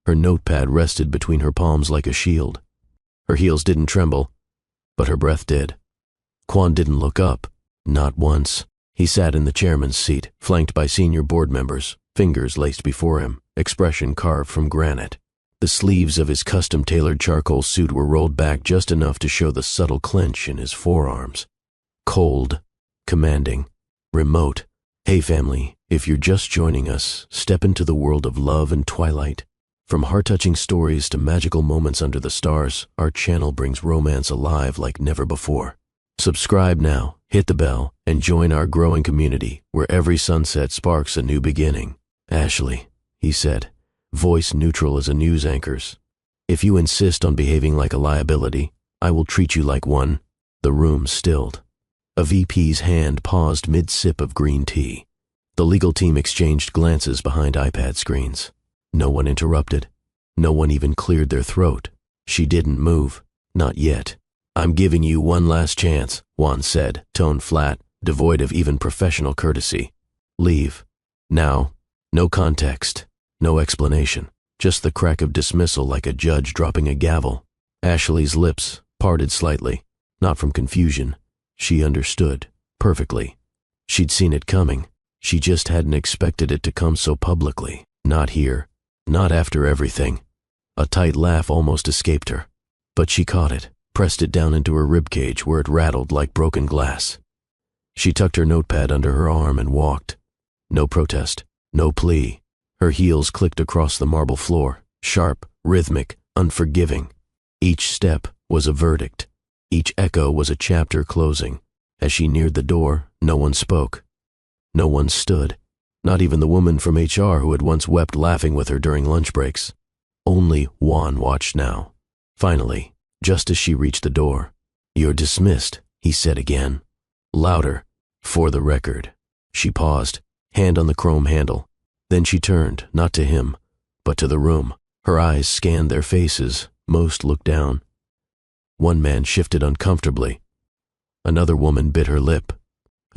Her notepad rested between her palms like a shield. Her heels didn't tremble, but her breath did. Quan didn't look up, not once. He sat in the chairman's seat, flanked by senior board members, fingers laced before him, expression carved from granite. The sleeves of his custom-tailored charcoal suit were rolled back just enough to show the subtle clench in his forearms. Cold, commanding, remote. Hey family, if you're just joining us, step into the world of love and twilight. From heart-touching stories to magical moments under the stars, our channel brings romance alive like never before. Subscribe now, hit the bell, and join our growing community where every sunset sparks a new beginning. Ashley, he said, voice neutral as a news anchor's. If you insist on behaving like a liability, I will treat you like one. The room stilled. A VP's hand paused mid-sip of green tea. The legal team exchanged glances behind iPad screens. No one interrupted. No one even cleared their throat. She didn't move. Not yet. I'm giving you one last chance, Juan said, tone flat, devoid of even professional courtesy. Leave. Now. No context. No explanation. Just the crack of dismissal like a judge dropping a gavel. Ashley's lips parted slightly. Not from confusion. She understood. Perfectly. She'd seen it coming. She just hadn't expected it to come so publicly. Not here. Not after everything. A tight laugh almost escaped her. But she caught it, pressed it down into her ribcage where it rattled like broken glass. She tucked her notepad under her arm and walked. No protest, no plea. Her heels clicked across the marble floor, sharp, rhythmic, unforgiving. Each step was a verdict. Each echo was a chapter closing. As she neared the door, no one spoke. No one stood. Not even the woman from HR who had once wept laughing with her during lunch breaks. Only Juan watched now. Finally, just as she reached the door, "You're dismissed," he said again. Louder, "For the record." She paused, hand on the chrome handle. Then she turned, not to him, but to the room. Her eyes scanned their faces. Most looked down. One man shifted uncomfortably. Another woman bit her lip.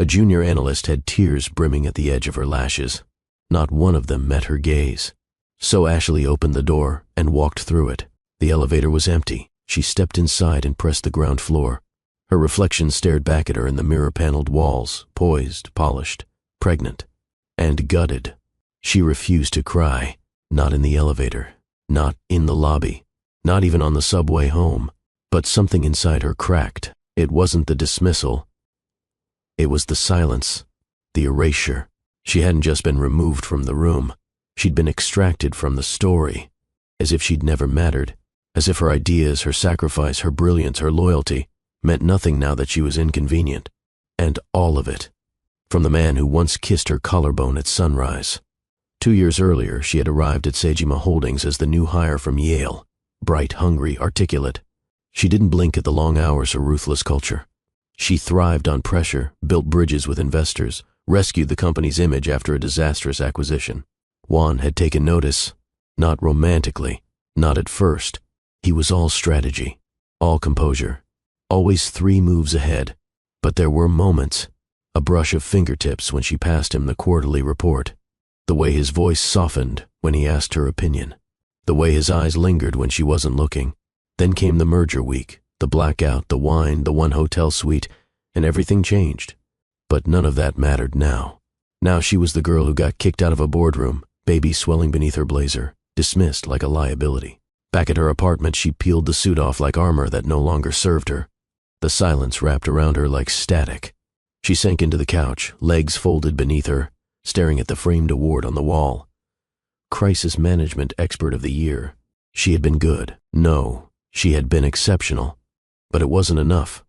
A junior analyst had tears brimming at the edge of her lashes. Not one of them met her gaze. So Ashley opened the door and walked through it. The elevator was empty. She stepped inside and pressed the ground floor. Her reflection stared back at her in the mirror-paneled walls, poised, polished, pregnant, and gutted. She refused to cry. Not in the elevator. Not in the lobby. Not even on the subway home. But something inside her cracked. It wasn't the dismissal. It was the silence, the erasure. She hadn't just been removed from the room. She'd been extracted from the story, as if she'd never mattered, as if her ideas, her sacrifice, her brilliance, her loyalty meant nothing now that she was inconvenient. And all of it, from the man who once kissed her collarbone at sunrise. 2 years earlier, she had arrived at Sejima Holdings as the new hire from Yale, bright, hungry, articulate. She didn't blink at the long hours or ruthless culture. She thrived on pressure, built bridges with investors, rescued the company's image after a disastrous acquisition. Juan had taken notice, not romantically, not at first. He was all strategy, all composure, always 3 moves ahead. But there were moments, a brush of fingertips when she passed him the quarterly report, the way his voice softened when he asked her opinion, the way his eyes lingered when she wasn't looking. Then came the merger week, the blackout, the wine, the one hotel suite, and everything changed. But none of that mattered now. Now she was the girl who got kicked out of a boardroom, baby swelling beneath her blazer, dismissed like a liability. Back at her apartment, she peeled the suit off like armor that no longer served her. The silence wrapped around her like static. She sank into the couch, legs folded beneath her, staring at the framed award on the wall. Crisis Management Expert of the Year. She had been good. No. She had been exceptional, but it wasn't enough.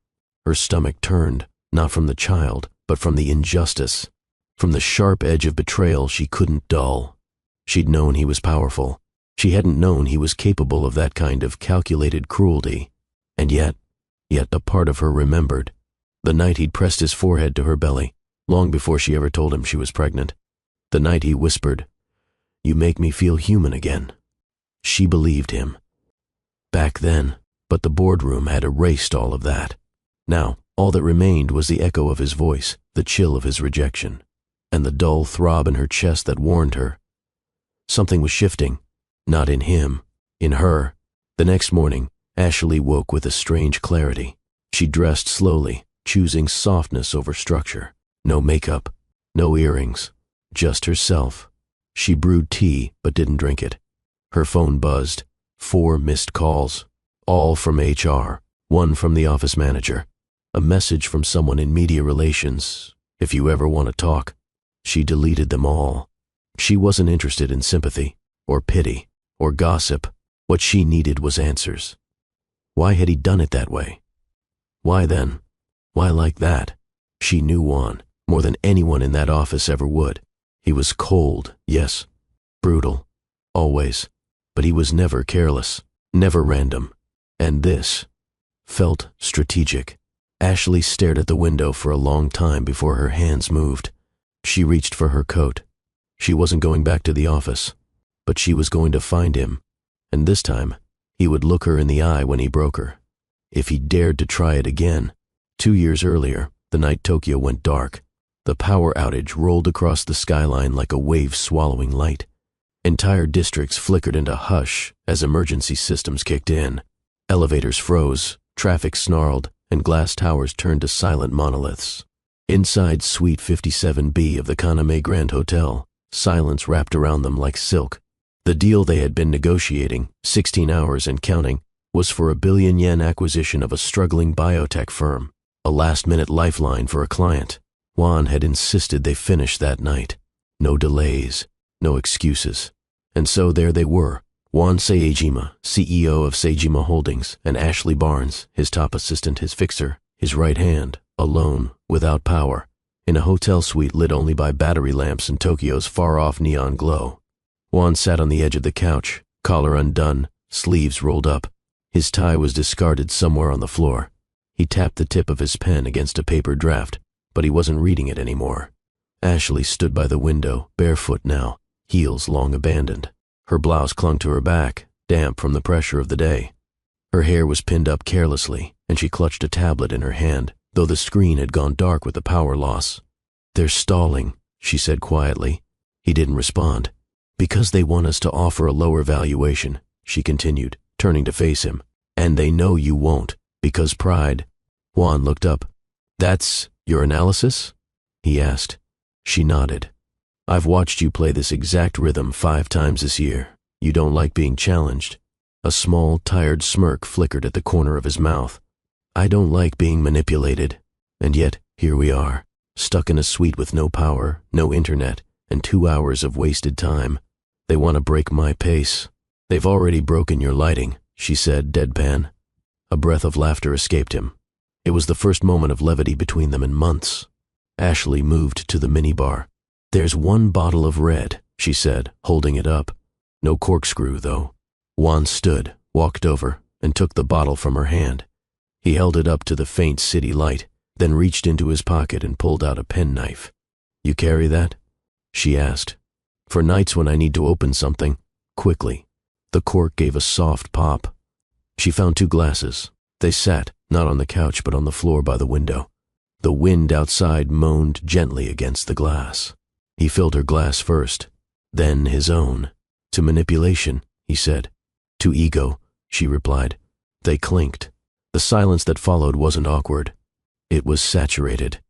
Her stomach turned, not from the child, but from the injustice, from the sharp edge of betrayal she couldn't dull. She'd known he was powerful. She hadn't known he was capable of that kind of calculated cruelty. And yet a part of her remembered. The night he'd pressed his forehead to her belly, long before she ever told him she was pregnant. The night he whispered, "You make me feel human again." She believed him. Back then, but the boardroom had erased all of that. Now, all that remained was the echo of his voice, the chill of his rejection, and the dull throb in her chest that warned her. Something was shifting, Not in him, in her. The next morning, Ashley woke with a strange clarity. She dressed slowly, choosing softness over structure. No makeup, no earrings, just herself. She brewed tea but didn't drink it. Her phone buzzed. 4 missed calls, all from HR, 1 from the office manager, a message from someone in media relations, if you ever want to talk. She deleted them all. She wasn't interested in sympathy, or pity, or gossip. What she needed was answers. Why had he done it that way? Why then? Why like that? She knew Juan, more than anyone in that office ever would. He was cold, yes, brutal, always, but he was never careless, never random. And this felt strategic. Ashley stared at the window for a long time before her hands moved. She reached for her coat. She wasn't going back to the office, but she was going to find him, and this time, he would look her in the eye when he broke her. If he dared to try it again. 2 years earlier, the night Tokyo went dark, the power outage rolled across the skyline like a wave swallowing light. Entire districts flickered into hush as emergency systems kicked in. Elevators froze, traffic snarled, and glass towers turned to silent monoliths. Inside Suite 57B of the Kaname Grand Hotel, silence wrapped around them like silk. The deal they had been negotiating, 16 hours and counting, was for a $1 billion acquisition of a struggling biotech firm, a last-minute lifeline for a client. Juan had insisted they finish that night. No delays, no excuses. And so there they were, Juan Seijima, CEO of Seijima Holdings, and Ashley Barnes, his top assistant, his fixer, his right hand, alone, without power, in a hotel suite lit only by battery lamps and Tokyo's far-off neon glow. Juan sat on the edge of the couch, collar undone, sleeves rolled up. His tie was discarded somewhere on the floor. He tapped the tip of his pen against a paper draft, but he wasn't reading it anymore. Ashley stood by the window, barefoot now, heels long abandoned. Her blouse clung to her back, damp from the pressure of the day. Her hair was pinned up carelessly, and she clutched a tablet in her hand, though the screen had gone dark with the power loss. "They're stalling," she said quietly. He didn't respond. "Because they want us to offer a lower valuation," she continued, turning to face him. "And they know you won't, because pride." Juan looked up. "That's your analysis?" he asked. She nodded. "I've watched you play this exact rhythm 5 times this year. You don't like being challenged." A small, tired smirk flickered at the corner of his mouth. "I don't like being manipulated. And yet, here we are, stuck in a suite with no power, no internet, and 2 hours of wasted time. They want to break my pace. They've already broken your lighting," she said, deadpan. A breath of laughter escaped him. It was the first moment of levity between them in months. Ashley moved to the minibar. "There's 1 bottle of red," she said, holding it up. No corkscrew, though. Juan stood, walked over, and took the bottle from her hand. He held it up to the faint city light, then reached into his pocket and pulled out a penknife. "You carry that?" she asked. "For nights when I need to open something, quickly." The cork gave a soft pop. She found 2 glasses. They sat, not on the couch but on the floor by the window. The wind outside moaned gently against the glass. He filled her glass first, then his own. "To manipulation," he said. "To ego," she replied. They clinked. The silence that followed wasn't awkward. It was saturated.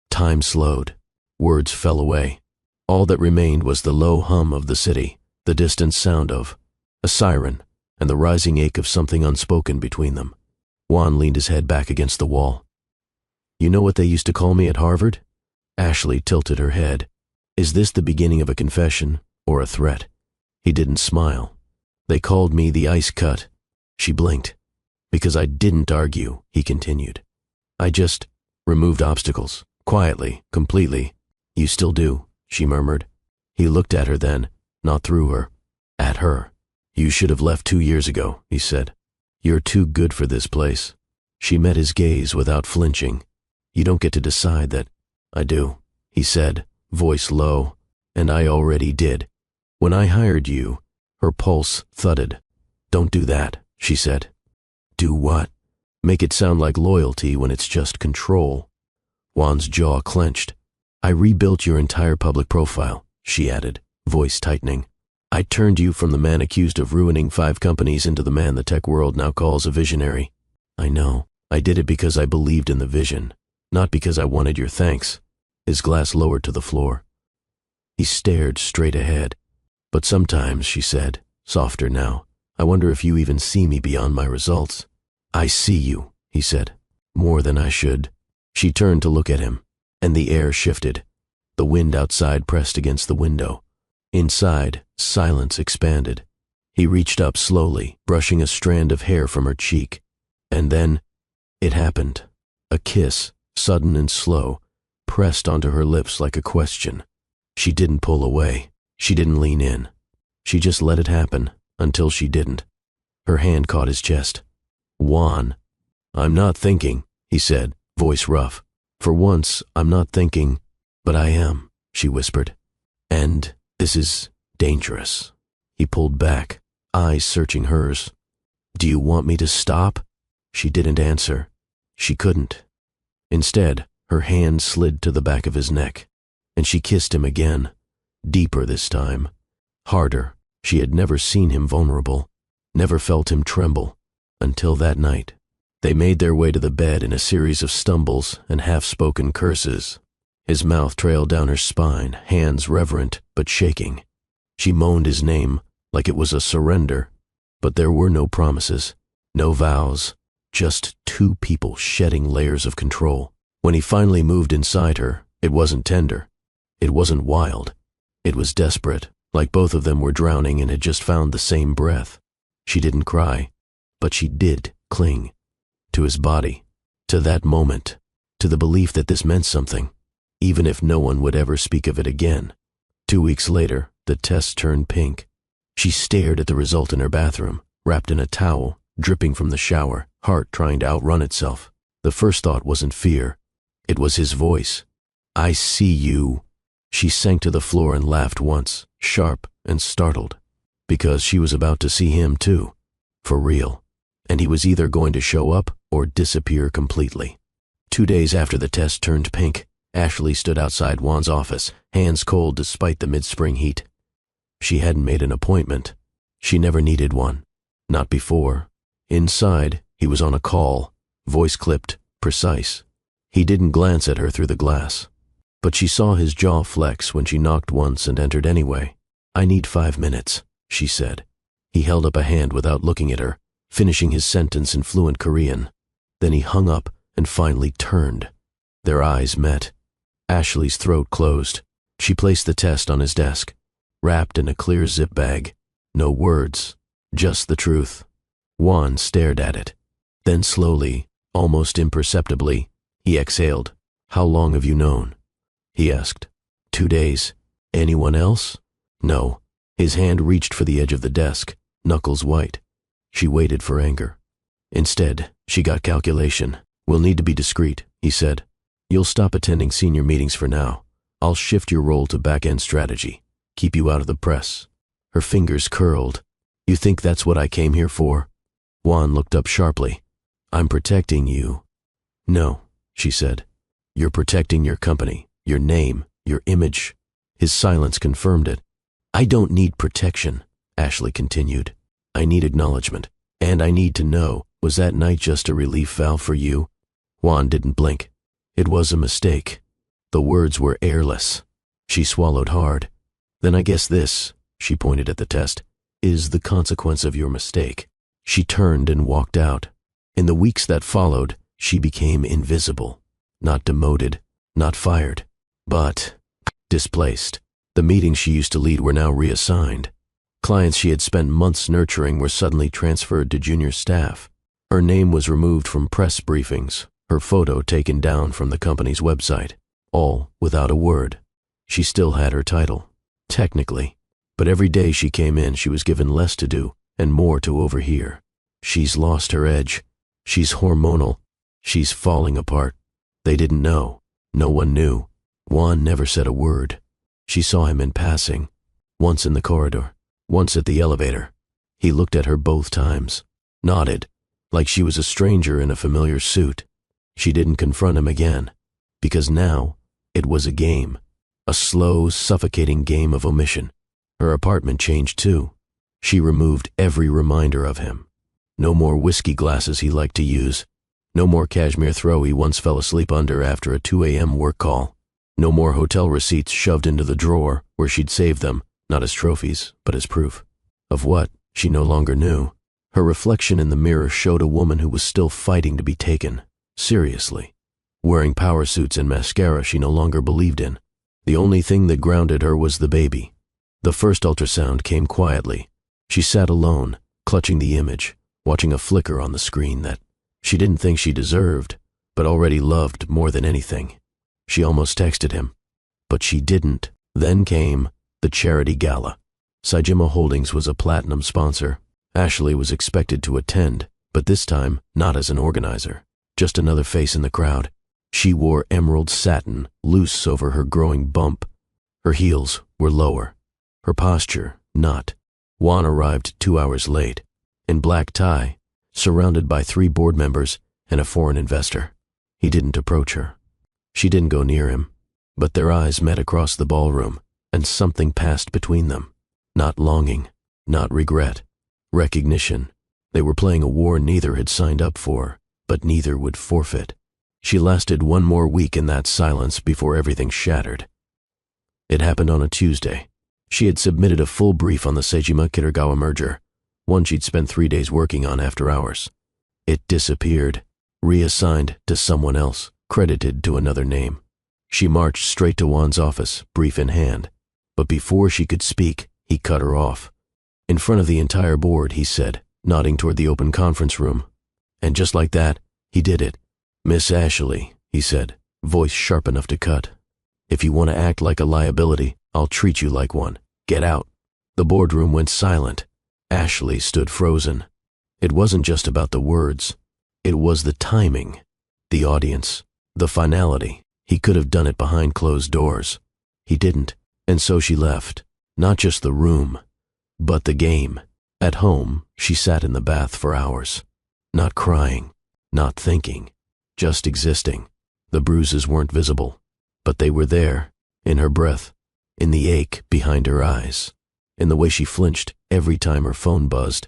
Time slowed. Words fell away. All that remained was the low hum of the city, the distant sound of a siren, and the rising ache of something unspoken between them. Juan leaned his head back against the wall. "You know what they used to call me at Harvard?" Ashley tilted her head. "Is this the beginning of a confession or a threat?" He didn't smile. "They called me the ice cut." She blinked. "Because I didn't argue," he continued. "I just removed obstacles, quietly, completely." "You still do," she murmured. He looked at her then, not through her, at her. "You should have left 2 years ago," he said. "You're too good for this place." She met his gaze without flinching. "You don't get to decide that." "I do," he said, voice low. "And I already did. When I hired you," her pulse thudded. "Don't do that," she said. "Do what?" "Make it sound like loyalty when it's just control." Juan's jaw clenched. "I rebuilt your entire public profile," she added, voice tightening. I turned you from the man accused of ruining 5 companies into the man the tech world now calls a visionary. I know. I did it because I believed in the vision, not because I wanted your thanks. His glass lowered to the floor. He stared straight ahead. But sometimes, she said, softer now, I wonder if you even see me beyond my results. I see you, he said, more than I should. She turned to look at him, and the air shifted. The wind outside pressed against the window. Inside, silence expanded. He reached up slowly, brushing a strand of hair from her cheek. And then, it happened. A kiss, sudden and slow, pressed onto her lips like a question. She didn't pull away. She didn't lean in. She just let it happen, until she didn't. Her hand caught his chest. Juan. I'm not thinking, he said, voice rough. For once, I'm not thinking, but I am, she whispered. And this is dangerous. He pulled back, eyes searching hers. Do you want me to stop? She didn't answer. She couldn't. Instead, her hand slid to the back of his neck, and she kissed him again, deeper this time, harder. She had never seen him vulnerable, never felt him tremble, until that night. They made their way to the bed in a series of stumbles and half-spoken curses. His mouth trailed down her spine, hands reverent but shaking. She moaned his name like it was a surrender, but there were no promises, no vows, just 2 people shedding layers of control. When he finally moved inside her, it wasn't tender. It wasn't wild. It was desperate, like both of them were drowning and had just found the same breath. She didn't cry, but she did cling. To his body, to that moment, to the belief that this meant something, even if no one would ever speak of it again. 2 weeks later, the test turned pink. She stared at the result in her bathroom, wrapped in a towel, dripping from the shower, heart trying to outrun itself. The first thought wasn't fear. It was his voice. I see you. She sank to the floor and laughed once, sharp and startled, because she was about to see him too, for real, and he was either going to show up or disappear completely. 2 days after the test turned pink, Ashley stood outside Juan's office, hands cold despite the mid-spring heat. She hadn't made an appointment. She never needed one. Not before. Inside, he was on a call, voice clipped, precise. He didn't glance at her through the glass. But she saw his jaw flex when she knocked once and entered anyway. I need 5 minutes, she said. He held up a hand without looking at her, finishing his sentence in fluent Korean. Then he hung up and finally turned. Their eyes met. Ashley's throat closed. She placed the test on his desk, wrapped in a clear zip bag. No words, just the truth. Juan stared at it. Then slowly, almost imperceptibly, he exhaled. How long have you known? He asked. 2 days. Anyone else? No. His hand reached for the edge of the desk, knuckles white. She waited for anger. Instead, she got calculation. We'll need to be discreet, he said. You'll stop attending senior meetings for now. I'll shift your role to back-end strategy. Keep you out of the press. Her fingers curled. You think that's what I came here for? Juan looked up sharply. I'm protecting you. No, she said. You're protecting your company, your name, your image. His silence confirmed it. I don't need protection, Ashley continued. I need acknowledgement, and I need to know, was that night just a relief valve for you? Juan didn't blink. It was a mistake. The words were airless. She swallowed hard. Then I guess this, she pointed at the test, is the consequence of your mistake. She turned and walked out. In the weeks that followed, she became invisible. Not demoted, not fired, but displaced. The meetings she used to lead were now reassigned. Clients she had spent months nurturing were suddenly transferred to junior staff. Her name was removed from press briefings, her photo taken down from the company's website, all without a word. She still had her title, technically, but every day she came in she was given less to do and more to overhear. She's lost her edge. She's hormonal. She's falling apart. They didn't know. No one knew. Juan never said a word. She saw him in passing, once in the corridor, once at the elevator. He looked at her both times, nodded, like she was a stranger in a familiar suit. She didn't confront him again, because now it was a game, a slow, suffocating game of omission. Her apartment changed too. She removed every reminder of him. No more whiskey glasses he liked to use. No more cashmere throw he once fell asleep under after a 2 a.m. work call. No more hotel receipts shoved into the drawer where she'd saved them, not as trophies, but as proof. Of what, she no longer knew. Her reflection in the mirror showed a woman who was still fighting to be taken seriously. Wearing power suits and mascara she no longer believed in. The only thing that grounded her was the baby. The first ultrasound came quietly. She sat alone, clutching the image, watching a flicker on the screen that she didn't think she deserved, but already loved more than anything. She almost texted him, but she didn't. Then came the charity gala. Saejima Holdings was a platinum sponsor. Ashley was expected to attend, but this time not as an organizer, just another face in the crowd. She wore emerald satin loose over her growing bump. Her heels were lower, her posture not. Juan arrived 2 hours late, in black tie, surrounded by 3 board members and a foreign investor. He didn't approach her. She didn't go near him, but their eyes met across the ballroom, and something passed between them. Not longing, not regret. Recognition. They were playing a war neither had signed up for, but neither would forfeit. She lasted 1 more week in that silence before everything shattered. It happened on a Tuesday. She had submitted a full brief on the Saejima-Kitagawa merger, one she'd spent 3 days working on after hours. It disappeared, reassigned to someone else, credited to another name. She marched straight to Juan's office, brief in hand, but before she could speak, he cut her off. In front of the entire board, he said, nodding toward the open conference room. And just like that, he did it. "Miss Ashley," he said, voice sharp enough to cut. "If you want to act like a liability, I'll treat you like one. Get out." The boardroom went silent. Ashley stood frozen. It wasn't just about the words. It was the timing, the audience, the finality. He could have done it behind closed doors. He didn't, and so she left. Not just the room, but the game. At home, she sat in the bath for hours. Not crying, not thinking, just existing. The bruises weren't visible, but they were there, in her breath, in the ache behind her eyes, in the way she flinched every time her phone buzzed.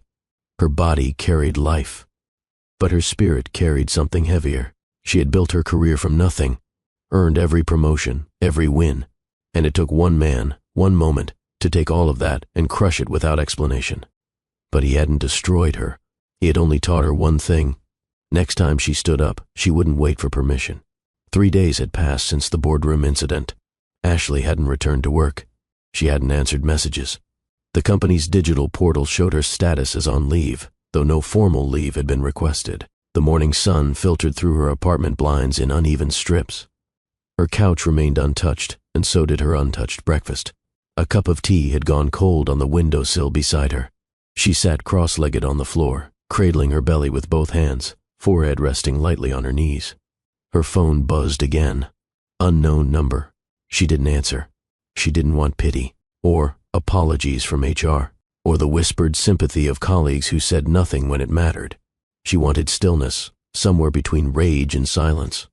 Her body carried life, but her spirit carried something heavier. She had built her career from nothing, earned every promotion, every win, and it took one man, one moment, to take all of that and crush it without explanation. But he hadn't destroyed her. He had only taught her one thing. Next time she stood up, she wouldn't wait for permission. 3 days had passed since the boardroom incident. Ashley hadn't returned to work. She hadn't answered messages. The company's digital portal showed her status as on leave, though no formal leave had been requested. The morning sun filtered through her apartment blinds in uneven strips. Her couch remained untouched, and so did her untouched breakfast. A cup of tea had gone cold on the windowsill beside her. She sat cross-legged on the floor, cradling her belly with both hands, forehead resting lightly on her knees. Her phone buzzed again. Unknown number. She didn't answer. She didn't want pity, or apologies from HR, or the whispered sympathy of colleagues who said nothing when it mattered. She wanted stillness, somewhere between rage and silence.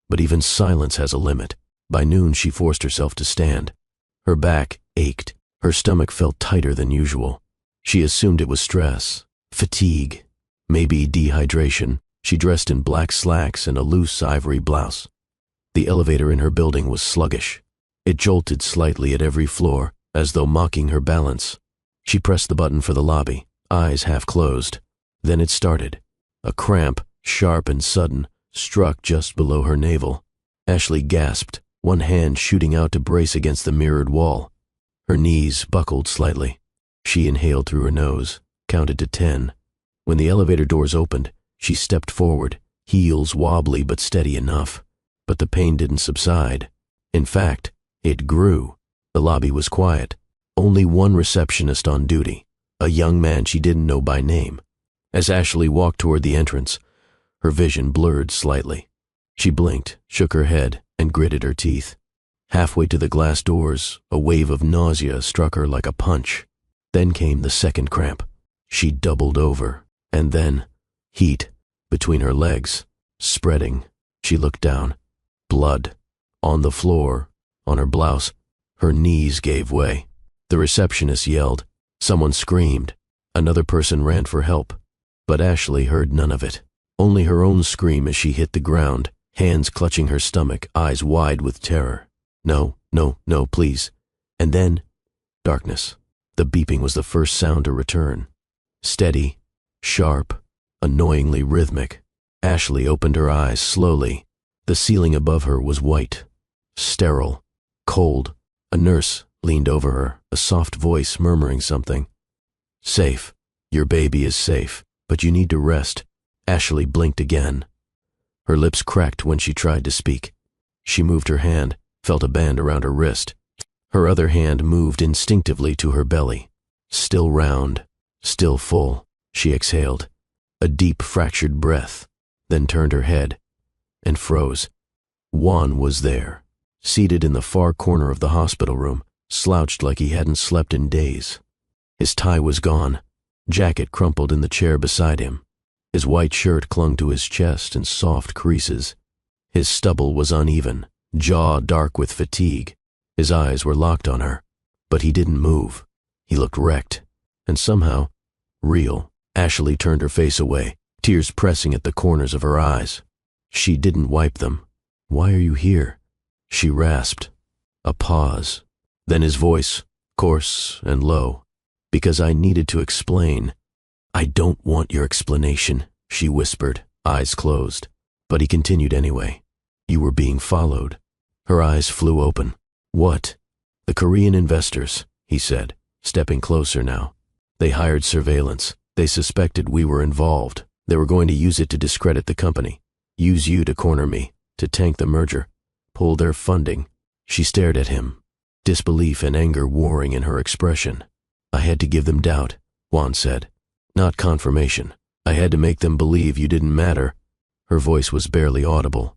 But even silence has a limit. By noon she forced herself to stand. Her back ached. Her stomach felt tighter than usual. She assumed it was stress, fatigue, maybe dehydration. She dressed in black slacks and a loose ivory blouse. The elevator in her building was sluggish. It jolted slightly at every floor, as though mocking her balance. She pressed the button for the lobby, eyes half closed. Then it started. A cramp, sharp and sudden, struck just below her navel. Ashley gasped, one hand shooting out to brace against the mirrored wall. Her knees buckled slightly. She inhaled through her nose, counted to 10. When the elevator doors opened, she stepped forward, heels wobbly but steady enough. But the pain didn't subside. In fact, it grew. The lobby was quiet. Only one receptionist on duty, a young man she didn't know by name. As Ashley walked toward the entrance, her vision blurred slightly. She blinked, shook her head, and gritted her teeth. Halfway to the glass doors, a wave of nausea struck her like a punch. Then came the second cramp. She doubled over, and then heat between her legs, spreading. She looked down. Blood. On the floor, on her blouse. Her knees gave way. The receptionist yelled. Someone screamed. Another person ran for help. But Ashley heard none of it. Only her own scream as she hit the ground, hands clutching her stomach, eyes wide with terror. No, no, no, please. And then, darkness. The beeping was the first sound to return. Steady, sharp, annoyingly rhythmic. Ashley opened her eyes slowly. The ceiling above her was white, sterile, cold. A nurse leaned over her, a soft voice murmuring something. Safe. Your baby is safe, but you need to rest. Ashley blinked again. Her lips cracked when she tried to speak. She moved her hand, felt a band around her wrist. Her other hand moved instinctively to her belly. Still round, still full, she exhaled. A deep, fractured breath, then turned her head and froze. Juan was there, seated in the far corner of the hospital room, slouched like he hadn't slept in days. His tie was gone, jacket crumpled in the chair beside him. His white shirt clung to his chest in soft creases. His stubble was uneven, jaw dark with fatigue. His eyes were locked on her, but he didn't move. He looked wrecked, and somehow real. Ashley turned her face away, tears pressing at the corners of her eyes. She didn't wipe them. Why are you here? She rasped. A pause. Then his voice, coarse and low. Because I needed to explain. I don't want your explanation, she whispered, eyes closed. But he continued anyway. You were being followed. Her eyes flew open. What? The Korean investors, he said, stepping closer now. They hired surveillance. They suspected we were involved. They were going to use it to discredit the company. Use you to corner me, to tank the merger, pull their funding. She stared at him, disbelief and anger warring in her expression. I had to give them doubt, Juan said. Not confirmation. I had to make them believe you didn't matter. Her voice was barely audible.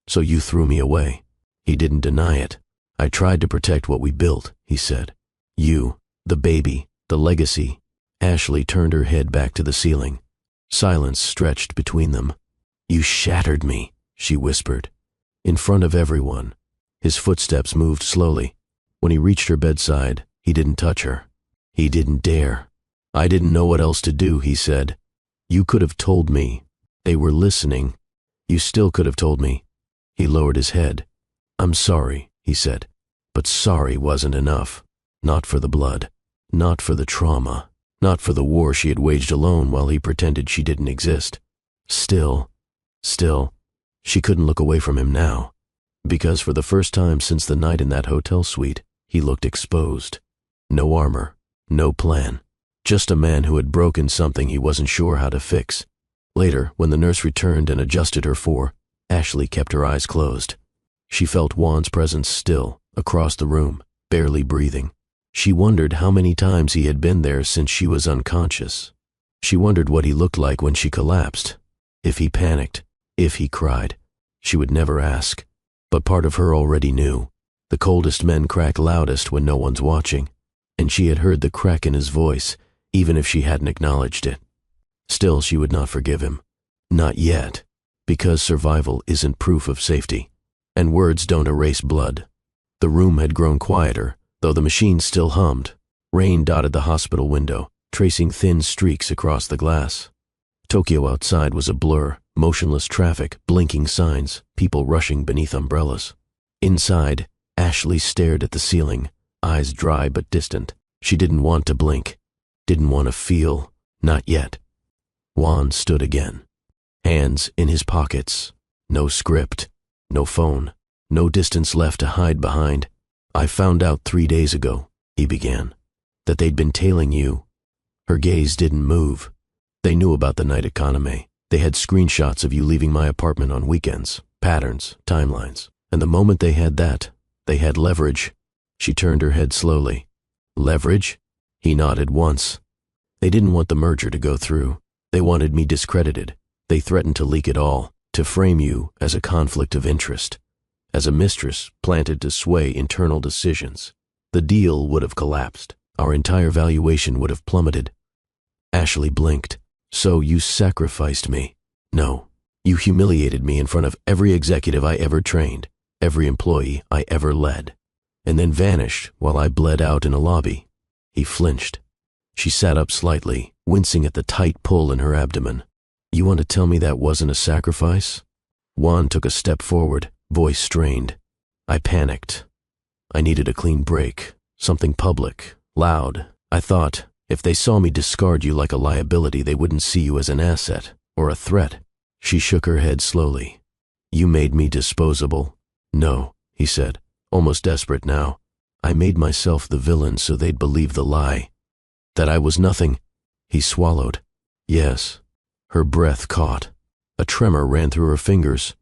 So you threw me away. He didn't deny it. I tried to protect what we built, he said. You, the baby, the legacy. Ashley turned her head back to the ceiling. Silence stretched between them. You shattered me, she whispered. In front of everyone. His footsteps moved slowly. When he reached her bedside, he didn't touch her. He didn't dare. I didn't know what else to do, he said. You could have told me. They were listening. You still could have told me. He lowered his head. I'm sorry, he said. But sorry wasn't enough. Not for the blood. Not for the trauma. Not for the war she had waged alone while he pretended she didn't exist. Still, she couldn't look away from him now. Because for the first time since the night in that hotel suite, he looked exposed. No armor, no plan. Just a man who had broken something he wasn't sure how to fix. Later, when the nurse returned and adjusted her for, Ashley kept her eyes closed. She felt Juan's presence still, across the room, barely breathing. She wondered how many times he had been there since she was unconscious. She wondered what he looked like when she collapsed. If he panicked, if he cried. She would never ask. But part of her already knew. The coldest men crack loudest when no one's watching. And she had heard the crack in his voice, even if she hadn't acknowledged it. Still, she would not forgive him. Not yet. Because survival isn't proof of safety. And words don't erase blood. The room had grown quieter, though the machine still hummed. Rain dotted the hospital window, tracing thin streaks across the glass. Tokyo outside was a blur, motionless traffic, blinking signs, people rushing beneath umbrellas. Inside, Ashley stared at the ceiling, eyes dry but distant. She didn't want to blink, didn't want to feel, not yet. Juan stood again, hands in his pockets. No script, no phone, no distance left to hide behind. I found out 3 days ago, he began, that they'd been tailing you. Her gaze didn't move. They knew about the night economy. They had screenshots of you leaving my apartment on weekends, patterns, timelines. And the moment they had that, they had leverage. She turned her head slowly. Leverage? He nodded once. They didn't want the merger to go through. They wanted me discredited. They threatened to leak it all, to frame you as a conflict of interest, as a mistress planted to sway internal decisions. The deal would have collapsed. Our entire valuation would have plummeted. Ashley blinked. So you sacrificed me. No, you humiliated me in front of every executive I ever trained, every employee I ever led. and then vanished while I bled out in a lobby. He flinched. She sat up slightly, wincing at the tight pull in her abdomen. You want to tell me that wasn't a sacrifice? Juan took a step forward, voice strained. I panicked. I needed a clean break, something public, loud. I thought, if they saw me discard you like a liability, they wouldn't see you as an asset or a threat. She shook her head slowly. You made me disposable. No, he said, almost desperate now. I made myself the villain so they'd believe the lie. That I was nothing. He swallowed. Yes. Her breath caught. A tremor ran through her fingers.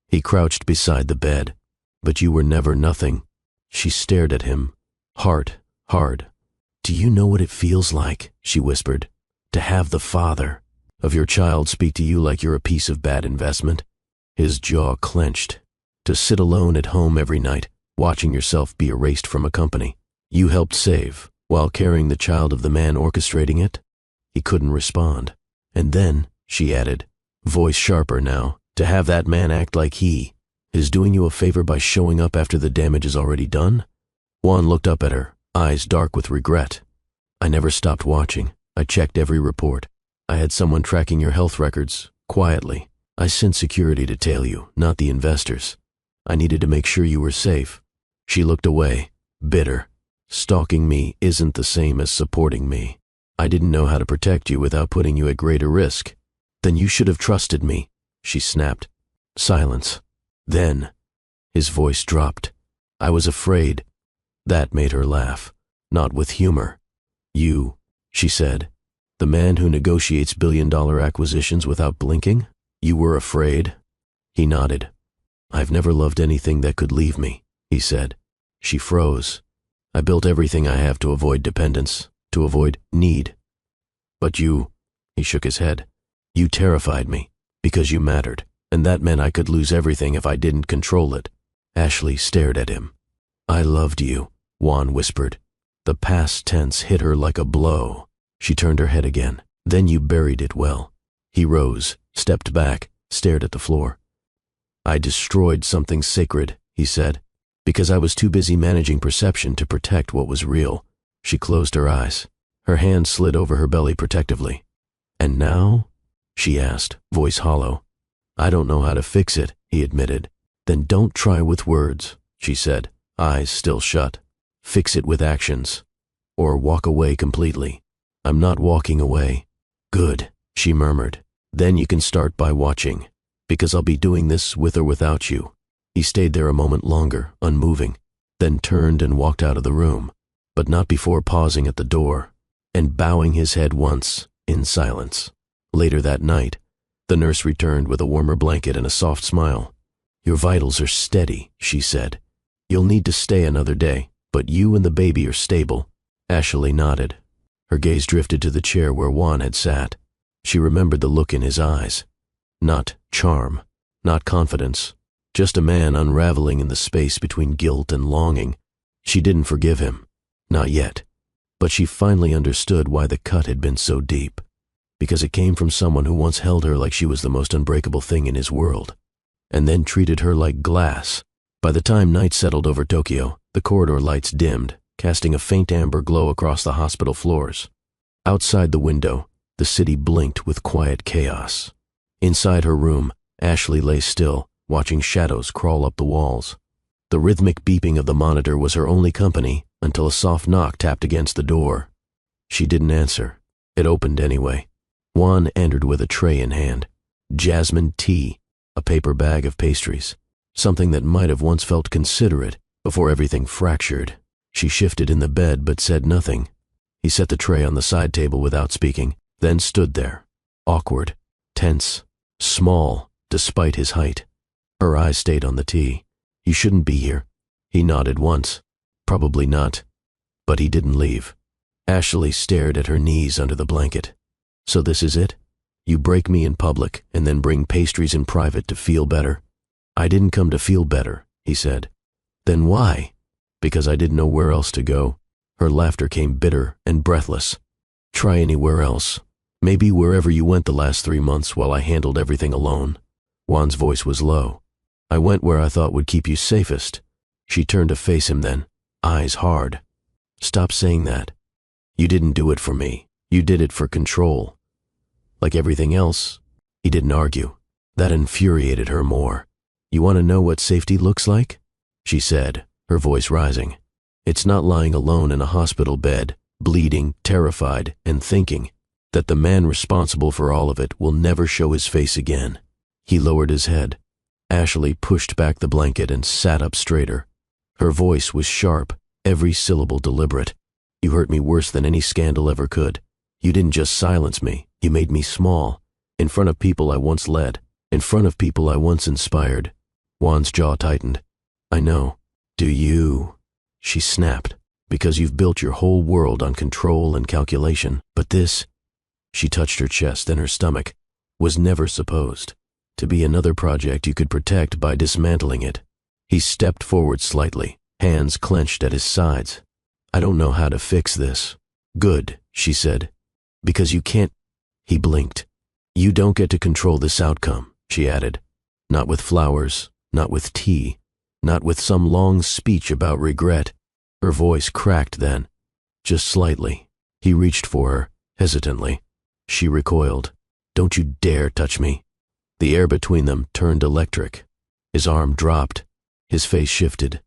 He crouched beside the bed. But you were never nothing. She stared at him, heart hard. Do you know what it feels like, she whispered, to have the father of your child speak to you like you're a piece of bad investment? His jaw clenched. To sit alone at home every night, watching yourself be erased from a company you helped save, while carrying the child of the man orchestrating it? He couldn't respond. And then, she added, voice sharper now, to have that man act like he is doing you a favor by showing up after the damage is already done? Juan looked up at her, eyes dark with regret. I never stopped watching. I checked every report. I had someone tracking your health records, quietly. I sent security to tail you, not the investors. I needed to make sure you were safe. She looked away, bitter. Stalking me isn't the same as supporting me. I didn't know how to protect you without putting you at greater risk. Then you should have trusted me, she snapped. Silence. Then, his voice dropped. I was afraid. That made her laugh, not with humor. You, she said, the man who negotiates billion-dollar acquisitions without blinking? You were afraid? He nodded. I've never loved anything that could leave me, he said. She froze. I built everything I have to avoid dependence, to avoid need. But you, he shook his head, you terrified me, because you mattered, and that meant I could lose everything if I didn't control it. Ashley stared at him. I loved you, Juan whispered. The past tense hit her like a blow. She turned her head again. Then you buried it well. He rose, stepped back, stared at the floor. I destroyed something sacred, he said, because I was too busy managing perception to protect what was real. She closed her eyes. Her hand slid over her belly protectively. And now? She asked, voice hollow. I don't know how to fix it, he admitted. Then don't try with words, she said, eyes still shut. Fix it with actions. Or walk away completely. I'm not walking away. Good, she murmured. Then you can start by watching, because I'll be doing this with or without you. He stayed there a moment longer, unmoving, then turned and walked out of the room, but not before pausing at the door and bowing his head once, in silence. Later that night, the nurse returned with a warmer blanket and a soft smile. Your vitals are steady, she said. You'll need to stay another day, but you and the baby are stable. Ashley nodded. Her gaze drifted to the chair where Juan had sat. She remembered the look in his eyes. Not charm, not confidence, just a man unraveling in the space between guilt and longing. She didn't forgive him. Not yet. But she finally understood why the cut had been so deep. Because it came from someone who once held her like she was the most unbreakable thing in his world, and then treated her like glass. By the time night settled over Tokyo, the corridor lights dimmed, casting a faint amber glow across the hospital floors. Outside the window, the city blinked with quiet chaos. Inside her room, Ashley lay still, watching shadows crawl up the walls. The rhythmic beeping of the monitor was her only company until a soft knock tapped against the door. She didn't answer. It opened anyway. Juan entered with a tray in hand. Jasmine tea, a paper bag of pastries, something that might have once felt considerate before everything fractured. She shifted in the bed but said nothing. He set the tray on the side table without speaking, then stood there, awkward, tense, small, despite his height. Her eyes stayed on the tea. You shouldn't be here. He nodded once. Probably not. But he didn't leave. Ashley stared at her knees under the blanket. So this is it? You break me in public and then bring pastries in private to feel better? I didn't come to feel better, he said. Then why? Because I didn't know where else to go. Her laughter came bitter and breathless. Try anywhere else. Maybe wherever you went the last 3 months while I handled everything alone. Juan's voice was low. I went where I thought would keep you safest. She turned to face him then, eyes hard. Stop saying that. You didn't do it for me. You did it for control. Like everything else, he didn't argue. That infuriated her more. You want to know what safety looks like? She said, her voice rising. It's not lying alone in a hospital bed, bleeding, terrified, and thinking that the man responsible for all of it will never show his face again. He lowered his head. Ashley pushed back the blanket and sat up straighter. Her voice was sharp, every syllable deliberate. You hurt me worse than any scandal ever could. You didn't just silence me, you made me small. In front of people I once led, in front of people I once inspired. Juan's jaw tightened. I know. Do you? She snapped. Because you've built your whole world on control and calculation. But this, she touched her chest and her stomach, was never supposed to be another project you could protect by dismantling it. He stepped forward slightly, hands clenched at his sides. I don't know how to fix this. Good, she said. Because you can't. He blinked. You don't get to control this outcome, she added. Not with flowers, not with tea, not with some long speech about regret. Her voice cracked then, just slightly. He reached for her, hesitantly. She recoiled. Don't you dare touch me. The air between them turned electric. His arm dropped. His face shifted.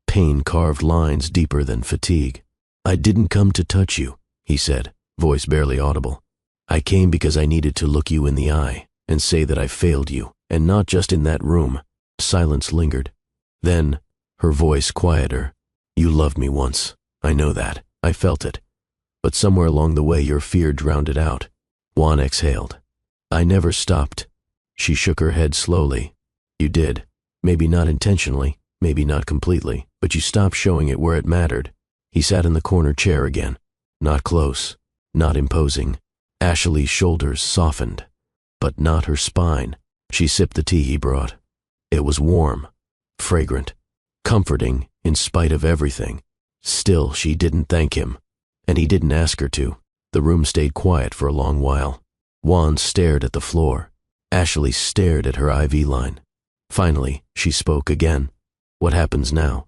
Pain carved lines deeper than fatigue. I didn't come to touch you, he said, voice barely audible. I came because I needed to look you in the eye and say that I failed you, and not just in that room. Silence lingered. Then, her voice quieter. You loved me once. I know that. I felt it. But somewhere along the way your fear drowned it out. Juan exhaled. I never stopped. She shook her head slowly. You did. Maybe not intentionally, maybe not completely, but you stopped showing it where it mattered. He sat in the corner chair again. Not close, not imposing. Ashley's shoulders softened, but not her spine. She sipped the tea he brought. It was warm, fragrant, comforting in spite of everything. Still, she didn't thank him, and he didn't ask her to. The room stayed quiet for a long while. Juan stared at the floor. Ashley stared at her IV line. Finally, she spoke again. What happens now?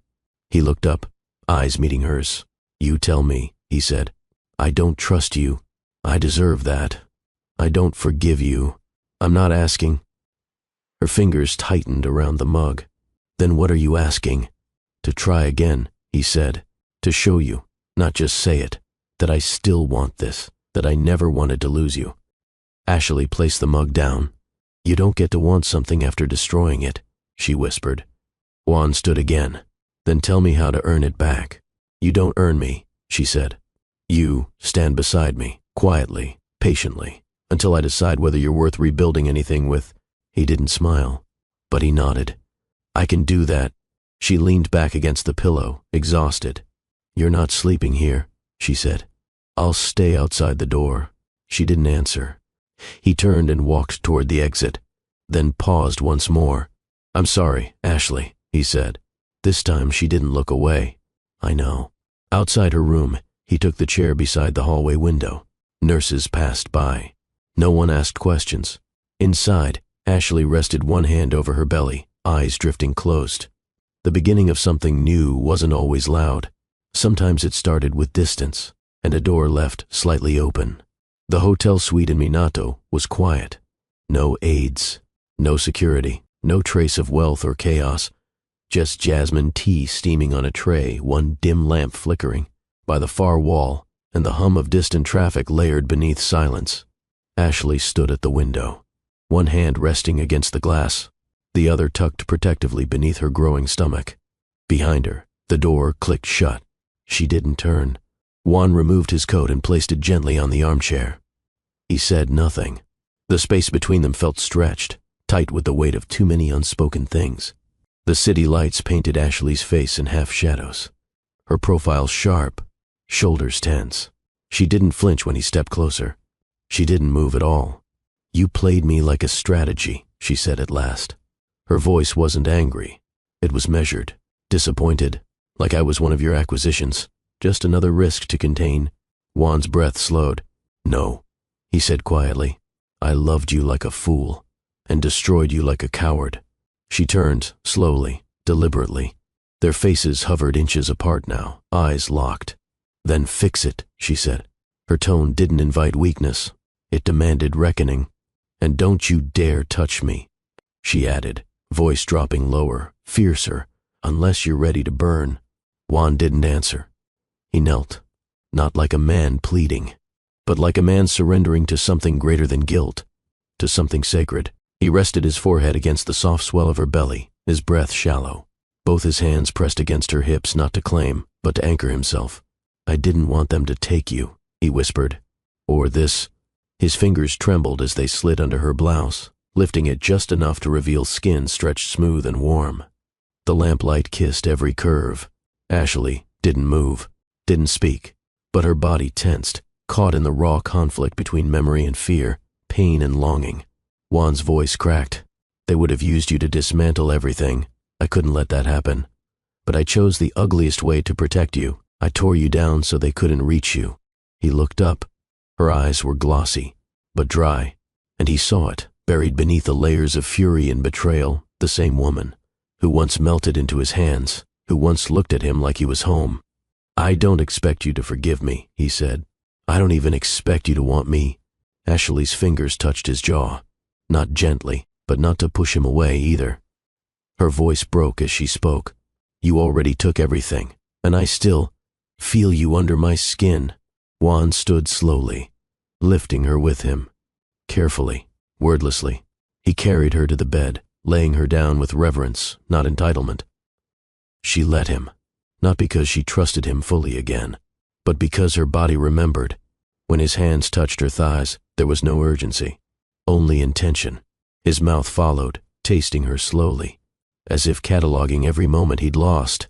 He looked up, eyes meeting hers. You tell me, he said. I don't trust you. I deserve that. I don't forgive you. I'm not asking. Her fingers tightened around the mug. Then what are you asking? To try again, he said. To show you, not just say it, that I still want this, that I never wanted to lose you. Ashley placed the mug down. You don't get to want something after destroying it, she whispered. Juan stood again. Then tell me how to earn it back. You don't earn me, she said. You stand beside me, quietly, patiently, until I decide whether you're worth rebuilding anything with. He didn't smile, but he nodded. I can do that. She leaned back against the pillow, exhausted. You're not sleeping here, she said. I'll stay outside the door. She didn't answer. He turned and walked toward the exit, then paused once more. I'm sorry, Ashley, he said. This time she didn't look away. I know. Outside her room, he took the chair beside the hallway window. Nurses passed by. No one asked questions. Inside, Ashley rested one hand over her belly, eyes drifting closed. The beginning of something new wasn't always loud. Sometimes it started with distance, and a door left slightly open. The hotel suite in Minato was quiet. No aides, no security, no trace of wealth or chaos. Just jasmine tea steaming on a tray, one dim lamp flickering by the far wall, and the hum of distant traffic layered beneath silence. Ashley stood at the window, one hand resting against the glass, the other tucked protectively beneath her growing stomach. Behind her, the door clicked shut. She didn't turn. Juan removed his coat and placed it gently on the armchair. He said nothing. The space between them felt stretched, tight with the weight of too many unspoken things. The city lights painted Ashley's face in half shadows. Her profile sharp, shoulders tense. She didn't flinch when he stepped closer. She didn't move at all. You played me like a strategy, she said at last. Her voice wasn't angry. It was measured, disappointed, like I was one of your acquisitions. Just another risk to contain. Juan's breath slowed. No, he said quietly. I loved you like a fool, and destroyed you like a coward. She turned, slowly, deliberately. Their faces hovered inches apart now, eyes locked. "Then fix it," she said. Her tone didn't invite weakness. It demanded reckoning. "And don't you dare touch me," she added, voice dropping lower, fiercer, "unless you're ready to burn." Juan didn't answer. He knelt, not like a man pleading, but like a man surrendering to something greater than guilt, to something sacred. He rested his forehead against the soft swell of her belly, his breath shallow. Both his hands pressed against her hips, not to claim, but to anchor himself. "I didn't want them to take you," he whispered. "Or this." His fingers trembled as they slid under her blouse, lifting it just enough to reveal skin stretched smooth and warm. The lamplight kissed every curve. Ashley didn't move, didn't speak, but her body tensed, caught in the raw conflict between memory and fear, pain and longing. Juan's voice cracked. "They would have used you to dismantle everything. I couldn't let that happen. But I chose the ugliest way to protect you. I tore you down so they couldn't reach you." He looked up. Her eyes were glossy, but dry, and he saw it, buried beneath the layers of fury and betrayal, the same woman, who once melted into his hands, who once looked at him like he was home. "I don't expect you to forgive me," he said. "I don't even expect you to want me." Ashley's fingers touched his jaw, not gently, but not to push him away either. Her voice broke as she spoke. "You already took everything, and I still feel you under my skin." Juan stood slowly, lifting her with him. Carefully, wordlessly, he carried her to the bed, laying her down with reverence, not entitlement. She let him, not because she trusted him fully again, but because her body remembered. When his hands touched her thighs, there was no urgency, only intention. His mouth followed, tasting her slowly, as if cataloging every moment he'd lost,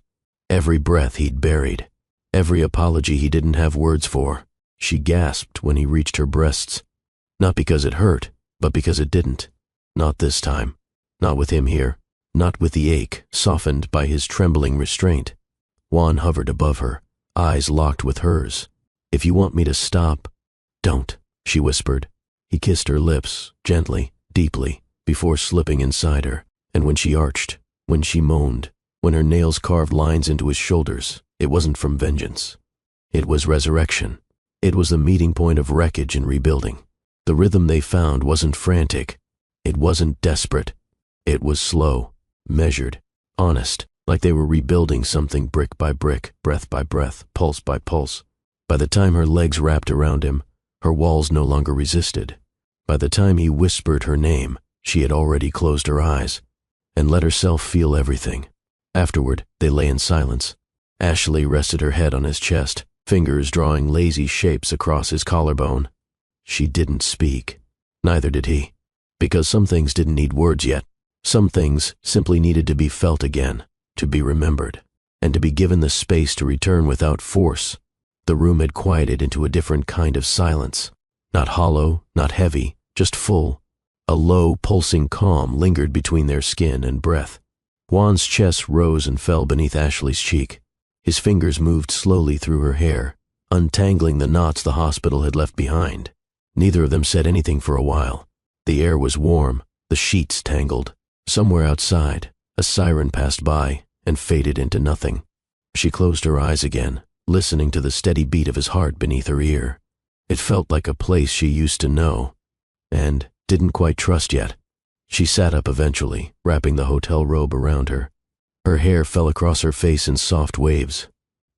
every breath he'd buried, every apology he didn't have words for. She gasped when he reached her breasts, not because it hurt, but because it didn't. Not this time. Not with him here. Not with the ache softened by his trembling restraint. Juan hovered above her, eyes locked with hers. "If you want me to stop, don't," she whispered. He kissed her lips, gently, deeply, before slipping inside her, and when she arched, when she moaned, when her nails carved lines into his shoulders, it wasn't from vengeance. It was resurrection. It was the meeting point of wreckage and rebuilding. The rhythm they found wasn't frantic. It wasn't desperate. It was slow, measured, honest, like they were rebuilding something brick by brick, breath by breath, pulse by pulse. By the time her legs wrapped around him, her walls no longer resisted. By the time he whispered her name, she had already closed her eyes and let herself feel everything. Afterward, they lay in silence. Ashley rested her head on his chest, fingers drawing lazy shapes across his collarbone. She didn't speak. Neither did he, because some things didn't need words yet. Some things simply needed to be felt again, to be remembered, and to be given the space to return without force. The room had quieted into a different kind of silence. Not hollow, not heavy, just full. A low, pulsing calm lingered between their skin and breath. Juan's chest rose and fell beneath Ashley's cheek. His fingers moved slowly through her hair, untangling the knots the hospital had left behind. Neither of them said anything for a while. The air was warm, the sheets tangled. Somewhere outside, a siren passed by and faded into nothing. She closed her eyes again, listening to the steady beat of his heart beneath her ear. It felt like a place she used to know, and didn't quite trust yet. She sat up eventually, wrapping the hotel robe around her. Her hair fell across her face in soft waves.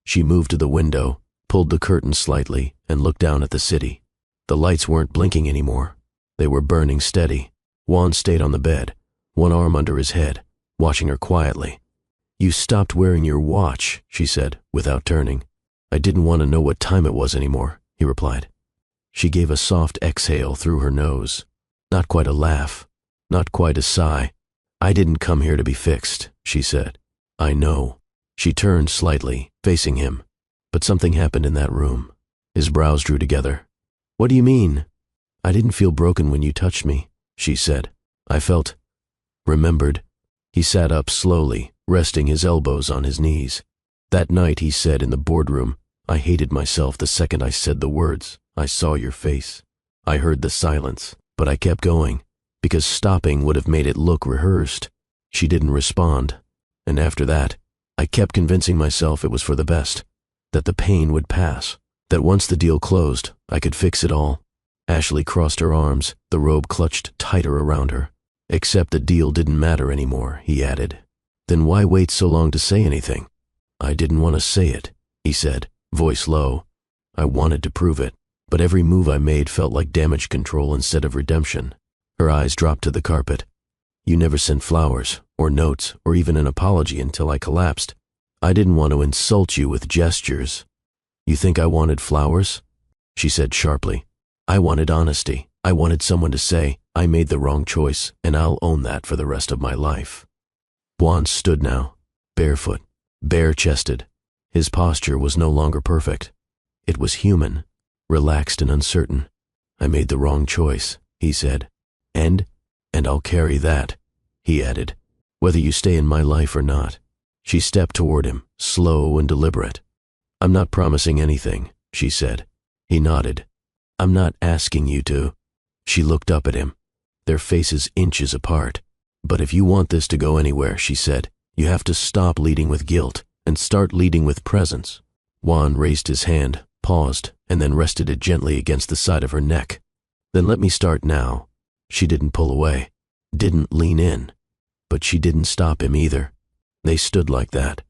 She moved to the window, pulled the curtains slightly, and looked down at the city. The lights weren't blinking anymore. They were burning steady. Juan stayed on the bed, one arm under his head, watching her quietly. "You stopped wearing your watch," she said, without turning. "I didn't want to know what time it was anymore," he replied. She gave a soft exhale through her nose. Not quite a laugh, not quite a sigh. "I didn't come here to be fixed," she said. "I know." She turned slightly, facing him, but something happened in that room. His brows drew together. "What do you mean?" "I didn't feel broken when you touched me," she said. "I felt remembered." He sat up slowly, resting his elbows on his knees. That night he said in the boardroom, "I hated myself the second I said the words. I saw your face. I heard the silence, but I kept going, because stopping would have made it look rehearsed." She didn't respond, and after that, I kept convincing myself it was for the best, that the pain would pass, that once the deal closed, I could fix it all. Ashley crossed her arms, the robe clutched tighter around her. Except the deal didn't matter anymore, he added. Then why wait so long to say anything? I didn't want to say it, he said, voice low. I wanted to prove it, but every move I made felt like damage control instead of redemption. Her eyes dropped to the carpet. You never sent flowers, or notes, or even an apology until I collapsed. I didn't want to insult you with gestures. You think I wanted flowers? She said sharply. I wanted honesty. I wanted someone to say, I made the wrong choice, and I'll own that for the rest of my life. Juan stood now, barefoot, bare-chested. His posture was no longer perfect. It was human, relaxed and uncertain. I made the wrong choice, he said. And I'll carry that, he added, whether you stay in my life or not. She stepped toward him, slow and deliberate. I'm not promising anything, she said. He nodded. I'm not asking you to. She looked up at him, their faces inches apart. But if you want this to go anywhere, she said, you have to stop leading with guilt and start leading with presence. Juan raised his hand, paused, and then rested it gently against the side of her neck. Then let me start now. She didn't pull away, didn't lean in, but she didn't stop him either. They stood like that,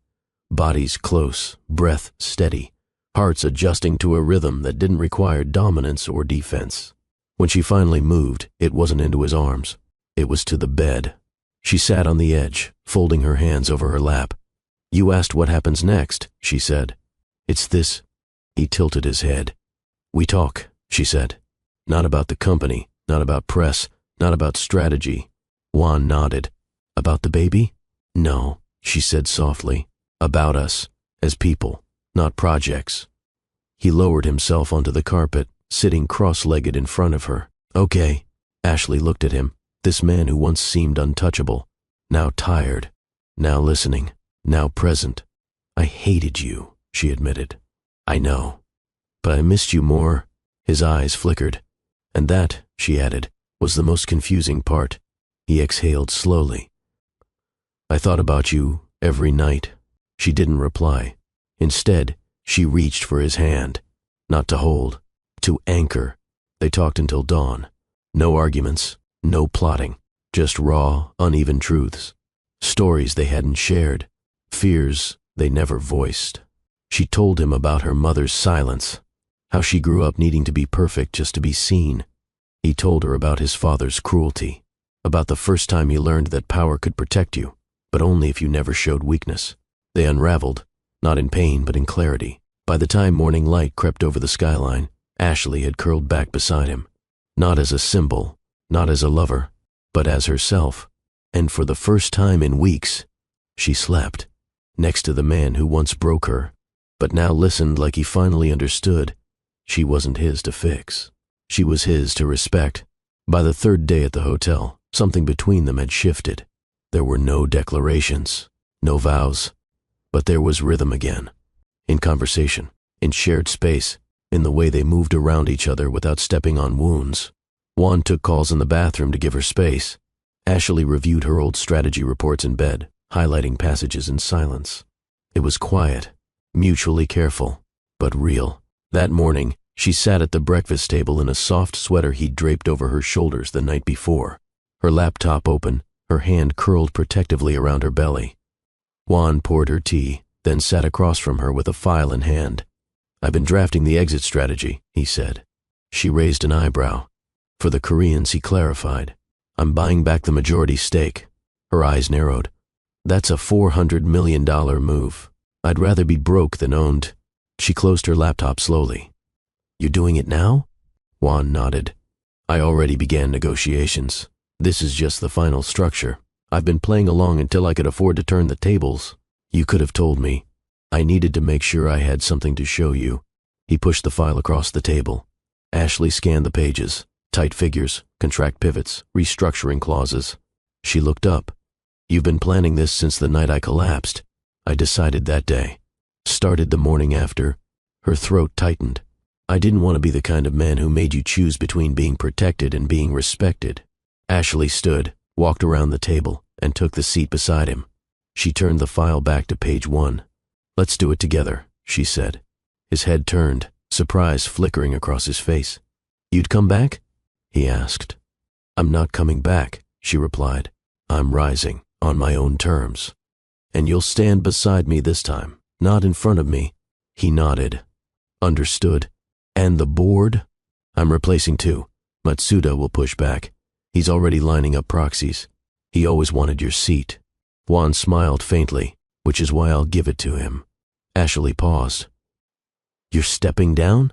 bodies close, breath steady, hearts adjusting to a rhythm that didn't require dominance or defense. When she finally moved, it wasn't into his arms. It was to the bed. She sat on the edge, folding her hands over her lap. You asked what happens next, she said. It's this. He tilted his head. We talk, she said. Not about the company, not about press, not about strategy. Juan nodded. About the baby? No, she said softly. About us, as people, not projects. He lowered himself onto the carpet, sitting cross-legged in front of her. Okay. Ashley looked at him, this man who once seemed untouchable, now tired, now listening, now present. I hated you, she admitted. I know. But I missed you more. His eyes flickered. And that, she added, was the most confusing part. He exhaled slowly. I thought about you every night. She didn't reply. Instead, she reached for his hand. Not to hold, to anchor. They talked until dawn. No arguments, no plotting, just raw, uneven truths. Stories they hadn't shared, fears they never voiced. She told him about her mother's silence, how she grew up needing to be perfect just to be seen. He told her about his father's cruelty, about the first time he learned that power could protect you, but only if you never showed weakness. They unraveled, not in pain but in clarity. By the time morning light crept over the skyline, Ashley had curled back beside him, not as a symbol, not as a lover, but as herself. And for the first time in weeks, she slept, next to the man who once broke her, but now listened like he finally understood. She wasn't his to fix. She was his to respect. By the third day at the hotel, something between them had shifted. There were no declarations, no vows, but there was rhythm again. In conversation, in shared space, in the way they moved around each other without stepping on wounds. Juan took calls in the bathroom to give her space. Ashley reviewed her old strategy reports in bed, highlighting passages in silence. It was quiet, mutually careful, but real. That morning, she sat at the breakfast table in a soft sweater he'd draped over her shoulders the night before, her laptop open, her hand curled protectively around her belly. Juan poured her tea, then sat across from her with a file in hand. I've been drafting the exit strategy, he said. She raised an eyebrow. For the Koreans, he clarified. I'm buying back the majority stake. Her eyes narrowed. That's a $400 million move. I'd rather be broke than owned. She closed her laptop slowly. You doing it now? Juan nodded. I already began negotiations. This is just the final structure. I've been playing along until I could afford to turn the tables. You could have told me. I needed to make sure I had something to show you. He pushed the file across the table. Ashley scanned the pages. Tight figures, contract pivots, restructuring clauses. She looked up. You've been planning this since the night I collapsed. I decided that day. Started the morning after. Her throat tightened. I didn't want to be the kind of man who made you choose between being protected and being respected. Ashley stood, walked around the table, and took the seat beside him. She turned the file back to page 1. "Let's do it together," she said. His head turned, surprise flickering across his face. "You'd come back?" he asked. "I'm not coming back," she replied. "I'm rising, on my own terms. And you'll stand beside me this time, not in front of me." He nodded. "Understood. And the board?" "I'm replacing 2. Matsuda will push back. He's already lining up proxies. He always wanted your seat." Juan smiled faintly, "Which is why I'll give it to him." Ashley paused. "You're stepping down?"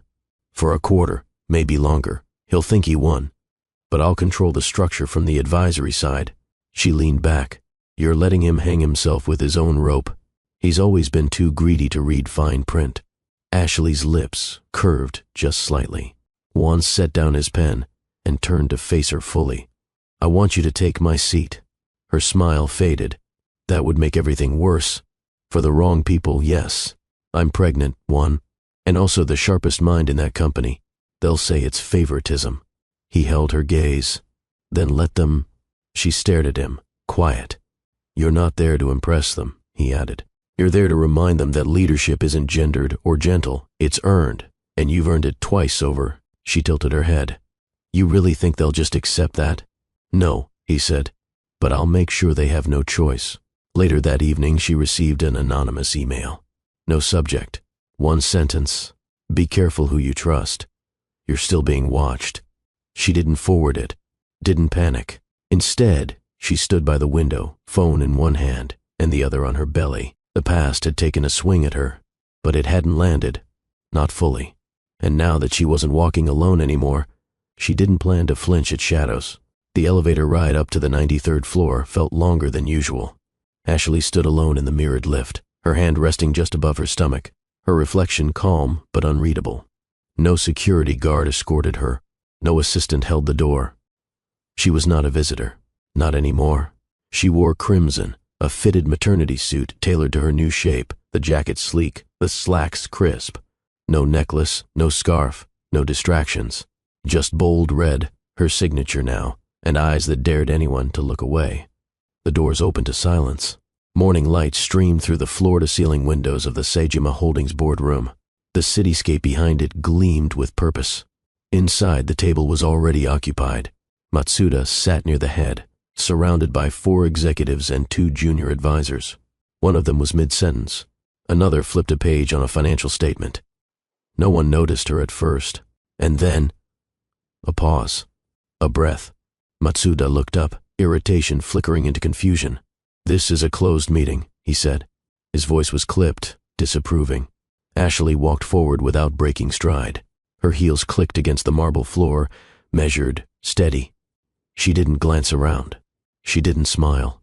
"For a quarter, maybe longer. He'll think he won. But I'll control the structure from the advisory side." She leaned back. "You're letting him hang himself with his own rope. He's always been too greedy to read fine print." Ashley's lips curved just slightly. Juan set down his pen and turned to face her fully. "I want you to take my seat." Her smile faded. "That would make everything worse. For the wrong people, yes. I'm pregnant, Juan, and also the sharpest mind in that company. They'll say it's favoritism." He held her gaze. "Then let them." She stared at him, quiet. "You're not there to impress them," he added. "You're there to remind them that leadership isn't gendered or gentle. It's earned, and you've earned it twice over." She tilted her head. "You really think they'll just accept that?" "No," he said, "but I'll make sure they have no choice." Later that evening, she received an anonymous email. No subject. One sentence. "Be careful who you trust. You're still being watched." She didn't forward it, didn't panic. Instead, she stood by the window, phone in one hand and the other on her belly. The past had taken a swing at her, but it hadn't landed. Not fully. And now that she wasn't walking alone anymore, she didn't plan to flinch at shadows. The elevator ride up to the 93rd floor felt longer than usual. Ashley stood alone in the mirrored lift, her hand resting just above her stomach, her reflection calm but unreadable. No security guard escorted her. No assistant held the door. She was not a visitor. Not anymore. She wore crimson, a fitted maternity suit tailored to her new shape, the jacket sleek, the slacks crisp. No necklace, no scarf, no distractions. Just bold red, her signature now, and eyes that dared anyone to look away. The doors opened to silence. Morning light streamed through the floor-to-ceiling windows of the Sejima Holdings boardroom. The cityscape behind it gleamed with purpose. Inside, the table was already occupied. Matsuda sat near the head, surrounded by 4 executives and 2 junior advisors. One of them was mid-sentence. Another flipped a page on a financial statement. No one noticed her at first. And then, a pause. A breath. Matsuda looked up, irritation flickering into confusion. "This is a closed meeting," he said. His voice was clipped, disapproving. Ashley walked forward without breaking stride. Her heels clicked against the marble floor, measured, steady. She didn't glance around. She didn't smile.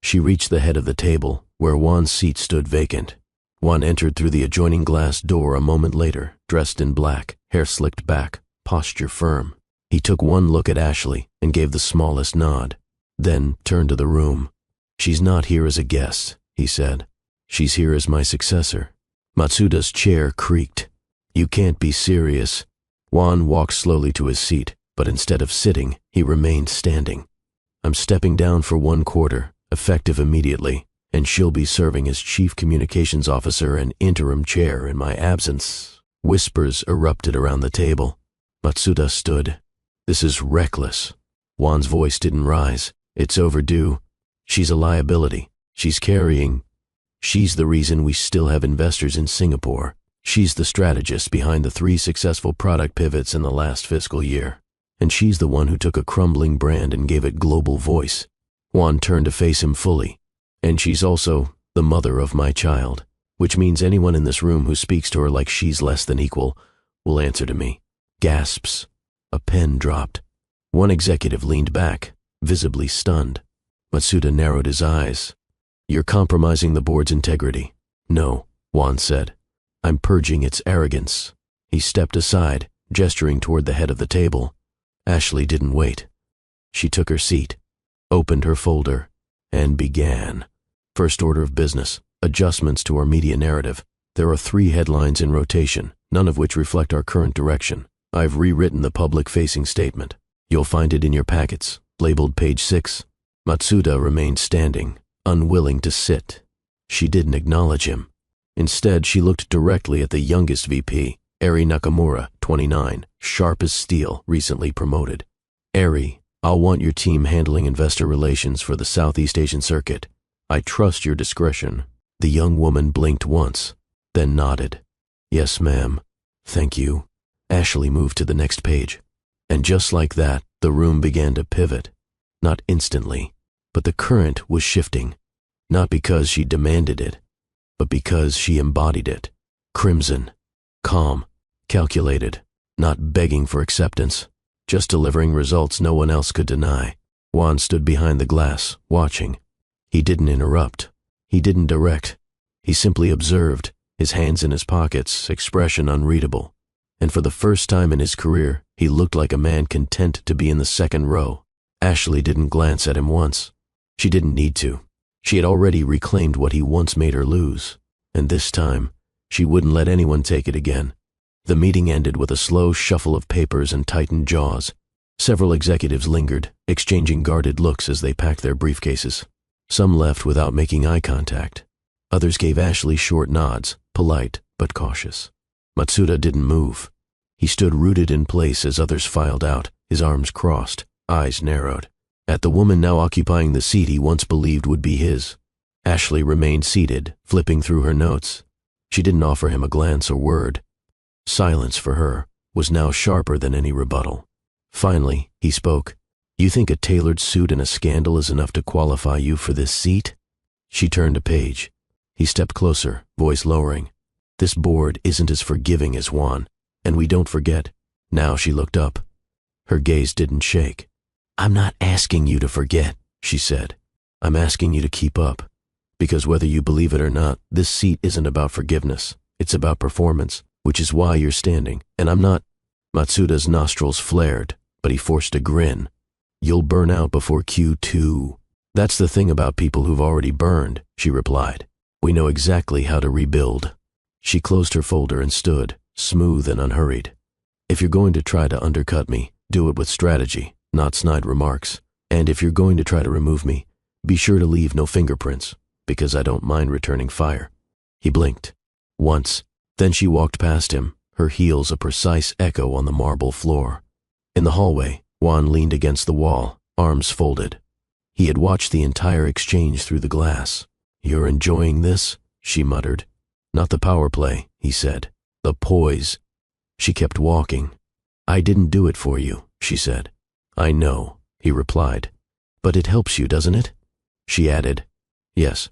She reached the head of the table, where Juan's seat stood vacant. Juan entered through the adjoining glass door a moment later, dressed in black, hair slicked back, posture firm. He took one look at Ashley and gave the smallest nod, then turned to the room. "She's not here as a guest," he said. "She's here as my successor." Matsuda's chair creaked. "You can't be serious." Juan walked slowly to his seat, but instead of sitting, he remained standing. "I'm stepping down for 1 quarter, effective immediately, and she'll be serving as chief communications officer and interim chair in my absence." Whispers erupted around the table. Matsuda stood. "This is reckless." Juan's voice didn't rise. "It's overdue. She's a liability. She's the reason we still have investors in Singapore. She's the strategist behind the 3 successful product pivots in the last fiscal year. And she's the one who took a crumbling brand and gave it global voice." Juan turned to face him fully. "And she's also the mother of my child, which means anyone in this room who speaks to her like she's less than equal will answer to me." Gasps. A pen dropped. One executive leaned back, visibly stunned. Matsuda narrowed his eyes. "You're compromising the board's integrity." "No," Juan said. "I'm purging its arrogance." He stepped aside, gesturing toward the head of the table. Ashley didn't wait. She took her seat, opened her folder, and began. First order of business, adjustments to our media narrative. There are 3 headlines in rotation, none of which reflect our current direction. I've rewritten the public-facing statement. You'll find it in your packets, labeled page 6. Matsuda remained standing, unwilling to sit. She didn't acknowledge him. Instead, she looked directly at the youngest VP, Eri Nakamura, 29, sharp as steel, recently promoted. Eri, I'll want your team handling investor relations for the Southeast Asian circuit. I trust your discretion. The young woman blinked once, then nodded. Yes, ma'am. Thank you. Ashley moved to the next page. And just like that, the room began to pivot. Not instantly, but the current was shifting. Not because she demanded it, but because she embodied it. Crimson, calm, calculated, not begging for acceptance, just delivering results no one else could deny. Juan stood behind the glass, watching. He didn't interrupt. He didn't direct. He simply observed, his hands in his pockets, expression unreadable. And for the first time in his career, he looked like a man content to be in the second row. Ashley didn't glance at him once. She didn't need to. She had already reclaimed what he once made her lose. And this time, she wouldn't let anyone take it again. The meeting ended with a slow shuffle of papers and tightened jaws. Several executives lingered, exchanging guarded looks as they packed their briefcases. Some left without making eye contact. Others gave Ashley short nods, polite but cautious. Matsuda didn't move. He stood rooted in place as others filed out, his arms crossed, eyes narrowed, at the woman now occupying the seat he once believed would be his. Ashley remained seated, flipping through her notes. She didn't offer him a glance or word. Silence for her was now sharper than any rebuttal. Finally, he spoke. You think a tailored suit and a scandal is enough to qualify you for this seat? She turned a page. He stepped closer, voice lowering. This board isn't as forgiving as Juan, and we don't forget. Now she looked up. Her gaze didn't shake. I'm not asking you to forget, she said. I'm asking you to keep up. Because whether you believe it or not, this seat isn't about forgiveness. It's about performance, which is why you're standing. And I'm not. Matsuda's nostrils flared, but he forced a grin. You'll burn out before Q2. That's the thing about people who've already burned, she replied. We know exactly how to rebuild. She closed her folder and stood, smooth and unhurried. If you're going to try to undercut me, do it with strategy, not snide remarks. And if you're going to try to remove me, be sure to leave no fingerprints, because I don't mind returning fire. He blinked. Once. Then she walked past him, her heels a precise echo on the marble floor. In the hallway, Juan leaned against the wall, arms folded. He had watched the entire exchange through the glass. You're enjoying this? She muttered. Not the power play, he said. The poise. She kept walking. I didn't do it for you, she said. I know, he replied. But it helps you, doesn't it? She added. Yes.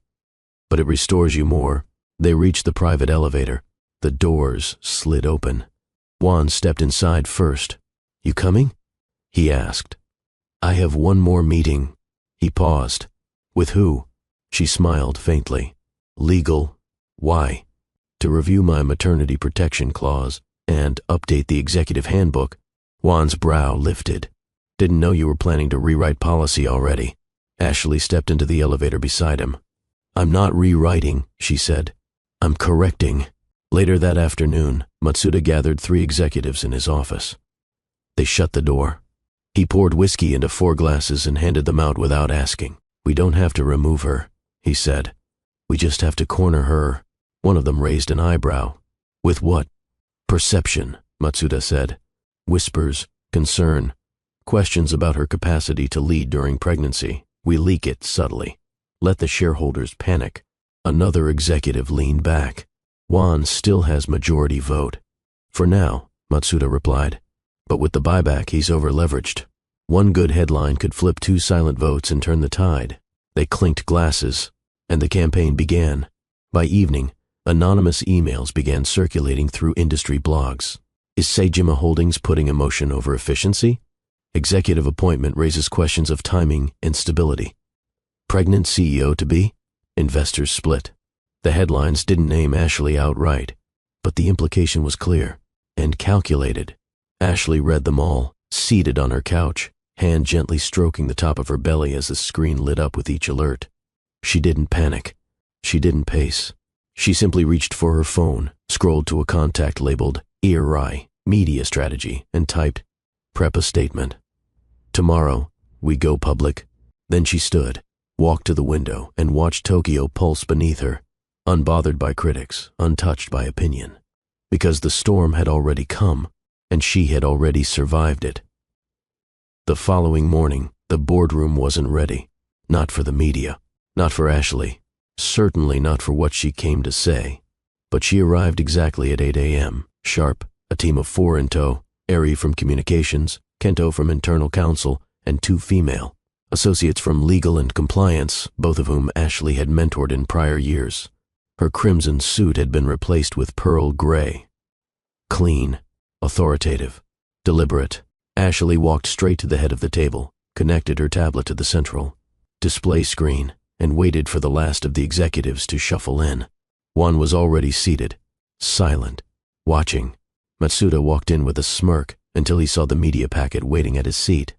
But it restores you more. They reached the private elevator. The doors slid open. Juan stepped inside first. You coming? He asked. I have one more meeting. He paused. With who? She smiled faintly. Legal. Why? To review my maternity protection clause and update the executive handbook. Juan's brow lifted. Didn't know you were planning to rewrite policy already. Ashley stepped into the elevator beside him. I'm not rewriting, she said. I'm correcting. Later that afternoon, Matsuda gathered 3 executives in his office. They shut the door. He poured whiskey into 4 glasses and handed them out without asking. We don't have to remove her, he said. We just have to corner her. One of them raised an eyebrow. With what? Perception, Matsuda said. Whispers, concern, questions about her capacity to lead during pregnancy. We leak it subtly. Let the shareholders panic. Another executive leaned back. Juan still has majority vote. For now, Matsuda replied. But with the buyback, he's over-leveraged. One good headline could flip 2 silent votes and turn the tide. They clinked glasses, and the campaign began. By evening, anonymous emails began circulating through industry blogs. Is Seijima Holdings putting emotion over efficiency? Executive appointment raises questions of timing and stability. Pregnant CEO to be? Investors split. The headlines didn't name Ashley outright, but the implication was clear and calculated. Ashley read them all, seated on her couch, hand gently stroking the top of her belly as the screen lit up with each alert. She didn't panic. She didn't pace. She simply reached for her phone, scrolled to a contact labeled ERI, Media Strategy, and typed, Prep a statement. Tomorrow, we go public. Then she stood, walked to the window, and watched Tokyo pulse beneath her, unbothered by critics, untouched by opinion. Because the storm had already come, and she had already survived it. The following morning, the boardroom wasn't ready. Not for the media, not for Ashley, certainly not for what she came to say. But she arrived exactly at 8 a.m., sharp, a team of 4 in tow, Ari from communications, Kento from internal counsel, and 2 female associates from legal and compliance, both of whom Ashley had mentored in prior years. Her crimson suit had been replaced with pearl gray. Clean, authoritative, deliberate. Ashley walked straight to the head of the table, connected her tablet to the central display screen, and waited for the last of the executives to shuffle in. Juan was already seated, silent, watching. Matsuda walked in with a smirk until he saw the media packet waiting at his seat.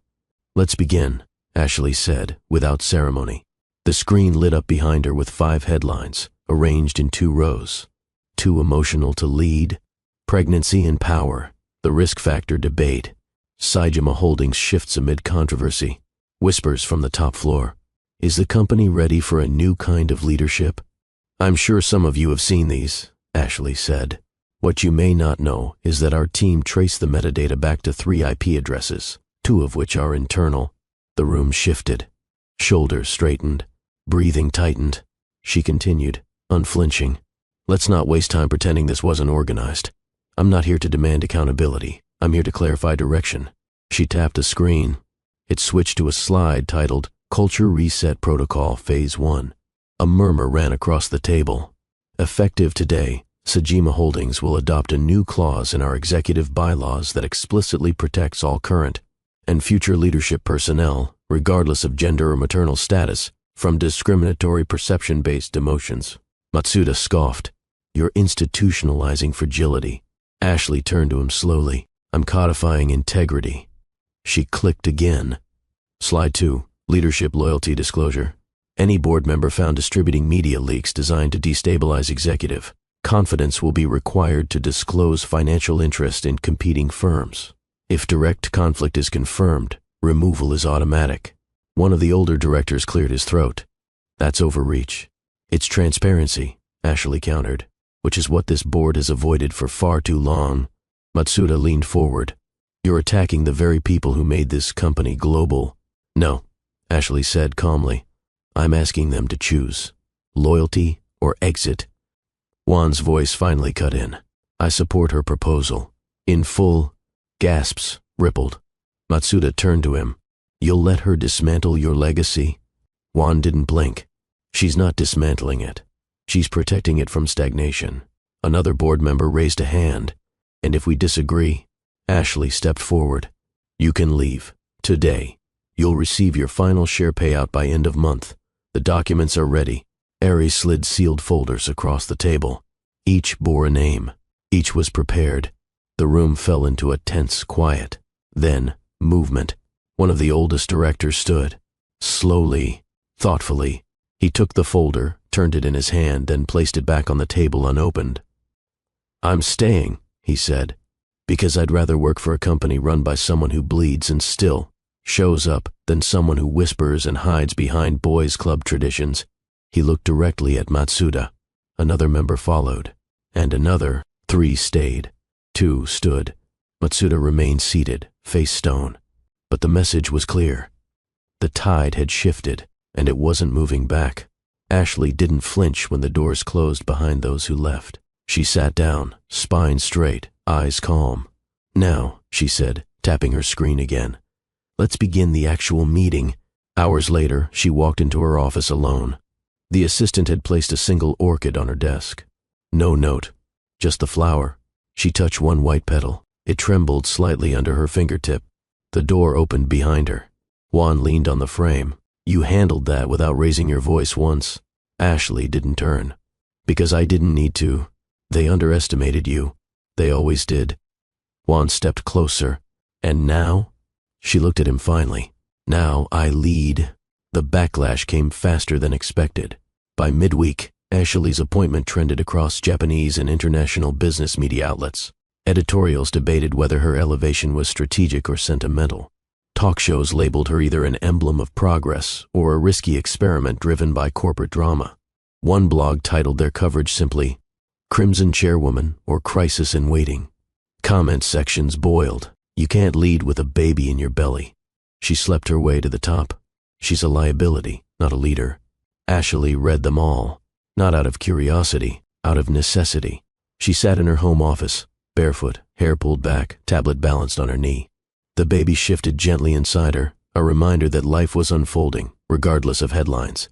"Let's begin," Ashley said, without ceremony. The screen lit up behind her with 5 headlines, arranged in 2 rows. Too emotional to lead, pregnancy and power, the risk factor debate, Saejima Holdings shifts amid controversy, whispers from the top floor. Is the company ready for a new kind of leadership? "I'm sure some of you have seen these," Ashley said. "What you may not know is that our team traced the metadata back to 3 IP addresses, 2 of which are internal." The room shifted. Shoulders straightened. Breathing tightened. She continued, unflinching. "Let's not waste time pretending this wasn't organized. I'm not here to demand accountability. I'm here to clarify direction." She tapped a screen. It switched to a slide titled Culture Reset Protocol Phase 1. A murmur ran across the table. "Effective today, Saejima Holdings will adopt a new clause in our executive bylaws that explicitly protects all current and future leadership personnel, regardless of gender or maternal status, from discriminatory perception-based demotions." Matsuda scoffed. "You're institutionalizing fragility." Ashley turned to him slowly. "I'm codifying integrity." She clicked again. Slide 2, Leadership Loyalty Disclosure. Any board member found distributing media leaks designed to destabilize executive confidence will be required to disclose financial interest in competing firms. If direct conflict is confirmed, removal is automatic. One of the older directors cleared his throat. "That's overreach." "It's transparency," Ashley countered, "which is what this board has avoided for far too long." Matsuda leaned forward. "You're attacking the very people who made this company global." "No," Ashley said calmly. "I'm asking them to choose. Loyalty or exit." Juan's voice finally cut in. "I support her proposal. In full." Gasps rippled. Matsuda turned to him. "You'll let her dismantle your legacy?" Juan didn't blink. "She's not dismantling it. She's protecting it from stagnation." Another board member raised a hand. "And if we disagree?" Ashley stepped forward. "You can leave. Today. You'll receive your final share payout by end of month. The documents are ready." Ari slid sealed folders across the table. Each bore a name. Each was prepared. The room fell into a tense quiet. Then, movement. One of the oldest directors stood. Slowly, thoughtfully, he took the folder, turned it in his hand, then placed it back on the table unopened. "I'm staying," he said, "because I'd rather work for a company run by someone who bleeds and still shows up than someone who whispers and hides behind boys' club traditions." He looked directly at Matsuda. Another member followed, and another. 3 stayed. 2 stood. Matsuda remained seated, face stone. But the message was clear. The tide had shifted, and it wasn't moving back. Ashley didn't flinch when the doors closed behind those who left. She sat down, spine straight, eyes calm. "Now," she said, tapping her screen again, "let's begin the actual meeting." Hours later, she walked into her office alone. The assistant had placed a single orchid on her desk. No note, just the flower. She touched one white petal. It trembled slightly under her fingertip. The door opened behind her. Juan leaned on the frame. "You handled that without raising your voice once." Ashley didn't turn. "Because I didn't need to. They underestimated you. They always did." Juan stepped closer. "And now?" She looked at him finally. "Now I lead." The backlash came faster than expected. By midweek, Ashley's appointment trended across Japanese and international business media outlets. Editorials debated whether her elevation was strategic or sentimental. Talk shows labeled her either an emblem of progress or a risky experiment driven by corporate drama. One blog titled their coverage simply, "Crimson Chairwoman" or "Crisis in Waiting." Comment sections boiled. "You can't lead with a baby in your belly." "She slept her way to the top." "She's a liability, not a leader." Ashley read them all, not out of curiosity, out of necessity. She sat in her home office, barefoot, hair pulled back, tablet balanced on her knee. The baby shifted gently inside her, a reminder that life was unfolding, regardless of headlines.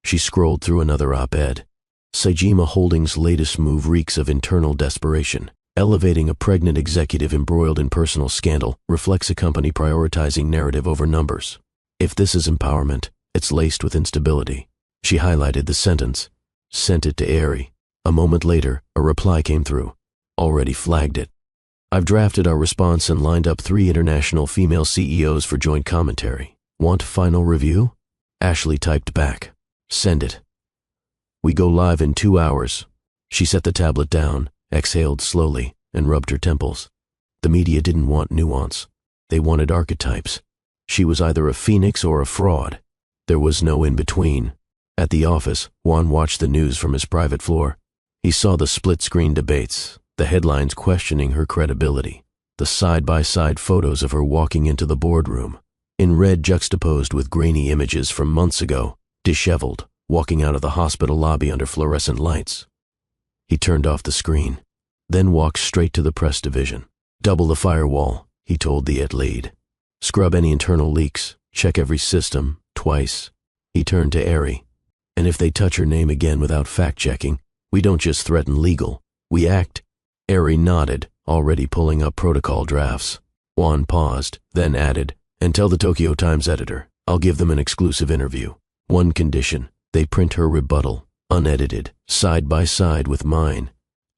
She scrolled through another op-ed. Saejima Holdings' latest move reeks of internal desperation. Elevating a pregnant executive embroiled in personal scandal reflects a company prioritizing narrative over numbers. If this is empowerment, it's laced with instability. She highlighted the sentence, sent it to Ari. A moment later, a reply came through. Already flagged it. "I've drafted our response and lined up 3 international female CEOs for joint commentary. Want final review?" Ashley typed back, "Send it." "We go live in 2 hours." She set the tablet down, exhaled slowly, and rubbed her temples. The media didn't want nuance. They wanted archetypes. She was either a phoenix or a fraud. There was no in-between. At the office, Juan watched the news from his private floor. He saw the split-screen debates, the headlines questioning her credibility, the side-by-side photos of her walking into the boardroom, in red juxtaposed with grainy images from months ago, disheveled, walking out of the hospital lobby under fluorescent lights. He turned off the screen, then walked straight to the press division. "Double the firewall," he told the lead. "Scrub any internal leaks, check every system, twice." He turned to Ari. "And if they touch her name again without fact-checking, we don't just threaten legal, we act." Ari nodded, already pulling up protocol drafts. Juan paused, then added, "And tell the Tokyo Times editor, I'll give them an exclusive interview. One condition, they print her rebuttal, unedited, side by side with mine."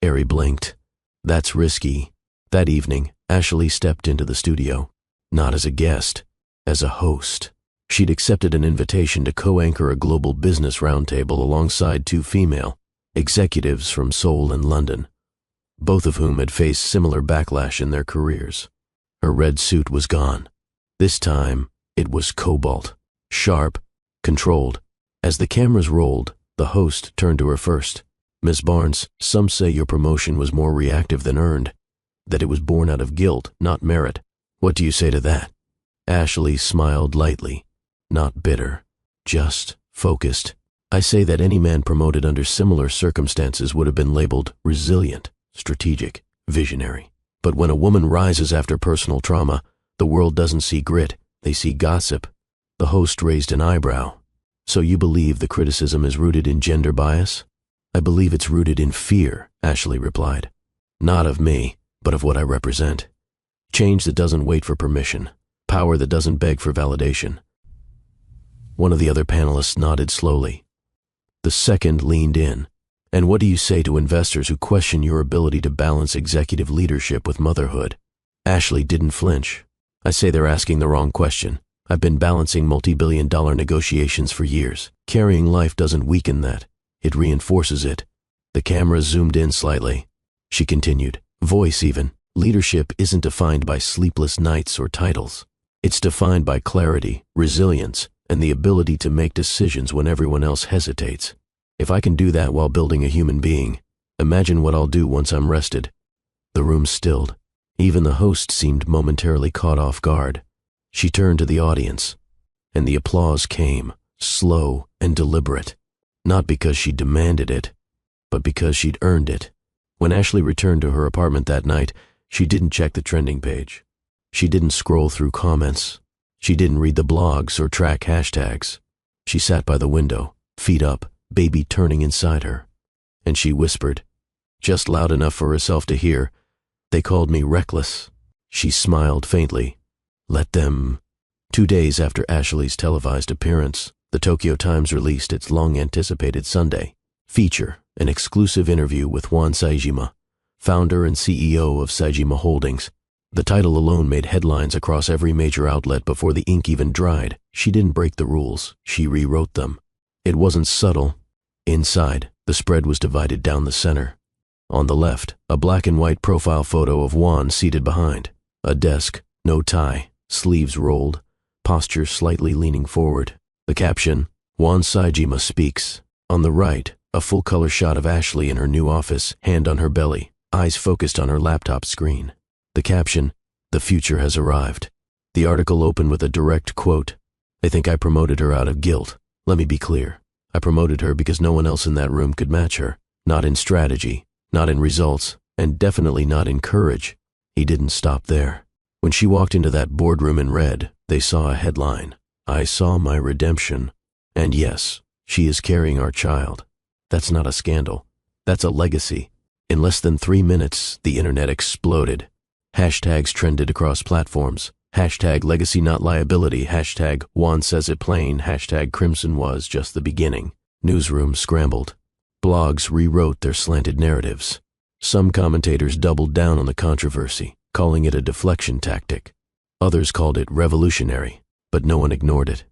Ari blinked. "That's risky." That evening, Ashley stepped into the studio, not as a guest, as a host. She'd accepted an invitation to co-anchor a global business roundtable alongside 2 female executives from Seoul and London, both of whom had faced similar backlash in their careers. Her red suit was gone. This time, it was cobalt, sharp, controlled. As the cameras rolled, the host turned to her first. "Miss Barnes, some say your promotion was more reactive than earned, that it was born out of guilt, not merit. What do you say to that?" Ashley smiled lightly, not bitter, just focused. "I say that any man promoted under similar circumstances would have been labeled resilient, strategic, visionary. But when a woman rises after personal trauma, the world doesn't see grit, they see gossip." The host raised an eyebrow. "So you believe the criticism is rooted in gender bias?" "I believe it's rooted in fear," Ashley replied. "Not of me, but of what I represent. Change that doesn't wait for permission, power that doesn't beg for validation." One of the other panelists nodded slowly. The second leaned in. "And what do you say to investors who question your ability to balance executive leadership with motherhood?" Ashley didn't flinch. "I say they're asking the wrong question. I've been balancing multi-billion-dollar negotiations for years. Carrying life doesn't weaken that. It reinforces it." The camera zoomed in slightly. She continued, voice even. "Leadership isn't defined by sleepless nights or titles. It's defined by clarity, resilience, and the ability to make decisions when everyone else hesitates. If I can do that while building a human being, imagine what I'll do once I'm rested." The room stilled. Even the host seemed momentarily caught off guard. She turned to the audience, and the applause came, slow and deliberate, not because she demanded it, but because she'd earned it. When Ashley returned to her apartment that night, she didn't check the trending page. She didn't scroll through comments. She didn't read the blogs or track hashtags. She sat by the window, feet up, baby turning inside her. And she whispered, just loud enough for herself to hear, "They called me reckless." She smiled faintly. Let them. 2 days after Ashley's televised appearance, the Tokyo Times released its long-anticipated Sunday feature, an exclusive interview with Juan Saejima, founder and CEO of Saejima Holdings. The title alone made headlines across every major outlet before the ink even dried. She didn't break the rules, she rewrote them. It wasn't subtle. Inside, the spread was divided down the center. On the left, a black and white profile photo of Juan seated behind. A desk, no tie, sleeves rolled, posture slightly leaning forward. The caption, "Juan Saejima speaks." On the right, A full-color shot of Ashley in her new office, hand on her belly, eyes focused on her laptop screen. The caption, "The future has arrived." The article opened with a direct quote, "They think I promoted her out of guilt. Let me be clear. I promoted her because no one else in that room could match her. Not in strategy, not in results, and definitely not in courage." He didn't stop there. When she walked into that boardroom in red, they saw a headline, "I saw my redemption." And yes, she is carrying our child. That's not a scandal. That's a legacy. In less than 3 minutes, the internet exploded. Hashtags trended across platforms. Hashtag legacy not liability. Hashtag Juan says it plain. Hashtag Crimson was just the beginning. Newsrooms scrambled. Blogs rewrote their slanted narratives. Some commentators doubled down on the controversy, calling it a deflection tactic. Others called it revolutionary, but no one ignored it.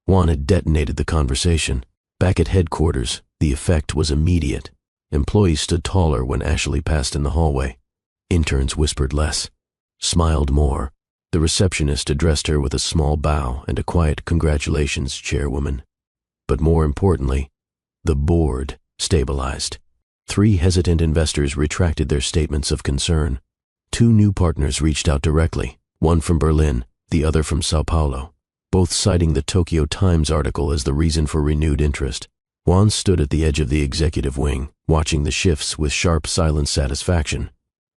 Juan had detonated the conversation. Back at headquarters, the effect was immediate. Employees stood taller when Ashley passed in the hallway. Interns whispered less, smiled more. The receptionist addressed her with a small bow and a quiet "Congratulations, Chairwoman." But more importantly, the board stabilized. 3 hesitant investors retracted their statements of concern. 2 new partners reached out directly, one from Berlin, the other from Sao Paulo, both citing the Tokyo Times article as the reason for renewed interest. Juan stood at the edge of the executive wing, watching the shifts with sharp, silent satisfaction.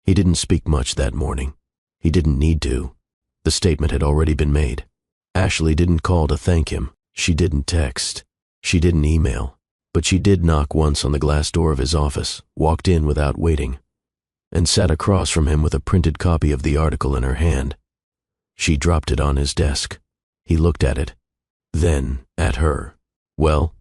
He didn't speak much that morning. He didn't need to. The statement had already been made. Ashley didn't call to thank him. She didn't text. She didn't email. But she did knock once on the glass door of his office, walked in without waiting, and sat across from him with a printed copy of the article in her hand. She dropped it on his desk. He looked at it, then at her. "Well?"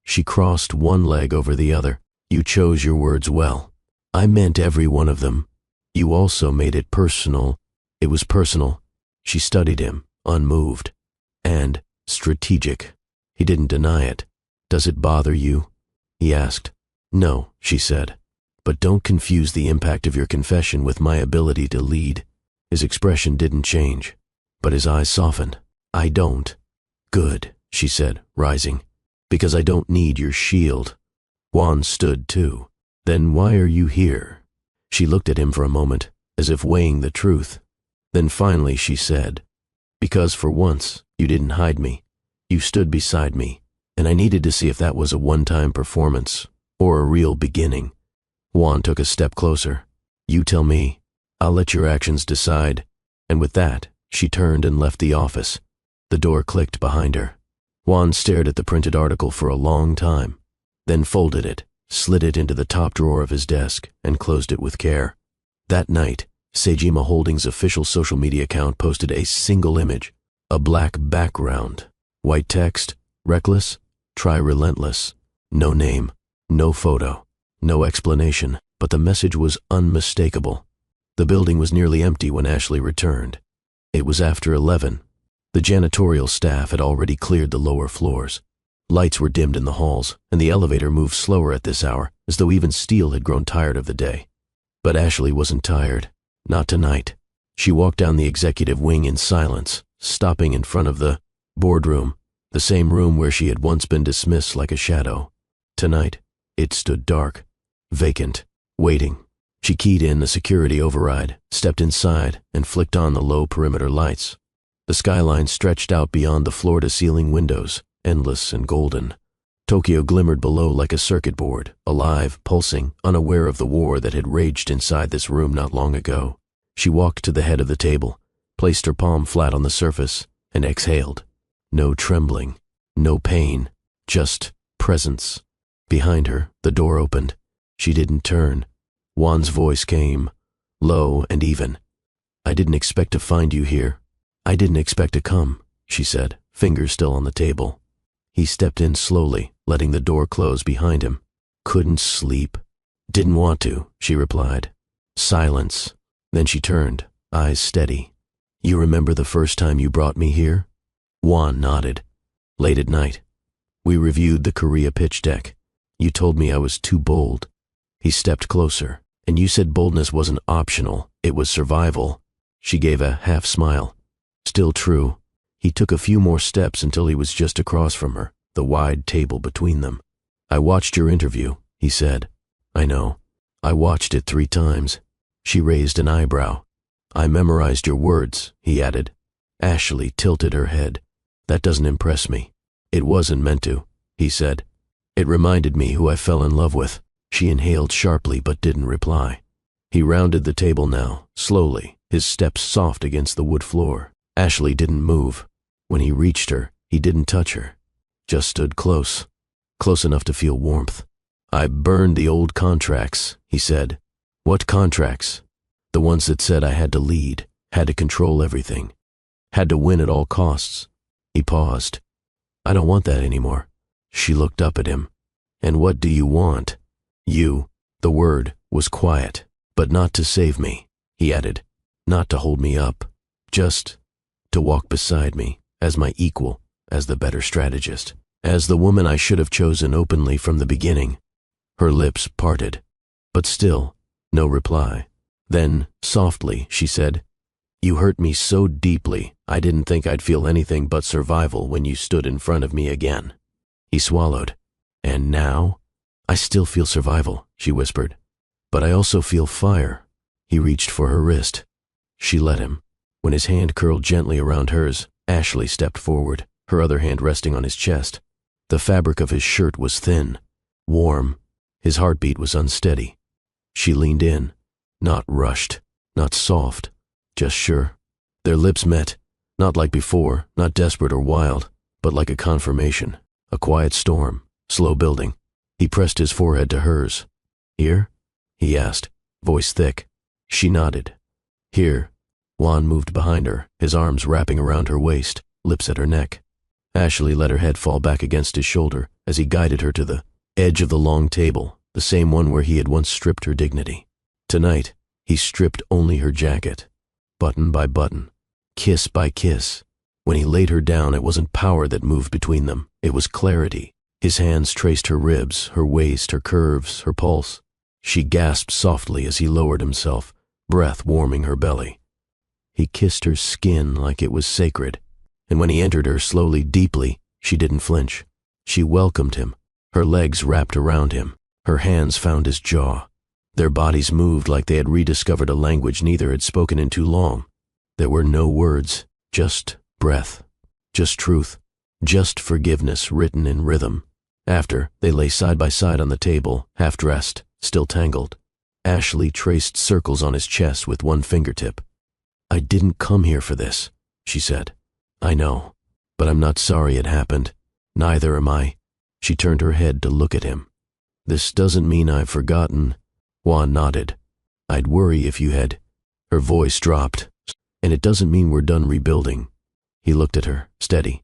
She crossed one leg over the other. "You chose your words well. I meant every one of them. You also made it personal." It was personal. She studied him, unmoved. And strategic. He didn't deny it. "Does it bother you?" he asked. "No," she said. "But don't confuse the impact of your confession with my ability to lead." His expression didn't change, but his eyes softened. "I don't." "Good," she said, rising. "Because I don't need your shield." Juan stood too. "Then why are you here?" She looked at him for a moment, as if weighing the truth. Then finally she said, "Because for once, you didn't hide me. You stood beside me, and I needed to see if that was a one-time performance, or a real beginning." Juan took a step closer. "You tell me. I'll let your actions decide." And with that, she turned and left the office. The door clicked behind her. Juan stared at the printed article for a long time, then folded it, slid it into the top drawer of his desk, and closed it with care. That night, Seijima Holdings' official social media account posted a single image, a black background, white text, "Reckless, try relentless." No name, no photo, no explanation, but the message was unmistakable. The building was nearly empty when Ashley returned. It was after 11. The janitorial staff had already cleared the lower floors. Lights were dimmed in the halls, and the elevator moved slower at this hour, as though even Steele had grown tired of the day. But Ashley wasn't tired. Not tonight. She walked down the executive wing in silence, stopping in front of the boardroom, the same room where she had once been dismissed like a shadow. Tonight, it stood dark, vacant, waiting. She keyed in the security override, stepped inside, and flicked on the low perimeter lights. The skyline stretched out beyond the floor-to-ceiling windows, endless and golden. Tokyo glimmered below like a circuit board, alive, pulsing, unaware of the war that had raged inside this room not long ago. She walked to the head of the table, placed her palm flat on the surface, and exhaled. No trembling, no pain, just presence. Behind her, the door opened. She didn't turn. Juan's voice came, low and even. "I didn't expect to find you here. I didn't expect to come," she said, fingers still on the table. He stepped in slowly, letting the door close behind him. "Couldn't sleep." "Didn't want to," she replied. Silence. Then she turned, eyes steady. "You remember the first time you brought me here?" Juan nodded. "Late at night. We reviewed the Korea pitch deck. You told me I was too bold." He stepped closer. "And you said boldness wasn't optional, it was survival." She gave a half smile. "Still true." He took a few more steps until he was just across from her, the wide table between them. "I watched your interview," he said. I know. I watched it 3 times. She raised an eyebrow. I memorized your words, he added. Ashley tilted her head. That doesn't impress me. It wasn't meant to, he said. It reminded me who I fell in love with. She inhaled sharply but didn't reply. He rounded the table now, slowly, his steps soft against the wood floor. Ashley didn't move. When he reached her, he didn't touch her. Just stood close enough to feel warmth. I burned the old contracts, he said. What contracts? The ones that said I had to lead, had to control everything, had to win at all costs. He paused. I don't want that anymore. She looked up at him. And what do you want? You. The word was quiet. But not to save me, he added. Not to hold me up. Just to walk beside me, as my equal, as the better strategist, as the woman I should have chosen openly from the beginning. Her lips parted, but still, no reply. Then, softly, she said, You hurt me so deeply, I didn't think I'd feel anything but survival when you stood in front of me again. He swallowed. And now? I still feel survival, she whispered. But I also feel fire. He reached for her wrist. She let him. When his hand curled gently around hers, Ashley stepped forward, her other hand resting on his chest. The fabric of his shirt was thin, warm. His heartbeat was unsteady. She leaned in, not rushed, not soft, just sure. Their lips met, not like before, not desperate or wild, but like a confirmation, a quiet storm, slow building. He pressed his forehead to hers. Here? He asked, voice thick. She nodded. Here. Juan moved behind her, his arms wrapping around her waist, lips at her neck. Ashley let her head fall back against his shoulder as he guided her to the edge of the long table, the same one where he had once stripped her dignity. Tonight, he stripped only her jacket, button by button, kiss by kiss. When he laid her down, it wasn't power that moved between them, it was clarity. His hands traced her ribs, her waist, her curves, her pulse. She gasped softly as he lowered himself, breath warming her belly. He kissed her skin like it was sacred, and when he entered her slowly, deeply, she didn't flinch. She welcomed him, her legs wrapped around him, her hands found his jaw. Their bodies moved like they had rediscovered a language neither had spoken in too long. There were no words, just breath, just truth, just forgiveness written in rhythm. After, they lay side by side on the table, half-dressed, still tangled. Ashley traced circles on his chest with one fingertip. I didn't come here for this, she said. I know, but I'm not sorry it happened. Neither am I. She turned her head to look at him. This doesn't mean I've forgotten. Juan nodded. I'd worry if you had. Her voice dropped. And it doesn't mean we're done rebuilding. He looked at her, steady.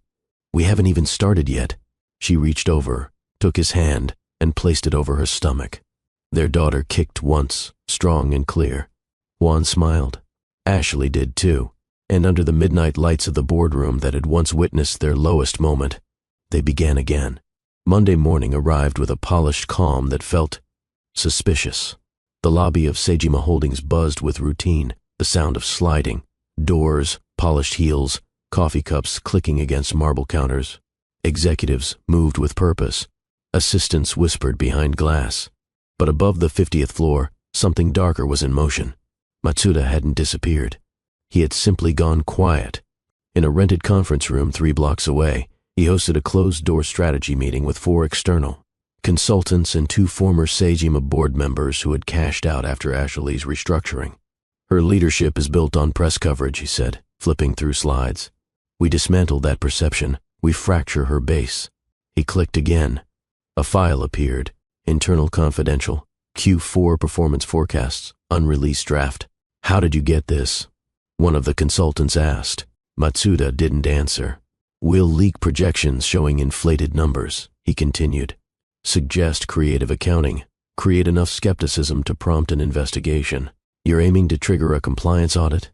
We haven't even started yet. She reached over, took his hand, and placed it over her stomach. Their daughter kicked once, strong and clear. Juan smiled. Ashley did too, and under the midnight lights of the boardroom that had once witnessed their lowest moment, they began again. Monday morning arrived with a polished calm that felt suspicious. The lobby of Sejima Holdings buzzed with routine, the sound of sliding, doors, polished heels, coffee cups clicking against marble counters. Executives moved with purpose. Assistants whispered behind glass. But above the 50th floor, something darker was in motion. Matsuda hadn't disappeared. He had simply gone quiet. In a rented conference room 3 blocks away, he hosted a closed-door strategy meeting with 4 external consultants and 2 former Sejima board members who had cashed out after Ashley's restructuring. Her leadership is built on press coverage, he said, flipping through slides. We dismantle that perception. We fracture her base. He clicked again. A file appeared. Internal confidential. Q4 performance forecasts. Unreleased draft. How did you get this? One of the consultants asked. Matsuda didn't answer. We'll leak projections showing inflated numbers, he continued. Suggest creative accounting. Create enough skepticism to prompt an investigation. You're aiming to trigger a compliance audit?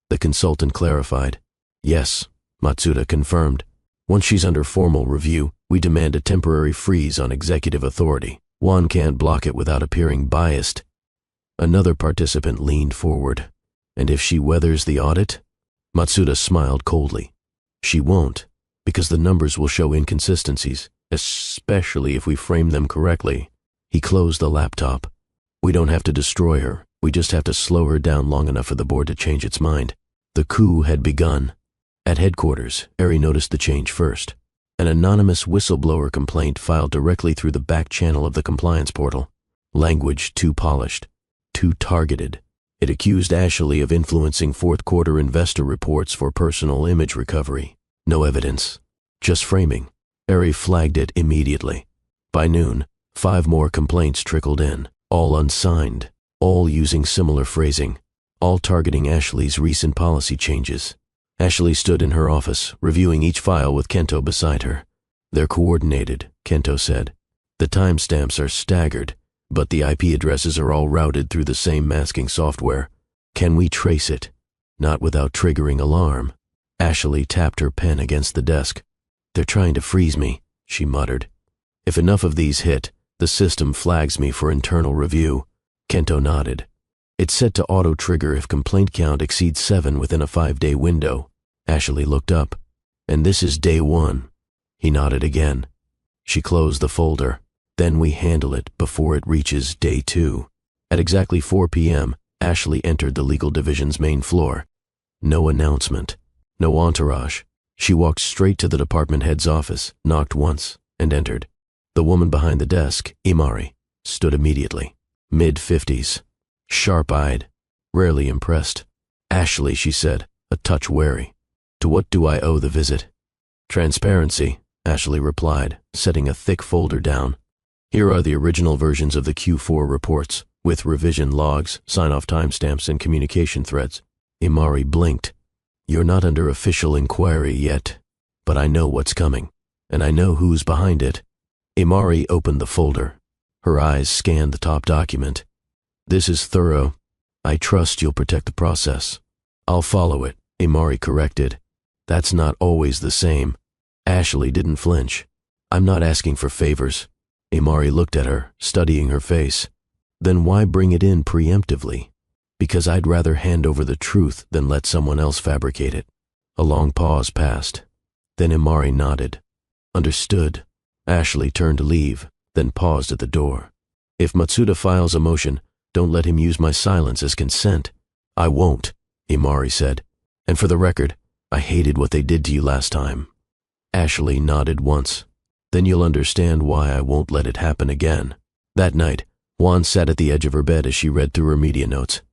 The consultant clarified. Yes, Matsuda confirmed. Once she's under formal review, we demand a temporary freeze on executive authority. One can't block it without appearing biased. Another participant leaned forward. And if she weathers the audit? Matsuda smiled coldly. She won't, because the numbers will show inconsistencies, especially if we frame them correctly. He closed the laptop. We don't have to destroy her. We just have to slow her down long enough for the board to change its mind. The coup had begun. At headquarters, Ari noticed the change first. An anonymous whistleblower complaint filed directly through the back channel of the compliance portal. Language too polished, too targeted. It accused Ashley of influencing fourth-quarter investor reports for personal image recovery. No evidence, just framing. Ari flagged it immediately. By noon, 5 more complaints trickled in, all unsigned, all using similar phrasing, all targeting Ashley's recent policy changes. Ashley stood in her office, reviewing each file with Kento beside her. They're coordinated, Kento said. The timestamps are staggered, but the IP addresses are all routed through the same masking software. Can we trace it? Not without triggering alarm. Ashley tapped her pen against the desk. They're trying to freeze me, she muttered. If enough of these hit, the system flags me for internal review. Kento nodded. It's set to auto-trigger if complaint count exceeds 7 within a 5-day window. Ashley looked up. And this is day 1. He nodded again. She closed the folder. Then we handle it before it reaches day 2. At exactly 4 p.m., Ashley entered the legal division's main floor. No announcement. No entourage. She walked straight to the department head's office, knocked once, and entered. The woman behind the desk, Imari, stood immediately. Mid-50s. Sharp-eyed. Rarely impressed. Ashley, she said, a touch wary. To what do I owe the visit? Transparency, Ashley replied, setting a thick folder down. Here are the original versions of the Q4 reports, with revision logs, sign-off timestamps, and communication threads. Imari blinked. You're not under official inquiry yet, but I know what's coming, and I know who's behind it. Imari opened the folder. Her eyes scanned the top document. This is thorough. I trust you'll protect the process. I'll follow it, Imari corrected. That's not always the same. Ashley didn't flinch. I'm not asking for favors. Imari looked at her, studying her face. Then why bring it in preemptively? Because I'd rather hand over the truth than let someone else fabricate it. A long pause passed. Then Imari nodded. Understood. Ashley turned to leave, then paused at the door. If Matsuda files a motion, don't let him use my silence as consent. I won't, Imari said. And for the record, I hated what they did to you last time. Ashley nodded once. Then you'll understand why I won't let it happen again. That night, Juan sat at the edge of her bed as she read through her media notes.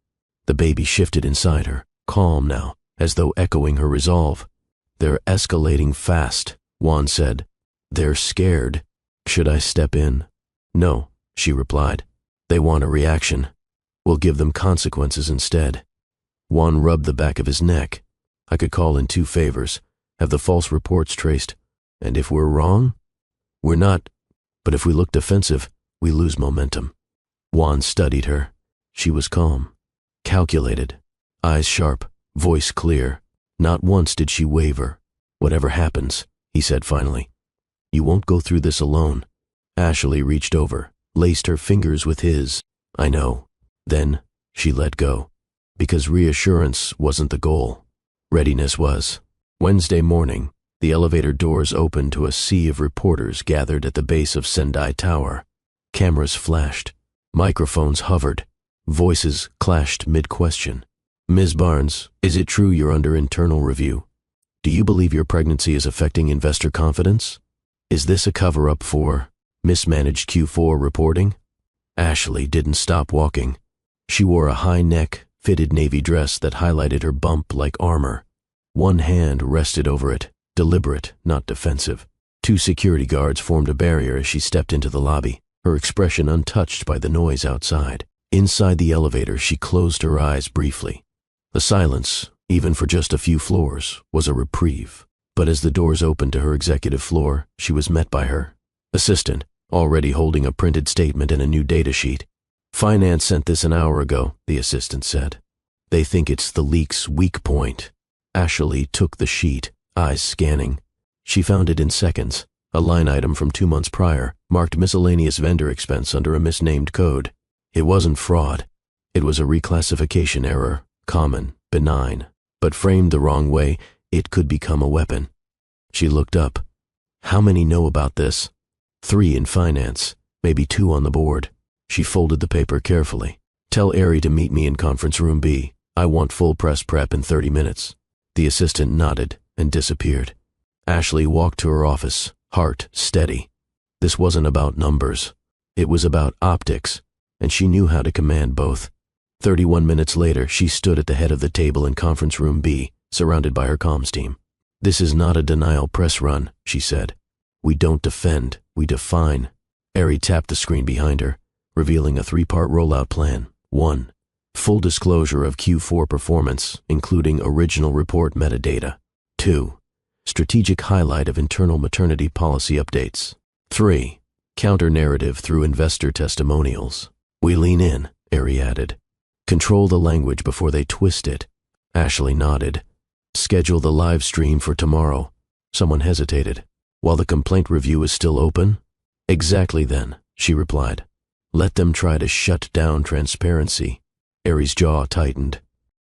The baby shifted inside her, calm now, as though echoing her resolve. They're escalating fast, Juan said. They're scared. Should I step in? No, she replied. They want a reaction. We'll give them consequences instead. Juan rubbed the back of his neck. I could call in 2 favors, have the false reports traced, and if we're wrong, we're not, but if we look defensive, we lose momentum. Juan studied her. She was calm, calculated, eyes sharp, voice clear. Not once did she waver. Whatever happens, he said finally, you won't go through this alone. Ashley reached over, laced her fingers with his. I know. Then she let go, because reassurance wasn't the goal. Readiness was. Wednesday morning, the elevator doors opened to a sea of reporters gathered at the base of Sendai Tower. Cameras flashed. Microphones hovered. Voices clashed mid-question. Ms. Barnes, is it true you're under internal review? Do you believe your pregnancy is affecting investor confidence? Is this a cover-up for mismanaged Q4 reporting? Ashley didn't stop walking. She wore a high-neck, fitted navy dress that highlighted her bump like armor. One hand rested over it, deliberate, not defensive. 2 security guards formed a barrier as she stepped into the lobby, her expression untouched by the noise outside. Inside the elevator, she closed her eyes briefly. The silence, even for just a few floors, was a reprieve. But as the doors opened to her executive floor, she was met by her assistant, already holding a printed statement and a new data sheet. Finance sent this an hour ago, the assistant said. They think it's the leak's weak point. Ashley took the sheet, eyes scanning. She found it in seconds, a line item from 2 months prior, marked miscellaneous vendor expense under a misnamed code. It wasn't fraud. It was a reclassification error, common, benign, but framed the wrong way, it could become a weapon. She looked up. How many know about this? 3 in finance. maybe 2 on the board. She folded the paper carefully. Tell Ari to meet me in conference room B. I want full press prep in 30 minutes. The assistant nodded and disappeared. Ashley walked to her office, heart steady. This wasn't about numbers. It was about optics, and she knew how to command both. 31 minutes later, she stood at the head of the table in conference room B, surrounded by her comms team. This is not a denial press run, she said. We don't defend, we define. Ari tapped the screen behind her, revealing a 3-part rollout plan. 1. Full disclosure of Q4 performance, including original report metadata. 2. Strategic highlight of internal maternity policy updates. 3. Counter-narrative through investor testimonials. We lean in, Ari added. Control the language before they twist it. Ashley nodded. Schedule the live stream for tomorrow. Someone hesitated. While the complaint review is still open? Exactly then, she replied. Let them try to shut down transparency. Ari's jaw tightened.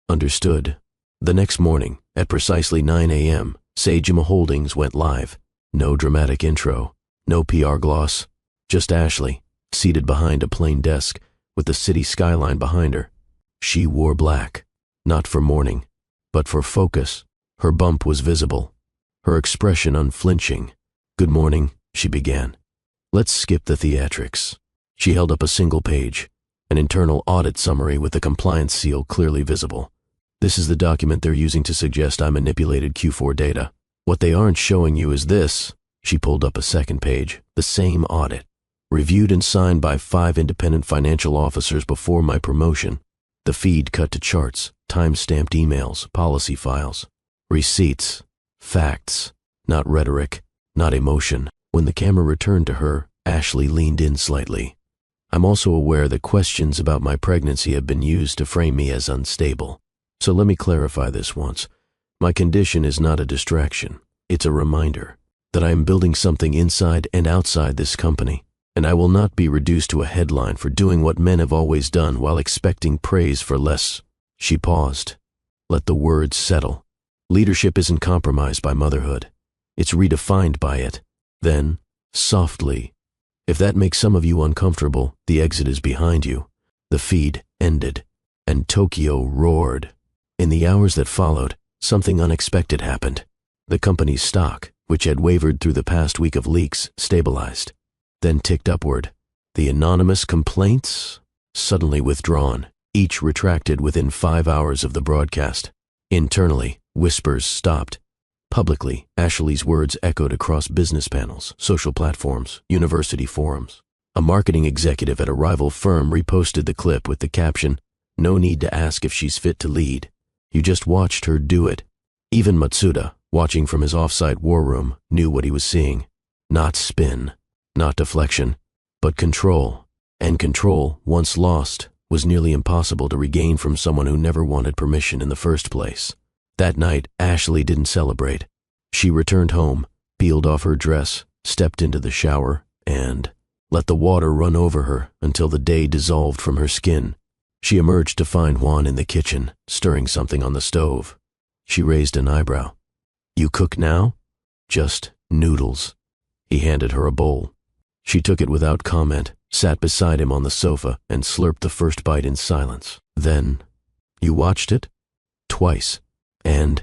Understood. The next morning, at precisely 9 a.m., Sagema Holdings went live. No dramatic intro, no PR gloss, just Ashley, seated behind a plain desk with the city skyline behind her. She wore black, not for mourning, but for focus. Her bump was visible, her expression unflinching. Good morning, she began. Let's skip the theatrics. She held up a single page, an internal audit summary with the compliance seal clearly visible. This is the document they're using to suggest I manipulated Q4 data. What they aren't showing you is this. She pulled up a second page, the same audit, reviewed and signed by 5 independent financial officers before my promotion. The feed cut to charts, time-stamped emails, policy files, receipts, facts, not rhetoric, not emotion. When the camera returned to her, Ashley leaned in slightly. I'm also aware that questions about my pregnancy have been used to frame me as unstable. So let me clarify this once. My condition is not a distraction. It's a reminder that I am building something inside and outside this company, and I will not be reduced to a headline for doing what men have always done while expecting praise for less. She paused. Let the words settle. Leadership isn't compromised by motherhood. It's redefined by it. Then, softly, if that makes some of you uncomfortable, the exit is behind you. The feed ended, and Tokyo roared. In the hours that followed, something unexpected happened. The company's stock, which had wavered through the past week of leaks, stabilized, then ticked upward. The anonymous complaints? Suddenly withdrawn, each retracted within 5 hours of the broadcast. Internally, whispers stopped. Publicly, Ashley's words echoed across business panels, social platforms, university forums. A marketing executive at a rival firm reposted the clip with the caption, "No need to ask if she's fit to lead. You just watched her do it." Even Matsuda, watching from his off-site war room, knew what he was seeing. Not spin, not deflection, but control. And control, once lost, was nearly impossible to regain from someone who never wanted permission in the first place. That night, Ashley didn't celebrate. She returned home, peeled off her dress, stepped into the shower, and let the water run over her until the day dissolved from her skin. She emerged to find Juan in the kitchen, stirring something on the stove. She raised an eyebrow. "You cook now?" "Just noodles." He handed her a bowl. She took it without comment, sat beside him on the sofa, and slurped the first bite in silence. Then, "You watched it?" "Twice. And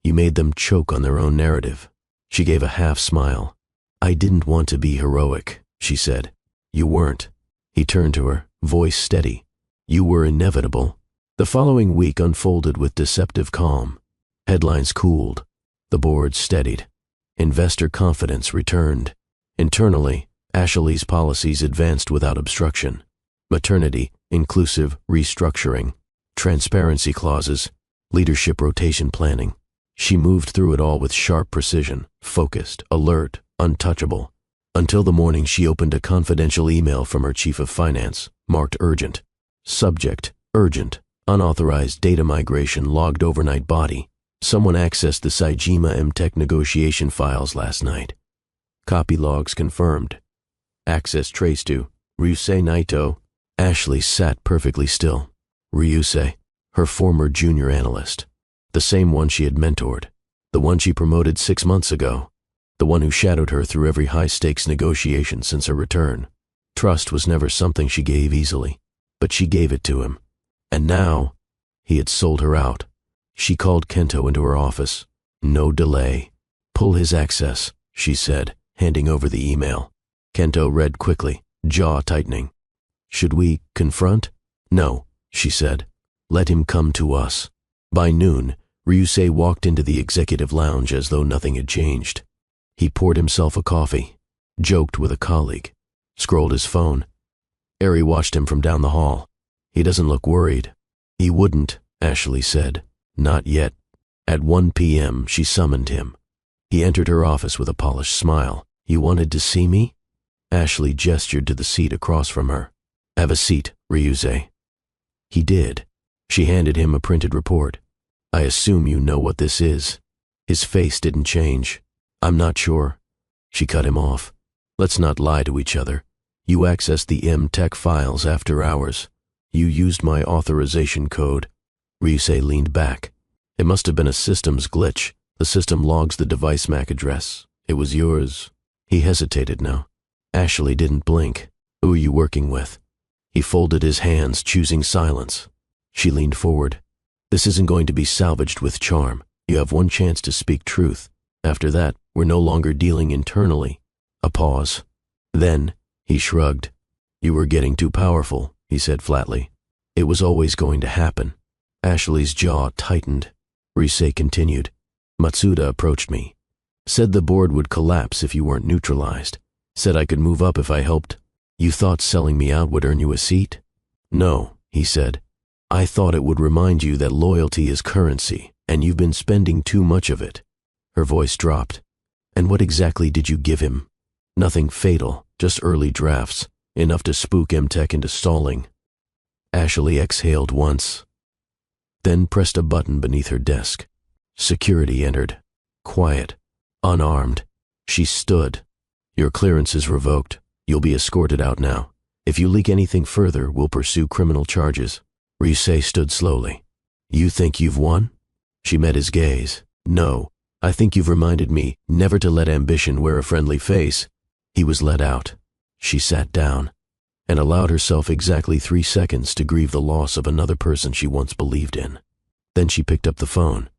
you made them choke on their own narrative." She gave a half smile. "I didn't want to be heroic," she said. "You weren't." He turned to her, voice steady. "You were inevitable." The following week unfolded with deceptive calm. Headlines cooled. The board steadied. Investor confidence returned. Internally, Ashley's policies advanced without obstruction. Maternity, inclusive restructuring, transparency clauses, leadership rotation planning. She moved through it all with sharp precision, focused, alert, untouchable, until the morning she opened a confidential email from her chief of finance, marked urgent. Subject, urgent, unauthorized data migration logged overnight body. Someone accessed the Saejima MTech negotiation files last night. Copy logs confirmed. Access traced to Ryusei Naito. Ashley sat perfectly still. Ryusei, her former junior analyst. The same one she had mentored. The one she promoted 6 months ago. The one who shadowed her through every high-stakes negotiation since her return. Trust was never something she gave easily, but she gave it to him. And now, he had sold her out. She called Kento into her office. No delay. Pull his access, she said, handing over the email. Kento read quickly, jaw tightening. Should we confront? No, she said. Let him come to us. By noon, Ryusei walked into the executive lounge as though nothing had changed. He poured himself a coffee, joked with a colleague, scrolled his phone. Eri watched him from down the hall. He doesn't look worried. He wouldn't, Ashley said. Not yet. At 1 p.m., she summoned him. He entered her office with a polished smile. You wanted to see me? Ashley gestured to the seat across from her. Have a seat, Ryusei. He did. She handed him a printed report. I assume you know what this is. His face didn't change. I'm not sure. She cut him off. Let's not lie to each other. You accessed the M-Tech files after hours. You used my authorization code. Ryusei leaned back. It must have been a systems glitch. The system logs the device MAC address. It was yours. He hesitated now. Ashley didn't blink. Who are you working with? He folded his hands, choosing silence. She leaned forward. This isn't going to be salvaged with charm. You have one chance to speak truth. After that, we're no longer dealing internally. A pause. Then, he shrugged. You were getting too powerful, he said flatly. It was always going to happen. Ashley's jaw tightened. Ryusei continued. Matsuda approached me. Said the board would collapse if you weren't neutralized. Said I could move up if I helped. You thought selling me out would earn you a seat? No, he said. I thought it would remind you that loyalty is currency, and you've been spending too much of it. Her voice dropped. And what exactly did you give him? Nothing fatal, just early drafts, enough to spook M-Tech into stalling. Ashley exhaled once, then pressed a button beneath her desk. Security entered. Quiet, unarmed. She stood. Your clearance is revoked. You'll be escorted out now. If you leak anything further, we'll pursue criminal charges. Ryusei stood slowly. You think you've won? She met his gaze. No, I think you've reminded me never to let ambition wear a friendly face. He was let out. She sat down and allowed herself exactly 3 seconds to grieve the loss of another person she once believed in. Then she picked up the phone.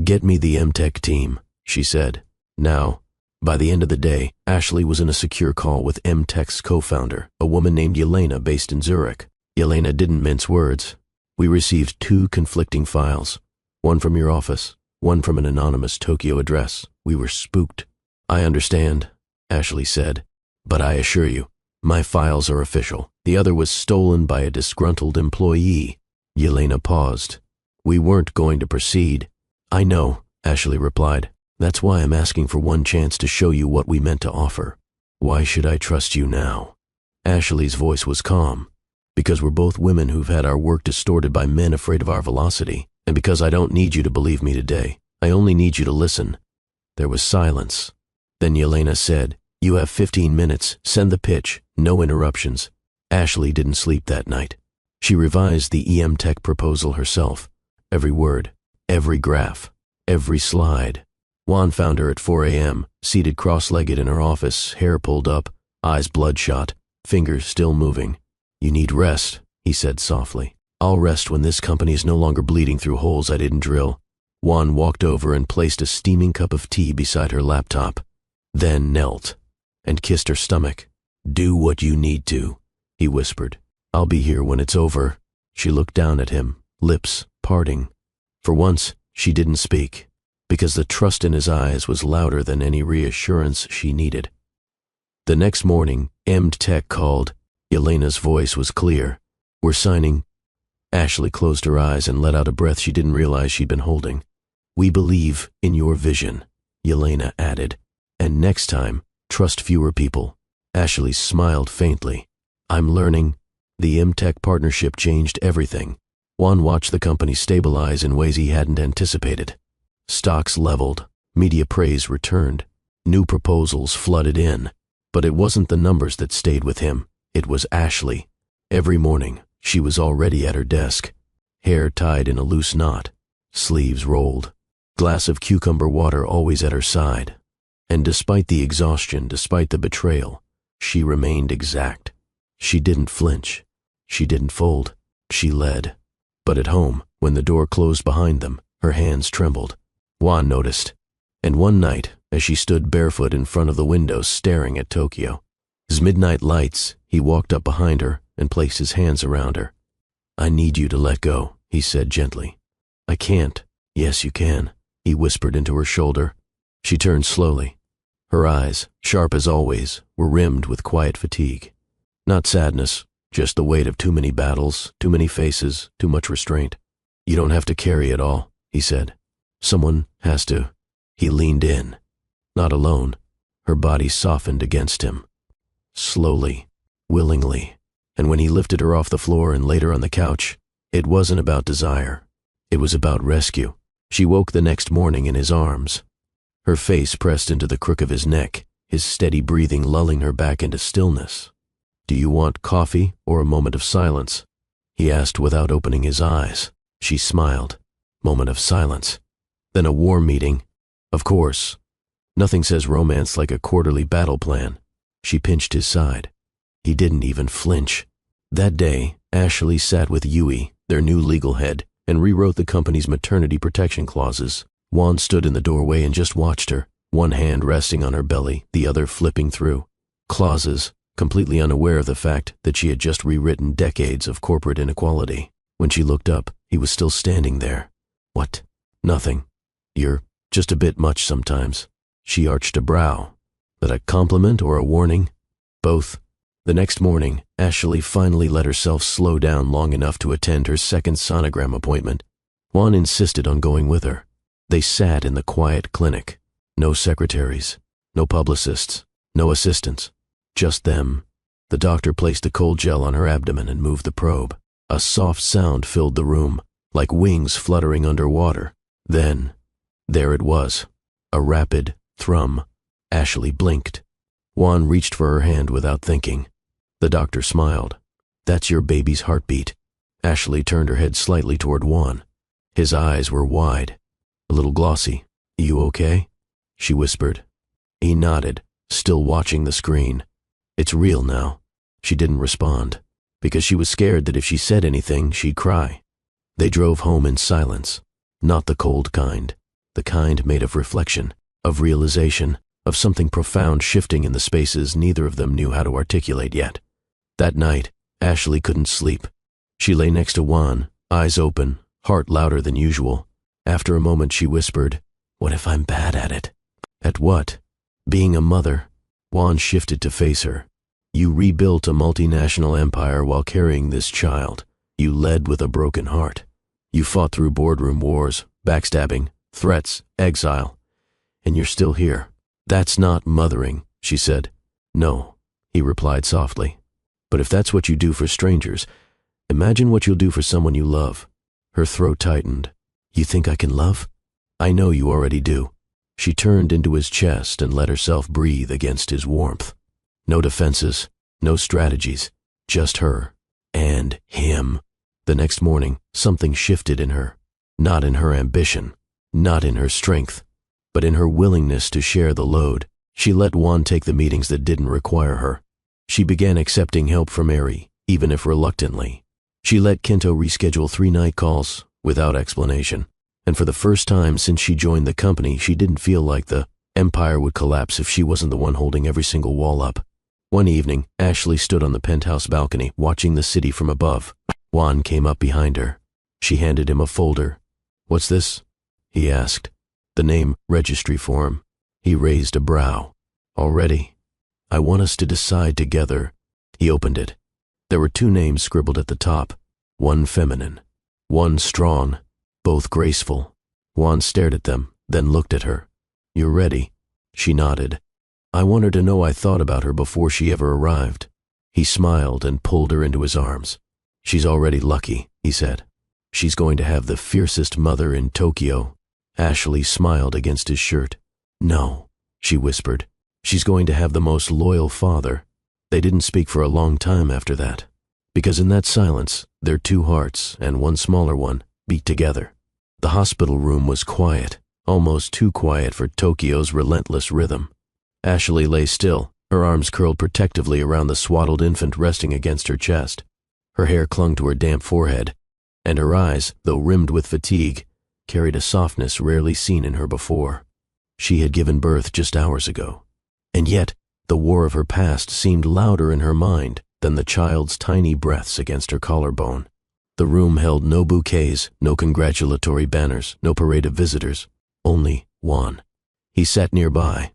Get me the M-Tech team, she said. Now, by the end of the day, Ashley was in a secure call with M-Tech's co-founder, a woman named Yelena based in Zurich. Yelena didn't mince words. We received 2 conflicting files, one from your office, one from an anonymous Tokyo address. We were spooked. I understand, Ashley said, but I assure you, my files are official. The other was stolen by a disgruntled employee. Yelena paused. We weren't going to proceed. I know, Ashley replied. That's why I'm asking for one chance to show you what we meant to offer. Why should I trust you now? Ashley's voice was calm. Because we're both women who've had our work distorted by men afraid of our velocity, and because I don't need you to believe me today. I only need you to listen. There was silence. Then Yelena said, You have 15 minutes. Send the pitch. No interruptions. Ashley didn't sleep that night. She revised the EM-Tech proposal herself. Every word, every graph, every slide. Juan found her at 4 a.m., seated cross-legged in her office, hair pulled up, eyes bloodshot, fingers still moving. You need rest, he said softly. I'll rest when this company is no longer bleeding through holes I didn't drill. Juan walked over and placed a steaming cup of tea beside her laptop, then knelt and kissed her stomach. Do what you need to, he whispered. I'll be here when it's over. She looked down at him, lips parting. For once, she didn't speak, because the trust in his eyes was louder than any reassurance she needed. The next morning, M-Tech called. Yelena's voice was clear. We're signing. Ashley closed her eyes and let out a breath she didn't realize she'd been holding. We believe in your vision, Yelena added. And next time, trust fewer people. Ashley smiled faintly. I'm learning. The M-Tech partnership changed everything. Juan watched the company stabilize in ways he hadn't anticipated. Stocks leveled. Media praise returned. New proposals flooded in. But it wasn't the numbers that stayed with him. It was Ashley. Every morning, she was already at her desk, hair tied in a loose knot, sleeves rolled, glass of cucumber water always at her side. And despite the exhaustion, despite the betrayal, she remained exact. She didn't flinch. She didn't fold. She led. But at home, when the door closed behind them, her hands trembled. Juan noticed. And one night, as she stood barefoot in front of the window staring at Tokyo, his midnight lights, he walked up behind her and placed his hands around her. "I need you to let go," he said gently. "I can't." "Yes, you can," he whispered into her shoulder. She turned slowly. Her eyes, sharp as always, were rimmed with quiet fatigue. Not sadness, just the weight of too many battles, too many faces, too much restraint. "You don't have to carry it all," he said. "Someone has to." He leaned in. Not alone. Her body softened against him. Slowly, willingly. And when he lifted her off the floor and laid her on the couch, it wasn't about desire. It was about rescue. She woke the next morning in his arms. Her face pressed into the crook of his neck, his steady breathing lulling her back into stillness. "Do you want coffee or a moment of silence?" he asked without opening his eyes. She smiled. Moment of silence. Then a war meeting. Of course. Nothing says romance like a quarterly battle plan. She pinched his side. He didn't even flinch. That day, Ashley sat with Yui, their new legal head, and rewrote the company's maternity protection clauses. Juan stood in the doorway and just watched her, one hand resting on her belly, the other flipping through. Clauses, completely unaware of the fact that she had just rewritten decades of corporate inequality. When she looked up, he was still standing there. "What?" "Nothing. You're just a bit much sometimes." She arched a brow. That a compliment or a warning? Both. The next morning, Ashley finally let herself slow down long enough to attend her second sonogram appointment. Juan insisted on going with her. They sat in the quiet clinic. No secretaries, no publicists, no assistants. Just them. The doctor placed a cold gel on her abdomen and moved the probe. A soft sound filled the room, like wings fluttering underwater. Then, there it was. A rapid thrum. Ashley blinked. Juan reached for her hand without thinking. The doctor smiled. "That's your baby's heartbeat." Ashley turned her head slightly toward Juan. His eyes were wide, a little glossy. "You okay?" she whispered. He nodded, still watching the screen. "It's real now." She didn't respond, because she was scared that if she said anything, she'd cry. They drove home in silence. Not the cold kind. The kind made of reflection, of realization, of something profound shifting in the spaces neither of them knew how to articulate yet. That night, Ashley couldn't sleep. She lay next to Juan, eyes open, heart louder than usual. After a moment she whispered, "What if I'm bad at it?" "At what?" "Being a mother." Juan shifted to face her. "You rebuilt a multinational empire while carrying this child. You led with a broken heart. You fought through boardroom wars, backstabbing, threats, exile. And you're still here. That's not mothering," she said. "No," he replied softly. "But if that's what you do for strangers, imagine what you'll do for someone you love." Her throat tightened. "You think I can love?" "I know you already do." She turned into his chest and let herself breathe against his warmth. No defenses, no strategies, just her and him. The next morning, something shifted in her. Not in her ambition, not in her strength, but in her willingness to share the load. She let Juan take the meetings that didn't require her. She began accepting help from Eri, even if reluctantly. She let Kento reschedule 3 night calls, without explanation. And for the first time since she joined the company, she didn't feel like the empire would collapse if she wasn't the one holding every single wall up. One evening, Ashley stood on the penthouse balcony, watching the city from above. Juan came up behind her. She handed him a folder. "What's this?" he asked. The name registry form. He raised a brow. "Already? I want us to decide together." He opened it. There were 2 names scribbled at the top, one feminine, one strong, both graceful. Juan stared at them, then looked at her. "You're ready?" She nodded. "I want her to know I thought about her before she ever arrived." He smiled and pulled her into his arms. "She's already lucky," he said. "She's going to have the fiercest mother in Tokyo." Ashley smiled against his shirt. "No," she whispered. "She's going to have the most loyal father." They didn't speak for a long time after that, because in that silence, their 2 hearts, and one smaller one, beat together. The hospital room was quiet, almost too quiet for Tokyo's relentless rhythm. Ashley lay still, Her arms curled protectively around the swaddled infant resting against her chest. Her hair clung to her damp forehead, and her eyes, though rimmed with fatigue, carried a softness rarely seen in her before. She had given birth just hours ago, and yet the war of her past seemed louder in her mind than the child's tiny breaths against her collarbone. The room held no bouquets, no congratulatory banners, no parade of visitors, only Juan. He sat nearby,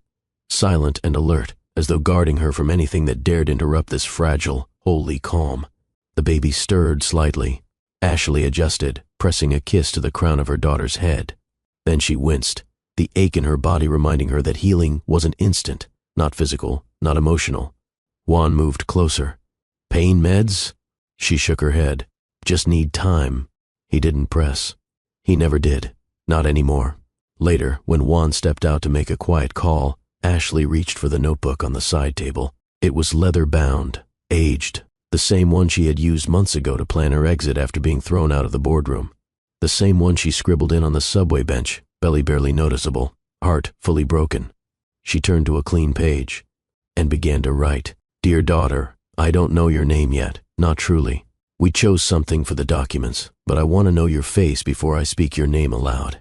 silent and alert, as though guarding her from anything that dared interrupt this fragile, holy calm. The baby stirred slightly. Ashley adjusted, pressing a kiss to the crown of her daughter's head. Then she winced, the ache in her body reminding her that healing wasn't instant, not physical, not emotional. Juan moved closer. "Pain meds?" She shook her head. "Just need time." He didn't press. He never did. Not anymore. Later, when Juan stepped out to make a quiet call, Ashley reached for the notebook on the side table. It was leather-bound, aged, the same one she had used months ago to plan her exit after being thrown out of the boardroom. The same one she scribbled in on the subway bench, belly barely noticeable, heart fully broken. She turned to a clean page and began to write. "Dear daughter, I don't know your name yet, not truly. We chose something for the documents, but I want to know your face before I speak your name aloud.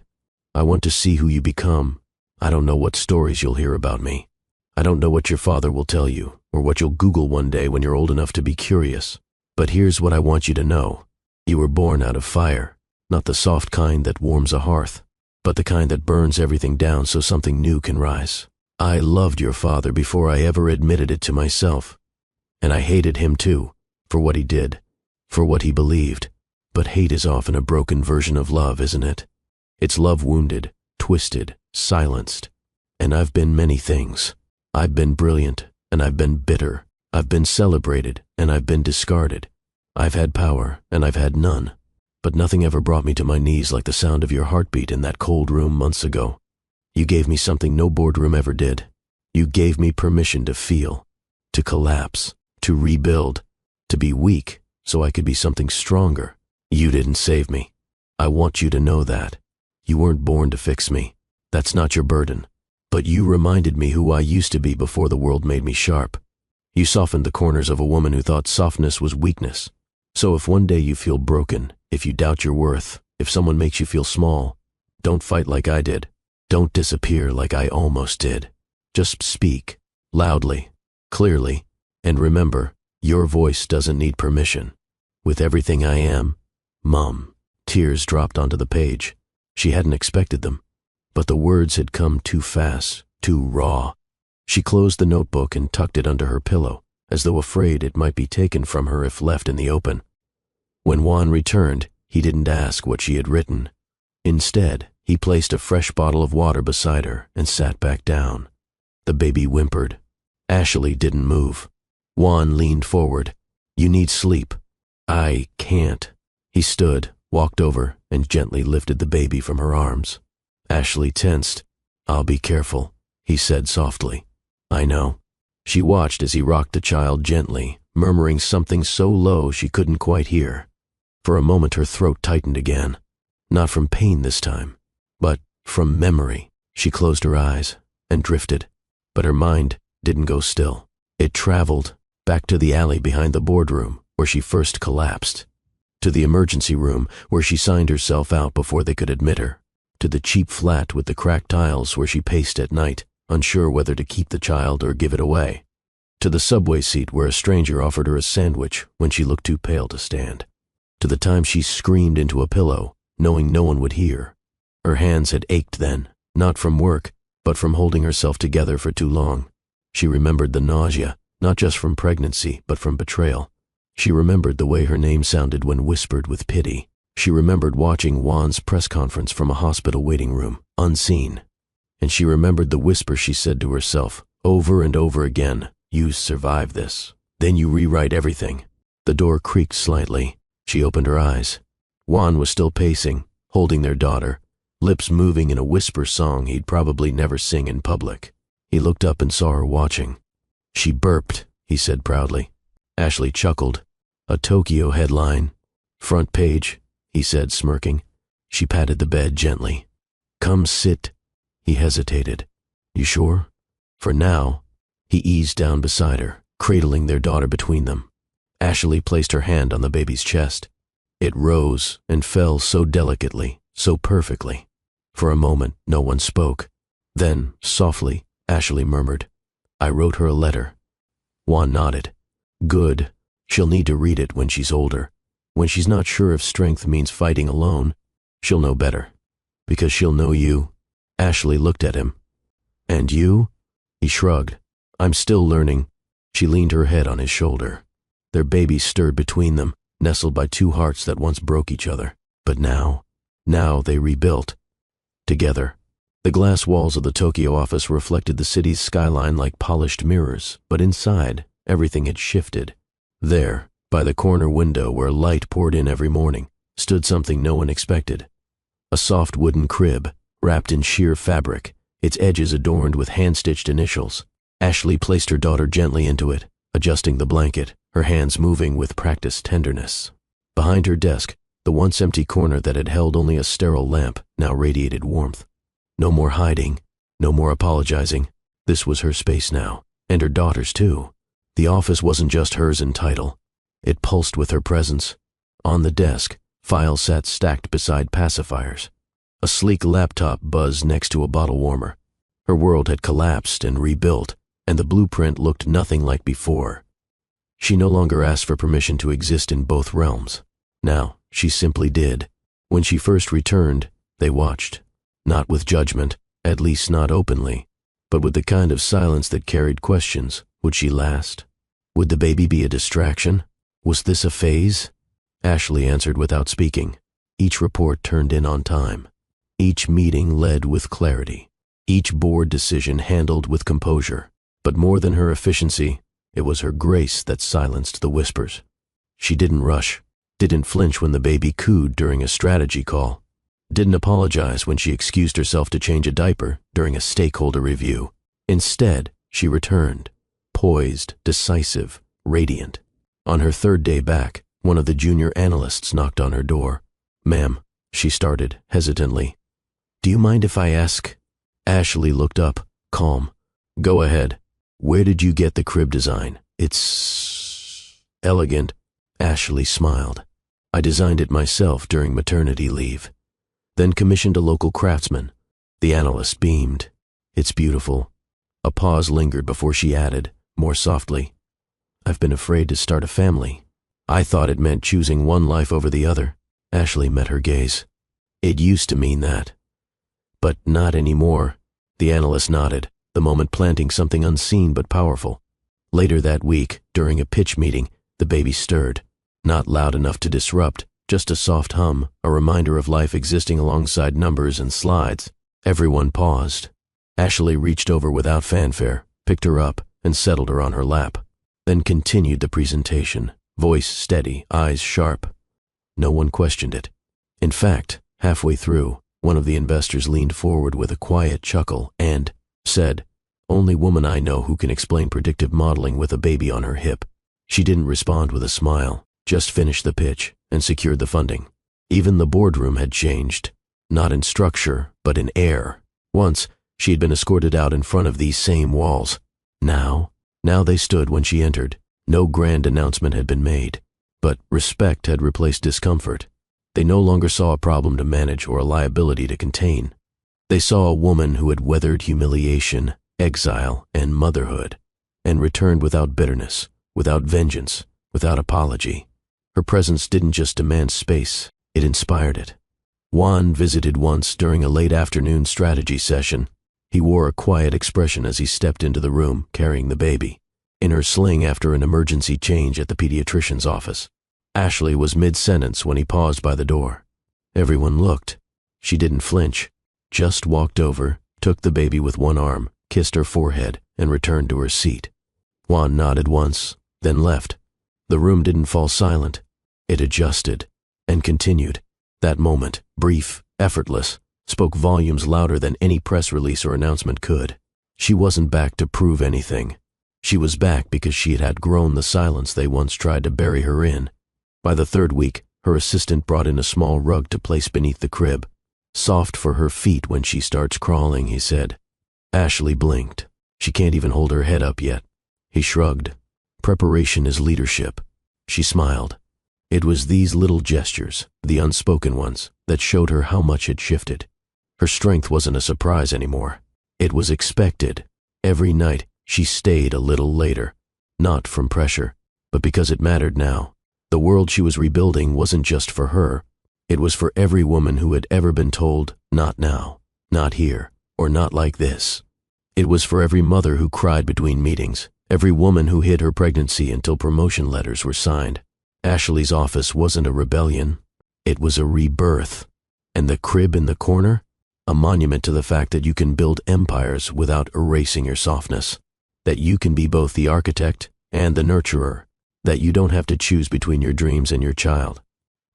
I want to see who you become. I don't know what stories you'll hear about me. I don't know what your father will tell you, or what you'll Google one day when you're old enough to be curious. But here's what I want you to know. You were born out of fire, not the soft kind that warms a hearth, but the kind that burns everything down so something new can rise. I loved your father before I ever admitted it to myself. And I hated him too, for what he did, for what he believed. But hate is often a broken version of love, isn't it? It's love wounded, twisted, silenced. And I've been many things. I've been brilliant, and I've been bitter. I've been celebrated, and I've been discarded. I've had power, and I've had none. But nothing ever brought me to my knees like the sound of your heartbeat in that cold room months ago. You gave me something no boardroom ever did. You gave me permission to feel, to collapse, to rebuild, to be weak so I could be something stronger. You didn't save me. I want you to know that. You weren't born to fix me. That's not your burden. But you reminded me who I used to be before the world made me sharp. You softened the corners of a woman who thought softness was weakness. So if one day you feel broken, if you doubt your worth, if someone makes you feel small, don't fight like I did. Don't disappear like I almost did. Just speak, loudly, clearly, and remember, your voice doesn't need permission. With everything I am, Mom." Tears dropped onto the page. She hadn't expected them, but the words had come too fast, too raw. She closed the notebook and tucked it under her pillow, as though afraid it might be taken from her if left in the open. When Juan returned, he didn't ask what she had written. Instead, he placed a fresh bottle of water beside her and sat back down. The baby whimpered. Ashley didn't move. Juan leaned forward. "You need sleep." "I can't." He stood, walked over, and gently lifted the baby from her arms. Ashley tensed. "I'll be careful," he said softly. "I know." She watched as he rocked the child gently, murmuring something so low she couldn't quite hear. For a moment her throat tightened again. Not from pain this time, but from memory. She closed her eyes and drifted, but her mind didn't go still. It traveled back to the alley behind the boardroom where she first collapsed, to the emergency room where she signed herself out before they could admit her, to the cheap flat with the cracked tiles where she paced at night, unsure whether to keep the child or give it away, to the subway seat where a stranger offered her a sandwich when she looked too pale to stand, to the time she screamed into a pillow, knowing no one would hear. Her hands had ached then, not from work, but from holding herself together for too long. She remembered the nausea, not just from pregnancy, but from betrayal. She remembered the way her name sounded when whispered with pity. She remembered watching Juan's press conference from a hospital waiting room, unseen. And she remembered the whisper she said to herself, over and over again, "You survive this. Then you rewrite everything." The door creaked slightly. She opened her eyes. Juan was still pacing, holding their daughter, lips moving in a whisper song he'd probably never sing in public. He looked up and saw her watching. "She burped," he said proudly. Ashley chuckled. "A Tokyo headline. Front page," he said, smirking. She patted the bed gently. "Come sit." He hesitated. "You sure?" "For now." He eased down beside her, cradling their daughter between them. Ashley placed her hand on the baby's chest. It rose and fell so delicately, so perfectly. For a moment, no one spoke. Then, softly, Ashley murmured, "I wrote her a letter." Juan nodded. "Good. She'll need to read it when she's older. When she's not sure if strength means fighting alone, she'll know better. Because she'll know you." Ashley looked at him. "And you?" He shrugged. "I'm still learning." She leaned her head on his shoulder. Their baby stirred between them, nestled by two hearts that once broke each other. But now they rebuilt. Together. The glass walls of the Tokyo office reflected the city's skyline like polished mirrors, but inside, everything had shifted. There, by the corner window where light poured in every morning, stood something no one expected. A soft wooden crib, wrapped in sheer fabric, its edges adorned with hand-stitched initials. Ashley placed her daughter gently into it, adjusting the blanket, her hands moving with practiced tenderness. Behind her desk, the once empty corner that had held only a sterile lamp now radiated warmth. No more hiding, no more apologizing. This was her space now, and her daughter's too. The office wasn't just hers in title. It pulsed with her presence. On the desk, files sat stacked beside pacifiers. A sleek laptop buzzed next to a bottle warmer. Her world had collapsed and rebuilt, and the blueprint looked nothing like before. She no longer asked for permission to exist in both realms. Now, she simply did. When she first returned, they watched. Not with judgment, at least not openly, but with the kind of silence that carried questions. Would she last? Would the baby be a distraction? Was this a phase? Ashley answered without speaking. Each report turned in on time. Each meeting led with clarity. Each board decision handled with composure. But more than her efficiency, it was her grace that silenced the whispers. She didn't rush, didn't flinch when the baby cooed during a strategy call, didn't apologize when she excused herself to change a diaper during a stakeholder review. Instead, she returned, poised, decisive, radiant. On her third day back, one of the junior analysts knocked on her door. "Ma'am," she started, hesitantly. "Do you mind if I ask?" Ashley looked up, calm. "Go ahead. Where did you get the crib design? It's elegant." Ashley smiled. "I designed it myself during maternity leave. Then commissioned a local craftsman." The analyst beamed. "It's beautiful." A pause lingered before she added, more softly, "I've been afraid to start a family." "I thought it meant choosing one life over the other." Ashley met her gaze. "It used to mean that. But not anymore." The analyst nodded, the moment planting something unseen but powerful. Later that week, during a pitch meeting, the baby stirred. Not loud enough to disrupt, just a soft hum, a reminder of life existing alongside numbers and slides. Everyone paused. Ashley reached over without fanfare, picked her up, and settled her on her lap. Then continued the presentation, voice steady, eyes sharp. No one questioned it. In fact, halfway through, one of the investors leaned forward with a quiet chuckle and said, "Only woman I know who can explain predictive modeling with a baby on her hip." She didn't respond with a smile, just finished the pitch and secured the funding. Even the boardroom had changed, not in structure, but in air. Once, she had been escorted out in front of these same walls. Now they stood when she entered. No grand announcement had been made, but respect had replaced discomfort. They no longer saw a problem to manage or a liability to contain. They saw a woman who had weathered humiliation, exile, and motherhood, and returned without bitterness, without vengeance, without apology. Her presence didn't just demand space, it inspired it. Juan visited once during a late afternoon strategy session. He wore a quiet expression as he stepped into the room, carrying the baby, in her sling after an emergency change at the pediatrician's office. Ashley was mid-sentence when he paused by the door. Everyone looked. She didn't flinch, just walked over, took the baby with one arm, kissed her forehead, and returned to her seat. Juan nodded once, then left. The room didn't fall silent. It adjusted, and continued. That moment, brief, effortless, spoke volumes louder than any press release or announcement could. She wasn't back to prove anything. She was back because she had outgrown the silence they once tried to bury her in. By the third week, her assistant brought in a small rug to place beneath the crib. "Soft for her feet when she starts crawling," he said. Ashley blinked. She can't even hold her head up yet. He shrugged. Preparation is leadership. She smiled. It was these little gestures, the unspoken ones, that showed her how much had shifted. Her strength wasn't a surprise anymore. It was expected. Every night, she stayed a little later. Not from pressure, but because it mattered now. The world she was rebuilding wasn't just for her. It was for every woman who had ever been told, not now, not here, or not like this. It was for every mother who cried between meetings, every woman who hid her pregnancy until promotion letters were signed. Ashley's office wasn't a rebellion. It was a rebirth. And the crib in the corner? A monument to the fact that you can build empires without erasing your softness. That you can be both the architect and the nurturer. That you don't have to choose between your dreams and your child.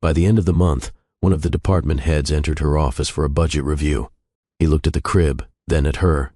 By the end of the month, one of the department heads entered her office for a budget review. He looked at the crib, then at her,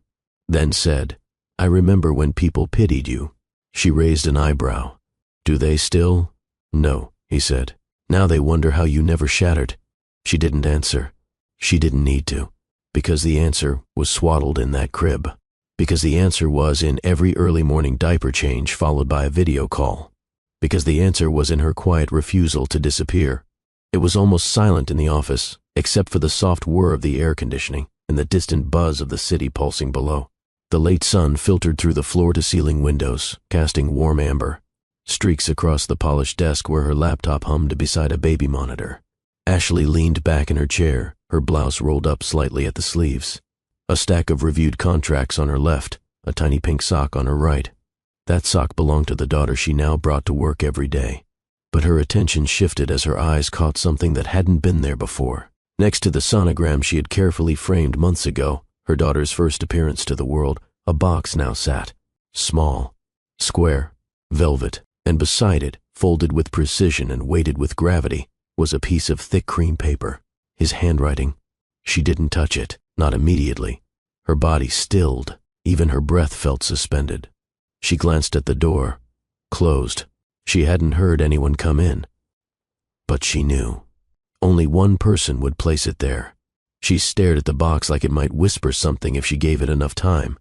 then said, "I remember when people pitied you." She raised an eyebrow. "Do they still?" "No," he said. "Now they wonder how you never shattered." She didn't answer. She didn't need to. Because the answer was swaddled in that crib. Because the answer was in every early morning diaper change followed by a video call. Because the answer was in her quiet refusal to disappear. It was almost silent in the office, except for the soft whir of the air conditioning and the distant buzz of the city pulsing below. The late sun filtered through the floor-to-ceiling windows, casting warm amber. Streaks across the polished desk where her laptop hummed beside a baby monitor. Ashley leaned back in her chair, her blouse rolled up slightly at the sleeves. A stack of reviewed contracts on her left, a tiny pink sock on her right. That sock belonged to the daughter she now brought to work every day. But her attention shifted as her eyes caught something that hadn't been there before. Next to the sonogram she had carefully framed months ago, her daughter's first appearance to the world, a box now sat. Small, square, velvet, and beside it, folded with precision and weighted with gravity, was a piece of thick cream paper. His handwriting. She didn't touch it, not immediately. Her body stilled. Even her breath felt suspended. She glanced at the door. Closed. She hadn't heard anyone come in. But she knew. Only one person would place it there. She stared at the box like it might whisper something if she gave it enough time.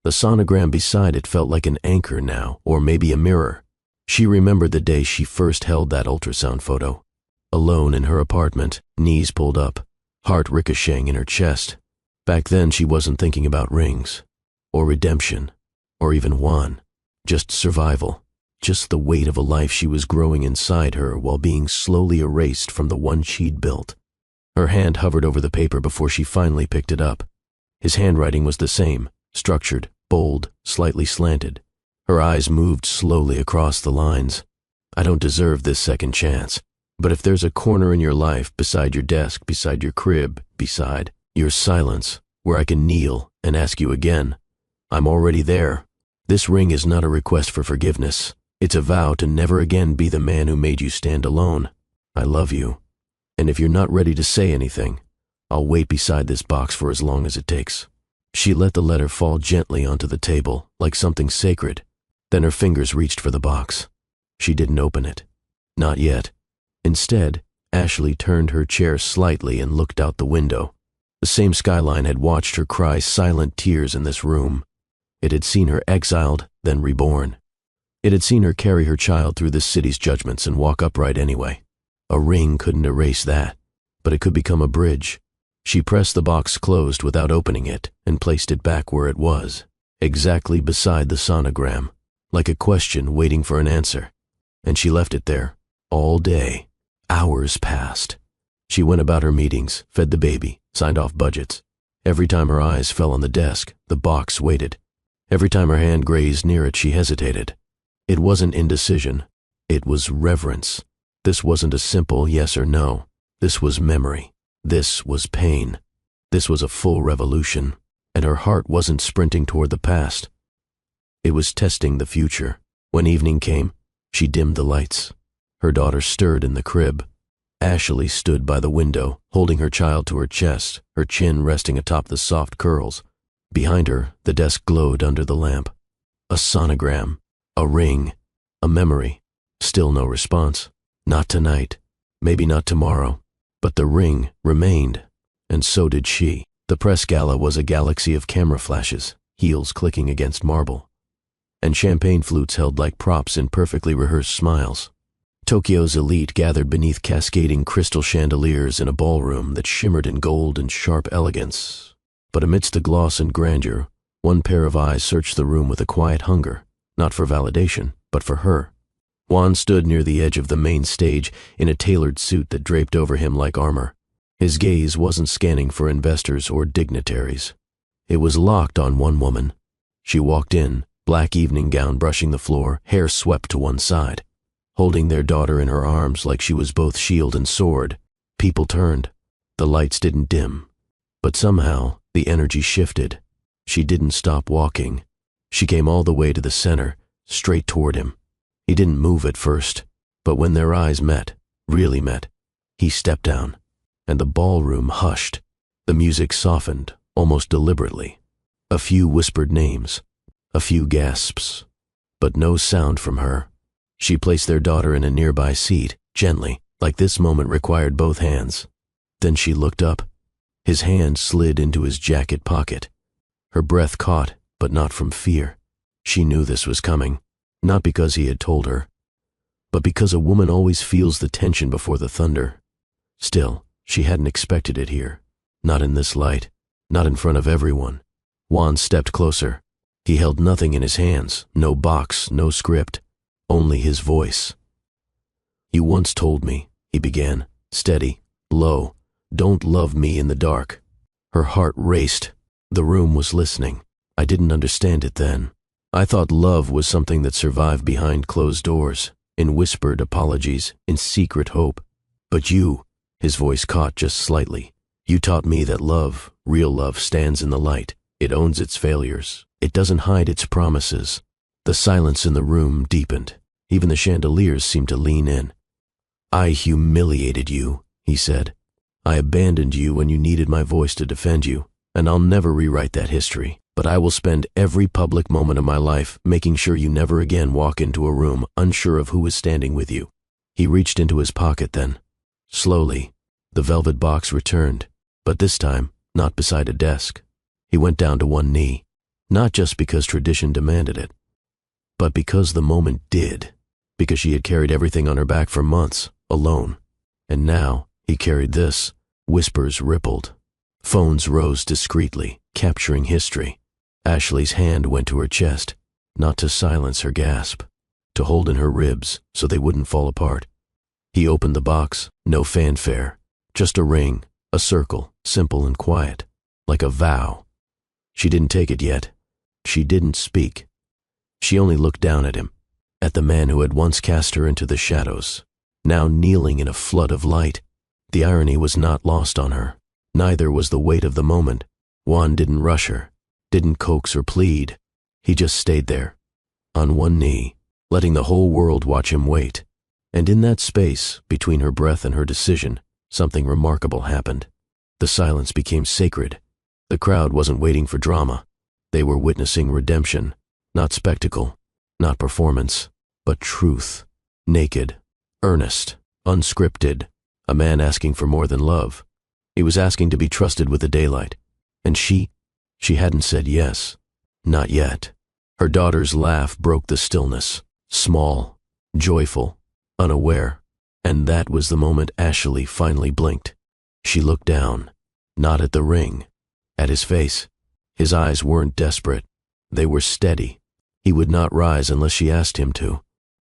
The sonogram beside it felt like an anchor now, or maybe a mirror. She remembered the day she first held that ultrasound photo. Alone in her apartment, knees pulled up, heart ricocheting in her chest. Back then she wasn't thinking about rings, or redemption, or even Juan. Just survival. Just the weight of a life she was growing inside her while being slowly erased from the one she'd built. Her hand hovered over the paper before she finally picked it up. His handwriting was the same, structured, bold, slightly slanted. Her eyes moved slowly across the lines. "I don't deserve this second chance. But if there's a corner in your life, beside your desk, beside your crib, beside your silence, where I can kneel and ask you again, I'm already there. This ring is not a request for forgiveness. It's a vow to never again be the man who made you stand alone. I love you. And if you're not ready to say anything, I'll wait beside this box for as long as it takes." She let the letter fall gently onto the table, like something sacred. Then her fingers reached for the box. She didn't open it. Not yet. Instead, Ashley turned her chair slightly and looked out the window. The same skyline had watched her cry silent tears in this room. It had seen her exiled, then reborn. It had seen her carry her child through this city's judgments and walk upright anyway. A ring couldn't erase that, but it could become a bridge. She pressed the box closed without opening it and placed it back where it was, exactly beside the sonogram, like a question waiting for an answer. And she left it there, all day. Hours passed. She went about her meetings, fed the baby, signed off budgets. Every time her eyes fell on the desk, the box waited. Every time her hand grazed near it, she hesitated. It wasn't indecision. It was reverence. This wasn't a simple yes or no. This was memory. This was pain. This was a full revolution. And her heart wasn't sprinting toward the past. It was testing the future. When evening came, she dimmed the lights. Her daughter stirred in the crib. Ashley stood by the window, holding her child to her chest, her chin resting atop the soft curls. Behind her, the desk glowed under the lamp. A sonogram, a ring, a memory. Still no response. Not tonight, maybe not tomorrow. But the ring remained, and so did she. The press gala was a galaxy of camera flashes. heels clicking against marble, and champagne flutes held like props in perfectly rehearsed smiles. Tokyo's elite gathered beneath cascading crystal chandeliers in a ballroom that shimmered in gold and sharp elegance. But amidst the gloss and grandeur, one pair of eyes searched the room with a quiet hunger, not for validation, but for her. Juan stood near the edge of the main stage in a tailored suit that draped over him like armor. His gaze wasn't scanning for investors or dignitaries. It was locked on one woman. She walked in, black evening gown brushing the floor, hair swept to one side. Holding their daughter in her arms like she was both shield and sword, people turned. The lights didn't dim. But somehow, the energy shifted. She didn't stop walking. She came all the way to the center, straight toward him. He didn't move at first, but when their eyes met, really met, he stepped down, and the ballroom hushed. The music softened, almost deliberately. A few whispered names, a few gasps, but no sound from her. She placed their daughter in a nearby seat, gently, like this moment required both hands. Then she looked up. His hand slid into his jacket pocket. Her breath caught, but not from fear. She knew this was coming, not because he had told her, but because a woman always feels the tension before the thunder. Still, she hadn't expected it here. Not in this light, not in front of everyone. Juan stepped closer. He held nothing in his hands, no box, no script, only his voice. "You once told me," he began, steady, low, "don't love me in the dark." Her heart raced. The room was listening. I didn't understand it then. I thought love was something that survived behind closed doors, in whispered apologies, in secret hope. But you, his voice caught just slightly, you taught me that love, real love, stands in the light. It owns its failures. It doesn't hide its promises. The silence in the room deepened. Even the chandeliers seemed to lean in. "I humiliated you," he said. "I abandoned you when you needed my voice to defend you, and I'll never rewrite that history. But I will spend every public moment of my life making sure you never again walk into a room unsure of who is standing with you." He reached into his pocket then. Slowly, the velvet box returned, but this time, not beside a desk. He went down to one knee, not just because tradition demanded it, but because the moment did, because she had carried everything on her back for months, alone. And now, he carried this. Whispers rippled. Phones rose discreetly, capturing history. Ashley's hand went to her chest, not to silence her gasp, to hold in her ribs so they wouldn't fall apart. He opened the box, no fanfare, just a ring, a circle, simple and quiet, like a vow. She didn't take it yet. She didn't speak. She only looked down at him, at the man who had once cast her into the shadows, now kneeling in a flood of light. The irony was not lost on her. Neither was the weight of the moment. Juan didn't rush her, didn't coax or plead. He just stayed there, on one knee, letting the whole world watch him wait. And in that space, between her breath and her decision, something remarkable happened. The silence became sacred. The crowd wasn't waiting for drama. They were witnessing redemption, not spectacle, not performance, but truth. Naked, earnest, unscripted. A man asking for more than love. He was asking to be trusted with the daylight. And she hadn't said yes. Not yet. Her daughter's laugh broke the stillness. Small, joyful, unaware. And that was the moment Ashley finally blinked. She looked down, not at the ring, at his face. His eyes weren't desperate. They were steady. He would not rise unless she asked him to.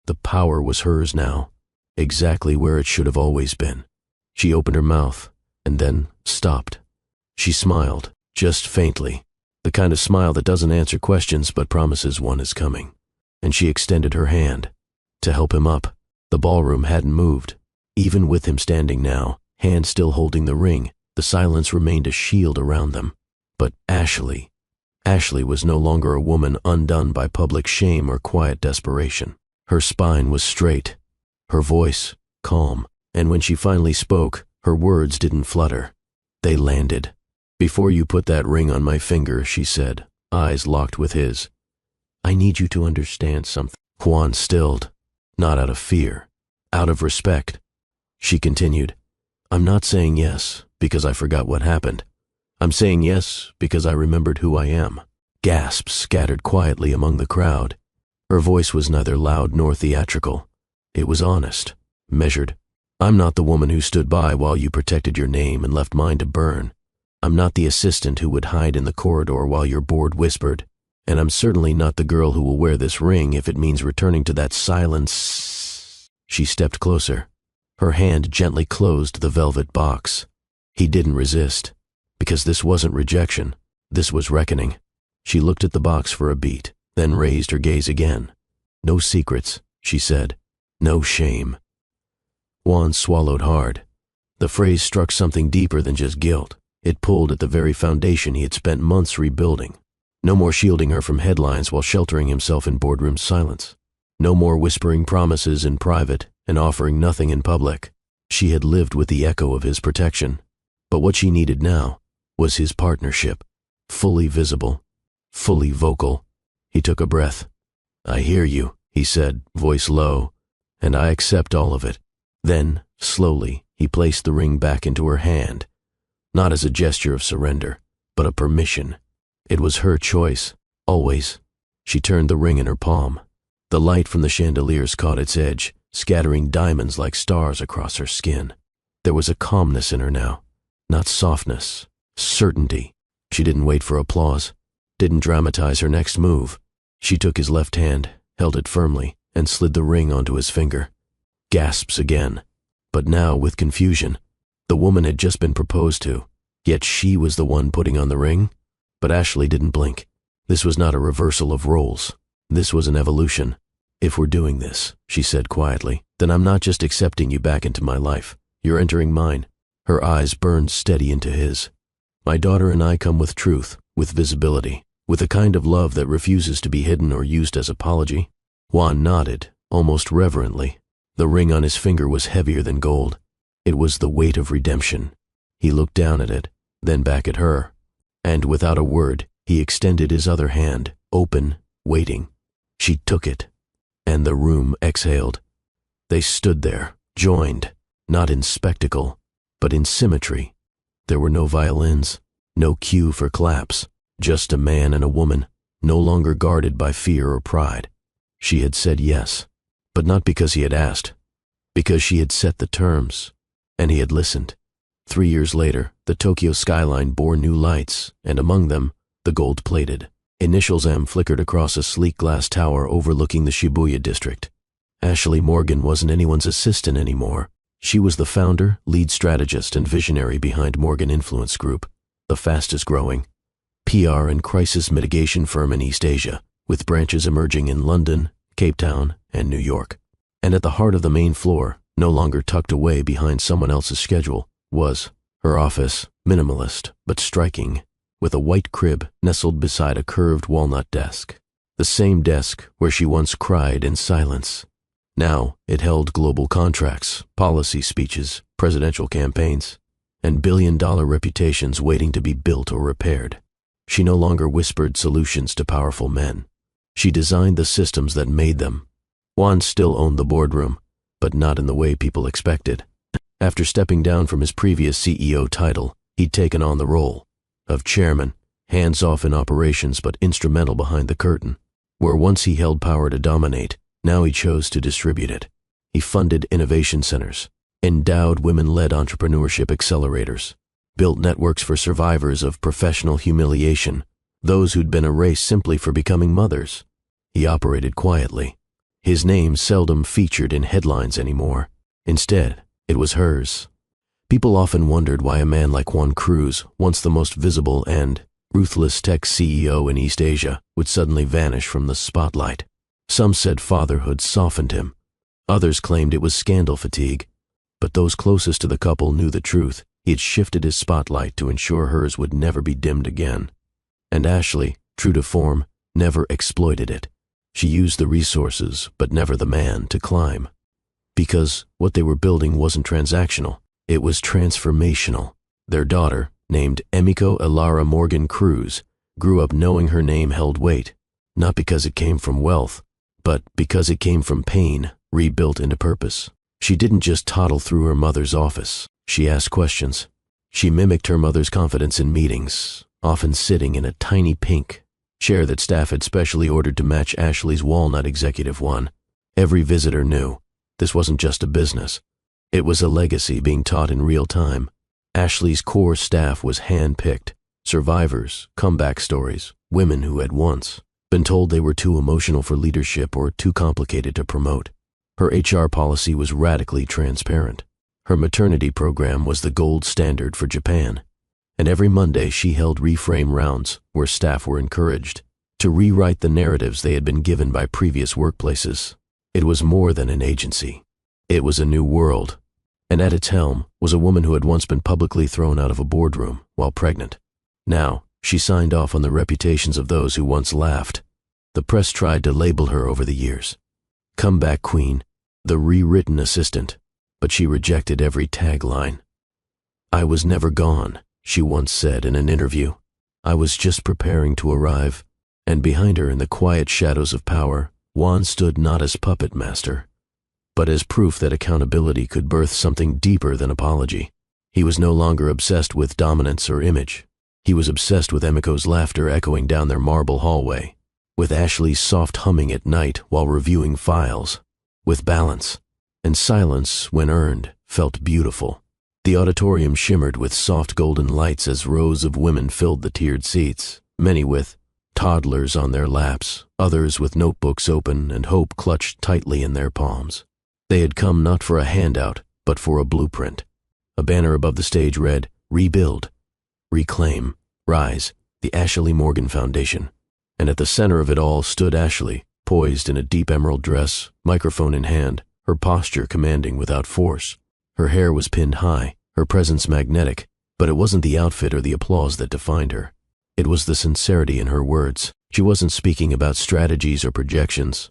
The power was hers now, exactly where it should have always been. She opened her mouth, and then stopped. She smiled, just faintly, the kind of smile that doesn't answer questions but promises one is coming. And she extended her hand, to help him up. The ballroom hadn't moved. Even with him standing now, hand still holding the ring, the silence remained a shield around them. But Ashley was no longer a woman undone by public shame or quiet desperation. Her spine was straight, her voice calm. And when she finally spoke, her words didn't flutter. They landed. "Before you put that ring on my finger," she said, eyes locked with his, "I need you to understand something." Juan stilled, not out of fear, out of respect. She continued, "I'm not saying yes because I forgot what happened. I'm saying yes because I remembered who I am. Gasps scattered quietly among the crowd. Her voice was neither loud nor theatrical. It was honest, measured. I'm not the woman who stood by while you protected your name and left mine to burn. I'm not the assistant who would hide in the corridor while your board whispered. And I'm certainly not the girl who will wear this ring if it means returning to that silence. She stepped closer. Her hand gently closed the velvet box. He didn't resist, because this wasn't rejection. This was reckoning. She looked at the box for a beat, then raised her gaze again. No secrets, she said. No shame. Juan swallowed hard. The phrase struck something deeper than just guilt. It pulled at the very foundation he had spent months rebuilding. No more shielding her from headlines while sheltering himself in boardroom silence. No more whispering promises in private and offering nothing in public. She had lived with the echo of his protection. But what she needed now was his partnership, fully visible, fully vocal. He took a breath. I hear you, he said, voice low, and I accept all of it. Then, slowly, he placed the ring back into her hand, not as a gesture of surrender, but a permission. It was her choice, always. She turned the ring in her palm. The light from the chandeliers caught its edge, scattering diamonds like stars across her skin. There was a calmness in her now, not softness, certainty. She didn't wait for applause, didn't dramatize her next move. She took his left hand, held it firmly, and slid the ring onto his finger. Gasps again, but now with confusion. The woman had just been proposed to, yet she was the one putting on the ring. But Ashley didn't blink. This was not a reversal of roles. This was an evolution. If we're doing this, she said quietly, then I'm not just accepting you back into my life. You're entering mine. Her eyes burned steady into his. My daughter and I come with truth, with visibility, with a kind of love that refuses to be hidden or used as apology. Juan nodded, almost reverently. The ring on his finger was heavier than gold. It was the weight of redemption. He looked down at it, then back at her. And without a word, he extended his other hand, open, waiting. She took it, and the room exhaled. They stood there, joined, not in spectacle, but in symmetry. There were no violins, no cue for claps, just a man and a woman, no longer guarded by fear or pride. She had said yes, but not because he had asked, because she had set the terms, and he had listened. 3 years later, the Tokyo skyline bore new lights, and among them, the gold-plated. Initials M flickered across a sleek glass tower overlooking the Shibuya district. Ashley Morgan wasn't anyone's assistant anymore. She was the founder, lead strategist, and visionary behind Morgan Influence Group, the fastest-growing PR and crisis mitigation firm in East Asia, with branches emerging in London, Cape Town, and New York. And at the heart of the main floor, no longer tucked away behind someone else's schedule, was her office, minimalist but striking, with a white crib nestled beside a curved walnut desk. The same desk where she once cried in silence. Now it held global contracts, policy speeches, presidential campaigns, and billion-dollar reputations waiting to be built or repaired. She no longer whispered solutions to powerful men. She designed the systems that made them. Juan still owned the boardroom, but not in the way people expected. After stepping down from his previous CEO title, he'd taken on the role of chairman, hands-off in operations but instrumental behind the curtain. Where once he held power to dominate, now he chose to distribute it. He funded innovation centers, endowed women-led entrepreneurship accelerators, built networks for survivors of professional humiliation, those who'd been erased simply for becoming mothers. He operated quietly. His name seldom featured in headlines anymore. Instead, it was hers. People often wondered why a man like Juan Cruz, once the most visible and ruthless tech CEO in East Asia, would suddenly vanish from the spotlight. Some said fatherhood softened him. Others claimed it was scandal fatigue. But those closest to the couple knew the truth. He had shifted his spotlight to ensure hers would never be dimmed again. And Ashley, true to form, never exploited it. She used the resources, but never the man, to climb. Because what they were building wasn't transactional. It was transformational. Their daughter, named Emiko Elara Morgan Cruz, grew up knowing her name held weight, not because it came from wealth, but because it came from pain, rebuilt into purpose. She didn't just toddle through her mother's office. She asked questions. She mimicked her mother's confidence in meetings, often sitting in a tiny pink, chair that staff had specially ordered to match Ashley's walnut executive one. Every visitor knew this wasn't just a business. It was a legacy being taught in real time. Ashley's core staff was hand-picked. Survivors, comeback stories, women who had once been told they were too emotional for leadership or too complicated to promote. Her HR policy was radically transparent. Her maternity program was the gold standard for Japan. And every Monday she held reframe rounds where staff were encouraged to rewrite the narratives they had been given by previous workplaces. It was more than an agency. It was a new world. And at its helm was a woman who had once been publicly thrown out of a boardroom while pregnant. Now, she signed off on the reputations of those who once laughed. The press tried to label her over the years. Comeback queen, the rewritten assistant, but she rejected every tagline. "I was never gone," she once said in an interview. "I was just preparing to arrive." And behind her in the quiet shadows of power, Juan stood not as puppet master, but as proof that accountability could birth something deeper than apology. He was no longer obsessed with dominance or image. He was obsessed with Emiko's laughter echoing down their marble hallway, with Ashley's soft humming at night while reviewing files, with balance. And silence, when earned, felt beautiful. The auditorium shimmered with soft golden lights as rows of women filled the tiered seats, many with toddlers on their laps, others with notebooks open and hope clutched tightly in their palms. They had come not for a handout, but for a blueprint. A banner above the stage read, "Rebuild, Reclaim, Rise, the Ashley Morgan Foundation." And at the center of it all stood Ashley, poised in a deep emerald dress, microphone in hand, her posture commanding without force. Her hair was pinned high, her presence magnetic, but it wasn't the outfit or the applause that defined her. It was the sincerity in her words. She wasn't speaking about strategies or projections.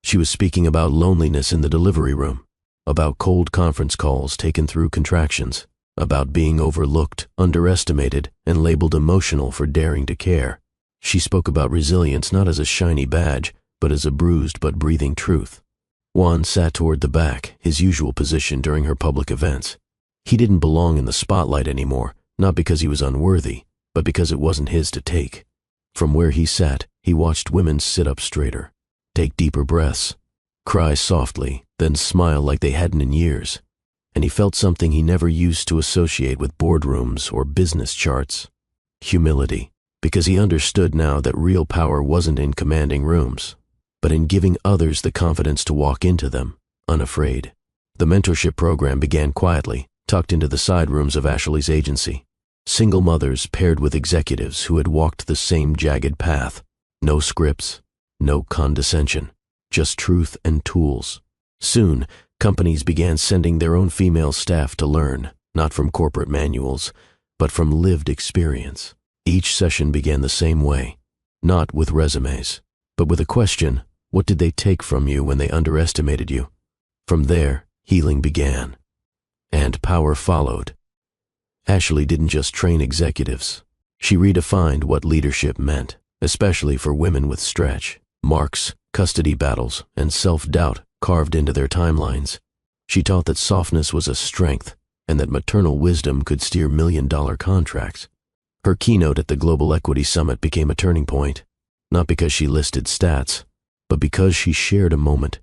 She was speaking about loneliness in the delivery room, about cold conference calls taken through contractions, about being overlooked, underestimated, and labeled emotional for daring to care. She spoke about resilience not as a shiny badge, but as a bruised but breathing truth. Juan sat toward the back, his usual position during her public events. He didn't belong in the spotlight anymore, not because he was unworthy, but because it wasn't his to take. From where he sat, he watched women sit up straighter, take deeper breaths, cry softly, then smile like they hadn't in years. And he felt something he never used to associate with boardrooms or business charts: humility, because he understood now that real power wasn't in commanding rooms, but in giving others the confidence to walk into them, unafraid. The mentorship program began quietly, tucked into the side rooms of Ashley's agency. Single mothers paired with executives who had walked the same jagged path. No scripts, no condescension, just truth and tools. Soon, companies began sending their own female staff to learn, not from corporate manuals, but from lived experience. Each session began the same way, not with resumes, but with a question: what did they take from you when they underestimated you? From there, healing began, and power followed. Ashley didn't just train executives. She redefined what leadership meant, especially for women with stretch marks, custody battles, and self-doubt carved into their timelines. She taught that softness was a strength, and that maternal wisdom could steer million-dollar contracts. Her keynote at the Global Equity Summit became a turning point, not because she listed stats, but because she shared a moment.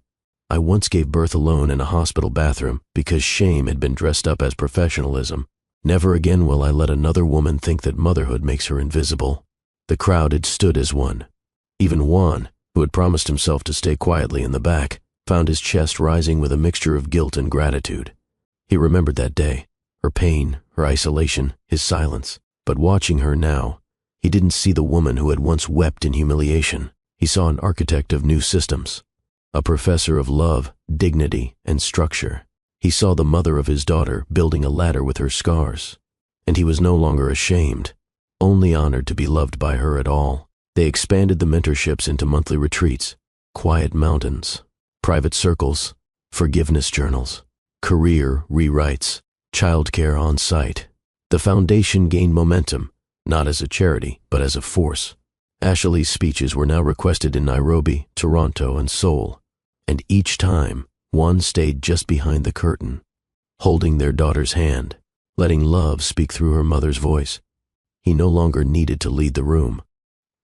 "I once gave birth alone in a hospital bathroom because shame had been dressed up as professionalism. Never again will I let another woman think that motherhood makes her invisible." The crowd had stood as one. Even Juan, who had promised himself to stay quietly in the back, found his chest rising with a mixture of guilt and gratitude. He remembered that day, her pain, her isolation, his silence. But watching her now, he didn't see the woman who had once wept in humiliation. He saw an architect of new systems, a professor of love, dignity, and structure. He saw the mother of his daughter building a ladder with her scars. And he was no longer ashamed, only honored to be loved by her at all. They expanded the mentorships into monthly retreats, quiet mountains, private circles, forgiveness journals, career rewrites, childcare on site. The foundation gained momentum, not as a charity, but as a force. Ashley's speeches were now requested in Nairobi, Toronto, and Seoul. And each time, one stayed just behind the curtain, holding their daughter's hand, letting love speak through her mother's voice. He no longer needed to lead the room.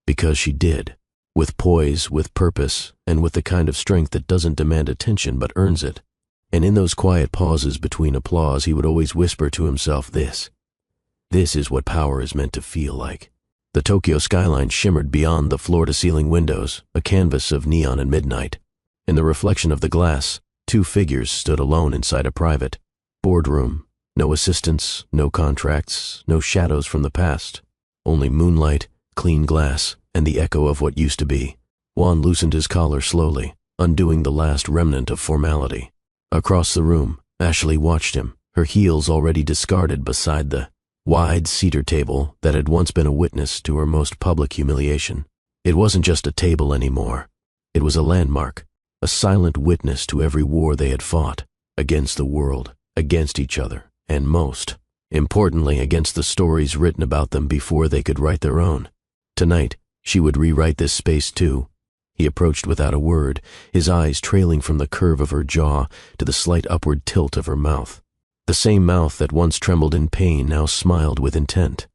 Because she did. With poise, with purpose, and with the kind of strength that doesn't demand attention but earns it. And in those quiet pauses between applause, he would always whisper to himself this. This is what power is meant to feel like. The Tokyo skyline shimmered beyond the floor-to-ceiling windows, a canvas of neon and midnight. In the reflection of the glass, two figures stood alone inside a private boardroom. No assistants, no contracts, no shadows from the past. Only moonlight, clean glass, and the echo of what used to be. Juan loosened his collar slowly, undoing the last remnant of formality. Across the room, Ashley watched him, her heels already discarded beside the wide cedar table that had once been a witness to her most public humiliation. It wasn't just a table anymore. It was a landmark, a silent witness to every war they had fought, against the world, against each other, and most importantly, against the stories written about them before they could write their own. Tonight, she would rewrite this space too. He approached without a word, his eyes trailing from the curve of her jaw to the slight upward tilt of her mouth. The same mouth that once trembled in pain now smiled with intent.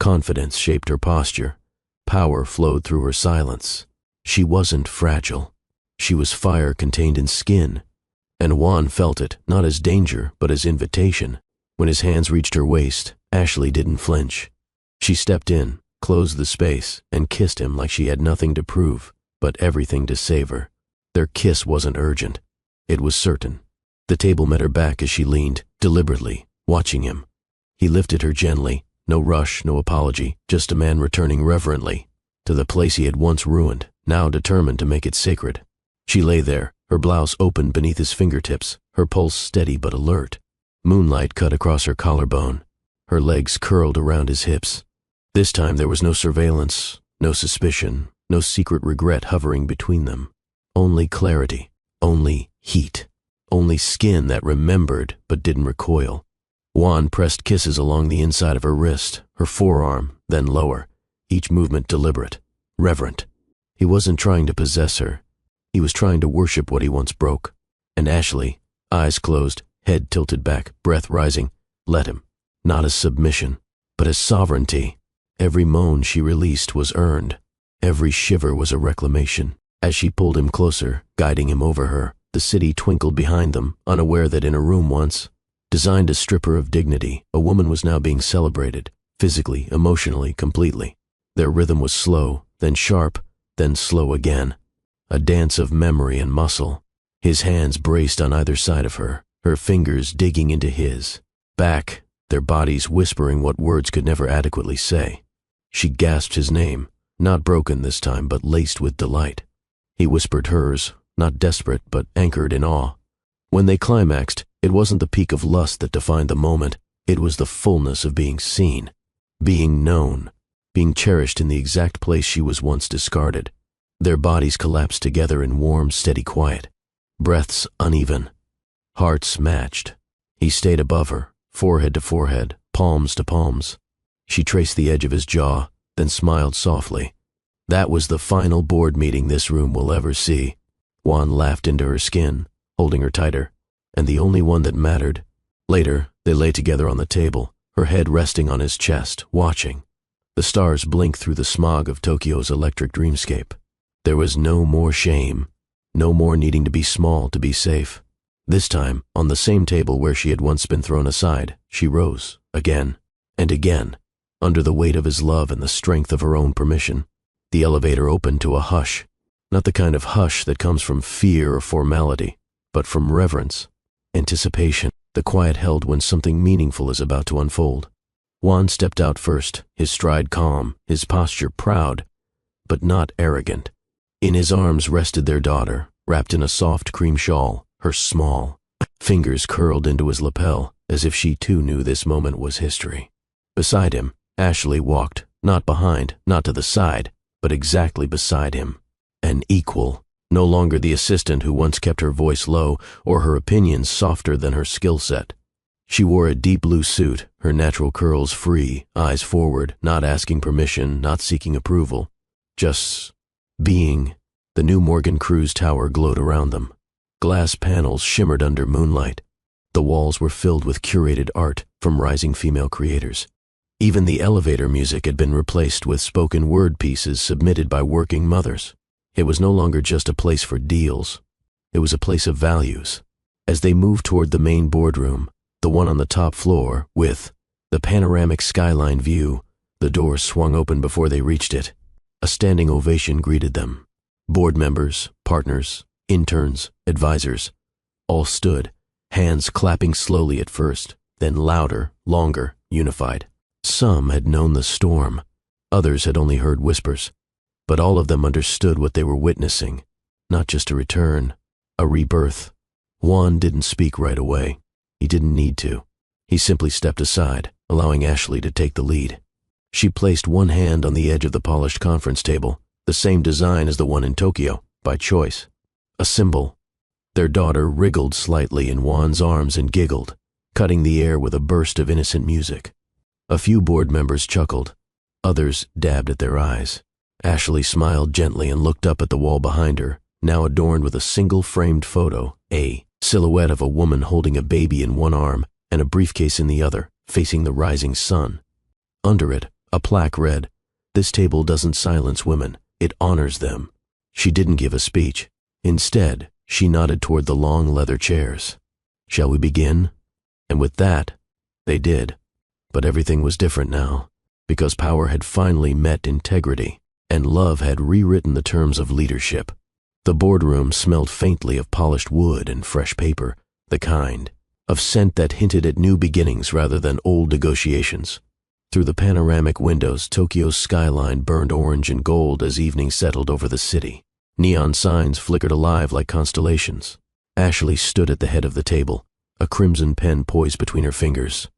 Confidence shaped her posture. Power flowed through her silence. She wasn't fragile. She was fire contained in skin. And Juan felt it, not as danger, but as invitation. When his hands reached her waist, Ashley didn't flinch. She stepped in, closed the space, and kissed him like she had nothing to prove, but everything to savor. Their kiss wasn't urgent. It was certain. The table met her back as she leaned, deliberately, watching him. He lifted her gently, no rush, no apology, just a man returning reverently to the place he had once ruined, now determined to make it sacred. She lay there, her blouse open beneath his fingertips, her pulse steady but alert. Moonlight cut across her collarbone. Her legs curled around his hips. This time there was no surveillance, no suspicion, no secret regret hovering between them. Only clarity, only heat. Only skin that remembered but didn't recoil. Juan pressed kisses along the inside of her wrist, her forearm, then lower, each movement deliberate, reverent. He wasn't trying to possess her. He was trying to worship what he once broke. And Ashley, eyes closed, head tilted back, breath rising, let him, not as submission, but as sovereignty. Every moan she released was earned. Every shiver was a reclamation. As she pulled him closer, guiding him over her, the city twinkled behind them, unaware that in a room once, designed to strip her of dignity, a woman was now being celebrated, physically, emotionally, completely. Their rhythm was slow, then sharp, then slow again. A dance of memory and muscle. His hands braced on either side of her, her fingers digging into his. Back, their bodies whispering what words could never adequately say. She gasped his name, not broken this time, but laced with delight. He whispered hers, not desperate, but anchored in awe. When they climaxed, it wasn't the peak of lust that defined the moment. It was the fullness of being seen, being known, being cherished in the exact place she was once discarded. Their bodies collapsed together in warm, steady quiet. Breaths uneven. Hearts matched. He stayed above her, forehead to forehead, palms to palms. She traced the edge of his jaw, then smiled softly. That was the final board meeting this room will ever see. Juan laughed into her skin, holding her tighter, and the only one that mattered. Later, they lay together on the table, her head resting on his chest, watching. The stars blinked through the smog of Tokyo's electric dreamscape. There was no more shame, no more needing to be small to be safe. This time, on the same table where she had once been thrown aside, she rose, again, and again, under the weight of his love and the strength of her own permission. The elevator opened to a hush, not the kind of hush that comes from fear or formality, but from reverence, anticipation, the quiet held when something meaningful is about to unfold. Juan stepped out first, his stride calm, his posture proud, but not arrogant. In his arms rested their daughter, wrapped in a soft cream shawl, her small fingers curled into his lapel, as if she too knew this moment was history. Beside him, Ashley walked, not behind, not to the side, but exactly beside him. An equal, no longer the assistant who once kept her voice low or her opinions softer than her skill set. She wore a deep blue suit, her natural curls free, eyes forward, not asking permission, not seeking approval. Just being. The new Morgan Cruise Tower glowed around them. Glass panels shimmered under moonlight. The walls were filled with curated art from rising female creators. Even the elevator music had been replaced with spoken word pieces submitted by working mothers. It was no longer just a place for deals. It was a place of values. As they moved toward the main boardroom, the one on the top floor, with the panoramic skyline view, the doors swung open before they reached it. A standing ovation greeted them. Board members, partners, interns, advisors, all stood, hands clapping slowly at first, then louder, longer, unified. Some had known the storm. Others had only heard whispers. But all of them understood what they were witnessing. Not just a return, a rebirth. Juan didn't speak right away. He didn't need to. He simply stepped aside, allowing Ashley to take the lead. She placed one hand on the edge of the polished conference table, the same design as the one in Tokyo, by choice. A symbol. Their daughter wriggled slightly in Juan's arms and giggled, cutting the air with a burst of innocent music. A few board members chuckled. Others dabbed at their eyes. Ashley smiled gently and looked up at the wall behind her, now adorned with a single framed photo, a silhouette of a woman holding a baby in one arm and a briefcase in the other, facing the rising sun. Under it, a plaque read, "This table doesn't silence women, it honors them." She didn't give a speech. Instead, she nodded toward the long leather chairs. "Shall we begin?" And with that, they did. But everything was different now, because power had finally met integrity, and love had rewritten the terms of leadership. The boardroom smelled faintly of polished wood and fresh paper, the kind of scent that hinted at new beginnings rather than old negotiations. Through the panoramic windows, Tokyo's skyline burned orange and gold as evening settled over the city. Neon signs flickered alive like constellations. Ashley stood at the head of the table, a crimson pen poised between her fingers.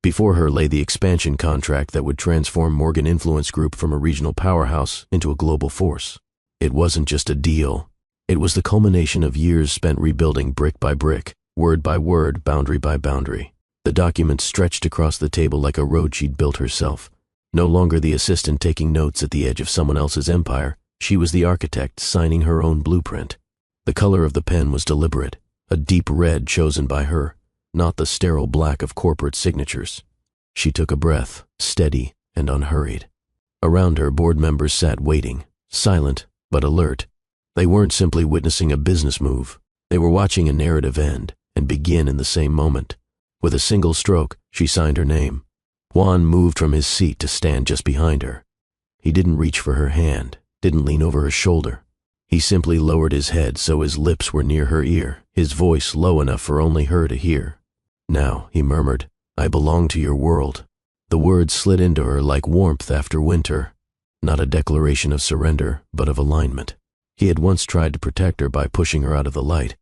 Before her lay the expansion contract that would transform Morgan Influence Group from a regional powerhouse into a global force. It wasn't just a deal. It was the culmination of years spent rebuilding brick by brick, word by word, boundary by boundary. The document stretched across the table like a road she'd built herself. No longer the assistant taking notes at the edge of someone else's empire, she was the architect signing her own blueprint. The color of the pen was deliberate, a deep red chosen by her, not the sterile black of corporate signatures. She took a breath, steady and unhurried. Around her, board members sat waiting, silent but alert. They weren't simply witnessing a business move. They were watching a narrative end and begin in the same moment. With a single stroke, she signed her name. Juan moved from his seat to stand just behind her. He didn't reach for her hand, didn't lean over her shoulder. He simply lowered his head so his lips were near her ear, his voice low enough for only her to hear. "Now," he murmured, "I belong to your world." The words slid into her like warmth after winter. Not a declaration of surrender, but of alignment. He had once tried to protect her by pushing her out of the light.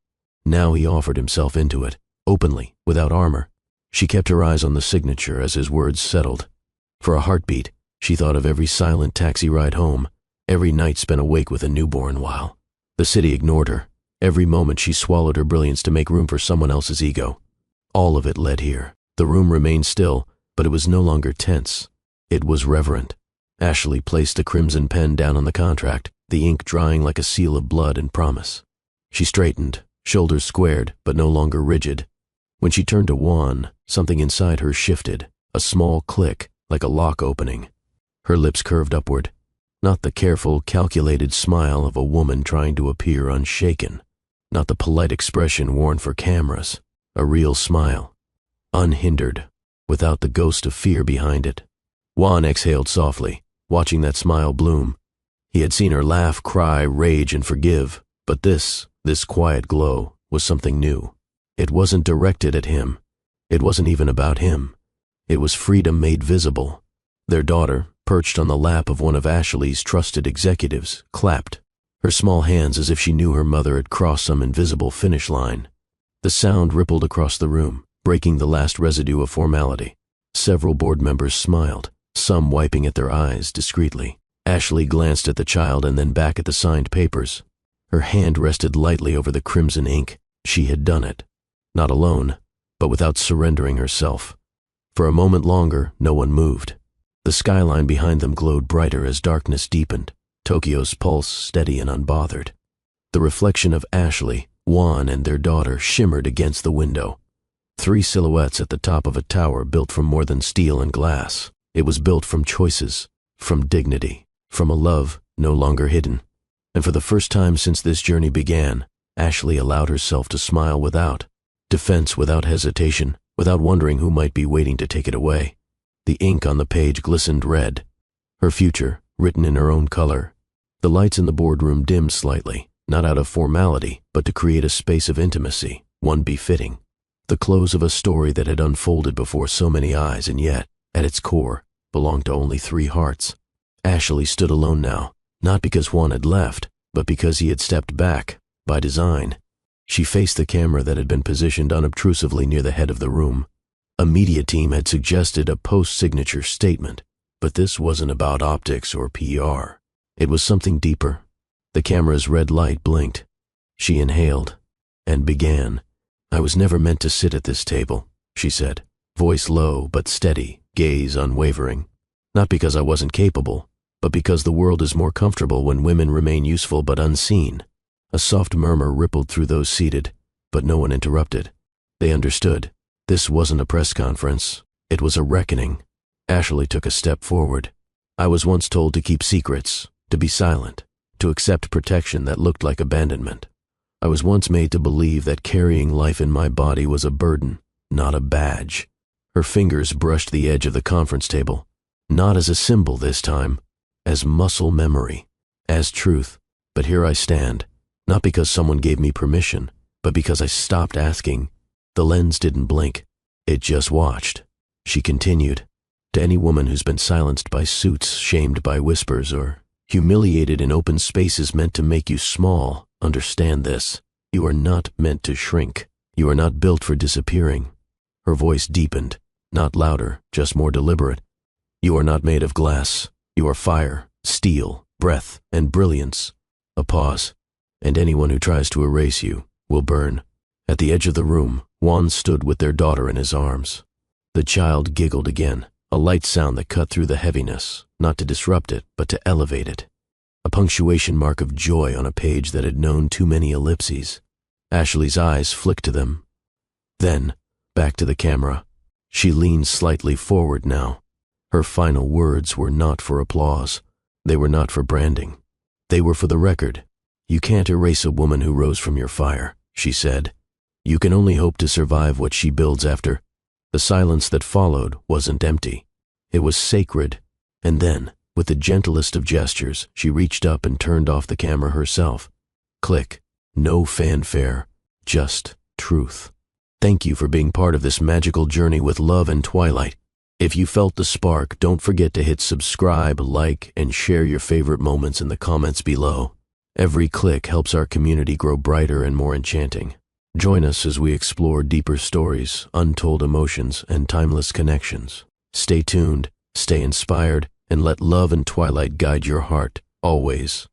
Now he offered himself into it, openly, without armor. She kept her eyes on the signature as his words settled. For a heartbeat, she thought of every silent taxi ride home, every night spent awake with a newborn while the city ignored her. Every moment she swallowed her brilliance to make room for someone else's ego. All of it led here. The room remained still, but it was no longer tense. It was reverent. Ashley placed the crimson pen down on the contract, the ink drying like a seal of blood and promise. She straightened, shoulders squared, but no longer rigid. When she turned to Juan, something inside her shifted, a small click, like a lock opening. Her lips curved upward, not the careful, calculated smile of a woman trying to appear unshaken, not the polite expression worn for cameras. A real smile, unhindered, without the ghost of fear behind it. Juan exhaled softly, watching that smile bloom. He had seen her laugh, cry, rage, and forgive, but this quiet glow, was something new. It wasn't directed at him. It wasn't even about him. It was freedom made visible. Their daughter, perched on the lap of one of Ashley's trusted executives, clapped, her small hands as if she knew her mother had crossed some invisible finish line. The sound rippled across the room, breaking the last residue of formality. Several board members smiled, some wiping at their eyes discreetly. Ashley glanced at the child and then back at the signed papers. Her hand rested lightly over the crimson ink. She had done it. Not alone, but without surrendering herself. For a moment longer, no one moved. The skyline behind them glowed brighter as darkness deepened, Tokyo's pulse steady and unbothered. The reflection of Ashley, Juan, and their daughter shimmered against the window. Three silhouettes at the top of a tower built from more than steel and glass. It was built from choices, from dignity, from a love no longer hidden. And for the first time since this journey began, Ashley allowed herself to smile without defense, without hesitation, without wondering who might be waiting to take it away. The ink on the page glistened red, her future written in her own color. The lights in the boardroom dimmed slightly, not out of formality, but to create a space of intimacy, one befitting the close of a story that had unfolded before so many eyes and yet, at its core, belonged to only 3 hearts. Ashley stood alone now, not because Juan had left, but because he had stepped back, by design. She faced the camera that had been positioned unobtrusively near the head of the room. A media team had suggested a post-signature statement, but this wasn't about optics or PR. It was something deeper. The camera's red light blinked. She inhaled and began. "I was never meant to sit at this table," she said, voice low but steady, gaze unwavering. "Not because I wasn't capable, but because the world is more comfortable when women remain useful but unseen." A soft murmur rippled through those seated, but no one interrupted. They understood. This wasn't a press conference. It was a reckoning. Ashley took a step forward. "I was once told to keep secrets, to be silent, to accept protection that looked like abandonment. I was once made to believe that carrying life in my body was a burden, not a badge." Her fingers brushed the edge of the conference table, not as a symbol this time, as muscle memory, as truth. "But here I stand, not because someone gave me permission, but because I stopped asking." The lens didn't blink. It just watched. She continued, "To any woman who's been silenced by suits, shamed by whispers, or humiliated in open spaces meant to make you small, understand this. You are not meant to shrink. You are not built for disappearing." Her voice deepened, not louder, just more deliberate. "You are not made of glass. You are fire, steel, breath, and brilliance." A pause. "And anyone who tries to erase you will burn." At the edge of the room, Juan stood with their daughter in his arms. The child giggled again, a light sound that cut through the heaviness, not to disrupt it, but to elevate it. A punctuation mark of joy on a page that had known too many ellipses. Ashley's eyes flicked to them. Then, back to the camera. She leaned slightly forward now. Her final words were not for applause. They were not for branding. They were for the record. "You can't erase a woman who rose from your fire," she said. "You can only hope to survive what she builds after." The silence that followed wasn't empty. It was sacred. And then, with the gentlest of gestures, she reached up and turned off the camera herself. Click. No fanfare. Just truth. Thank you for being part of this magical journey with Love and Twilight. If you felt the spark, don't forget to hit subscribe, like, and share your favorite moments in the comments below. Every click helps our community grow brighter and more enchanting. Join us as we explore deeper stories, untold emotions, and timeless connections. Stay tuned, stay inspired, and let Love and Twilight guide your heart, always.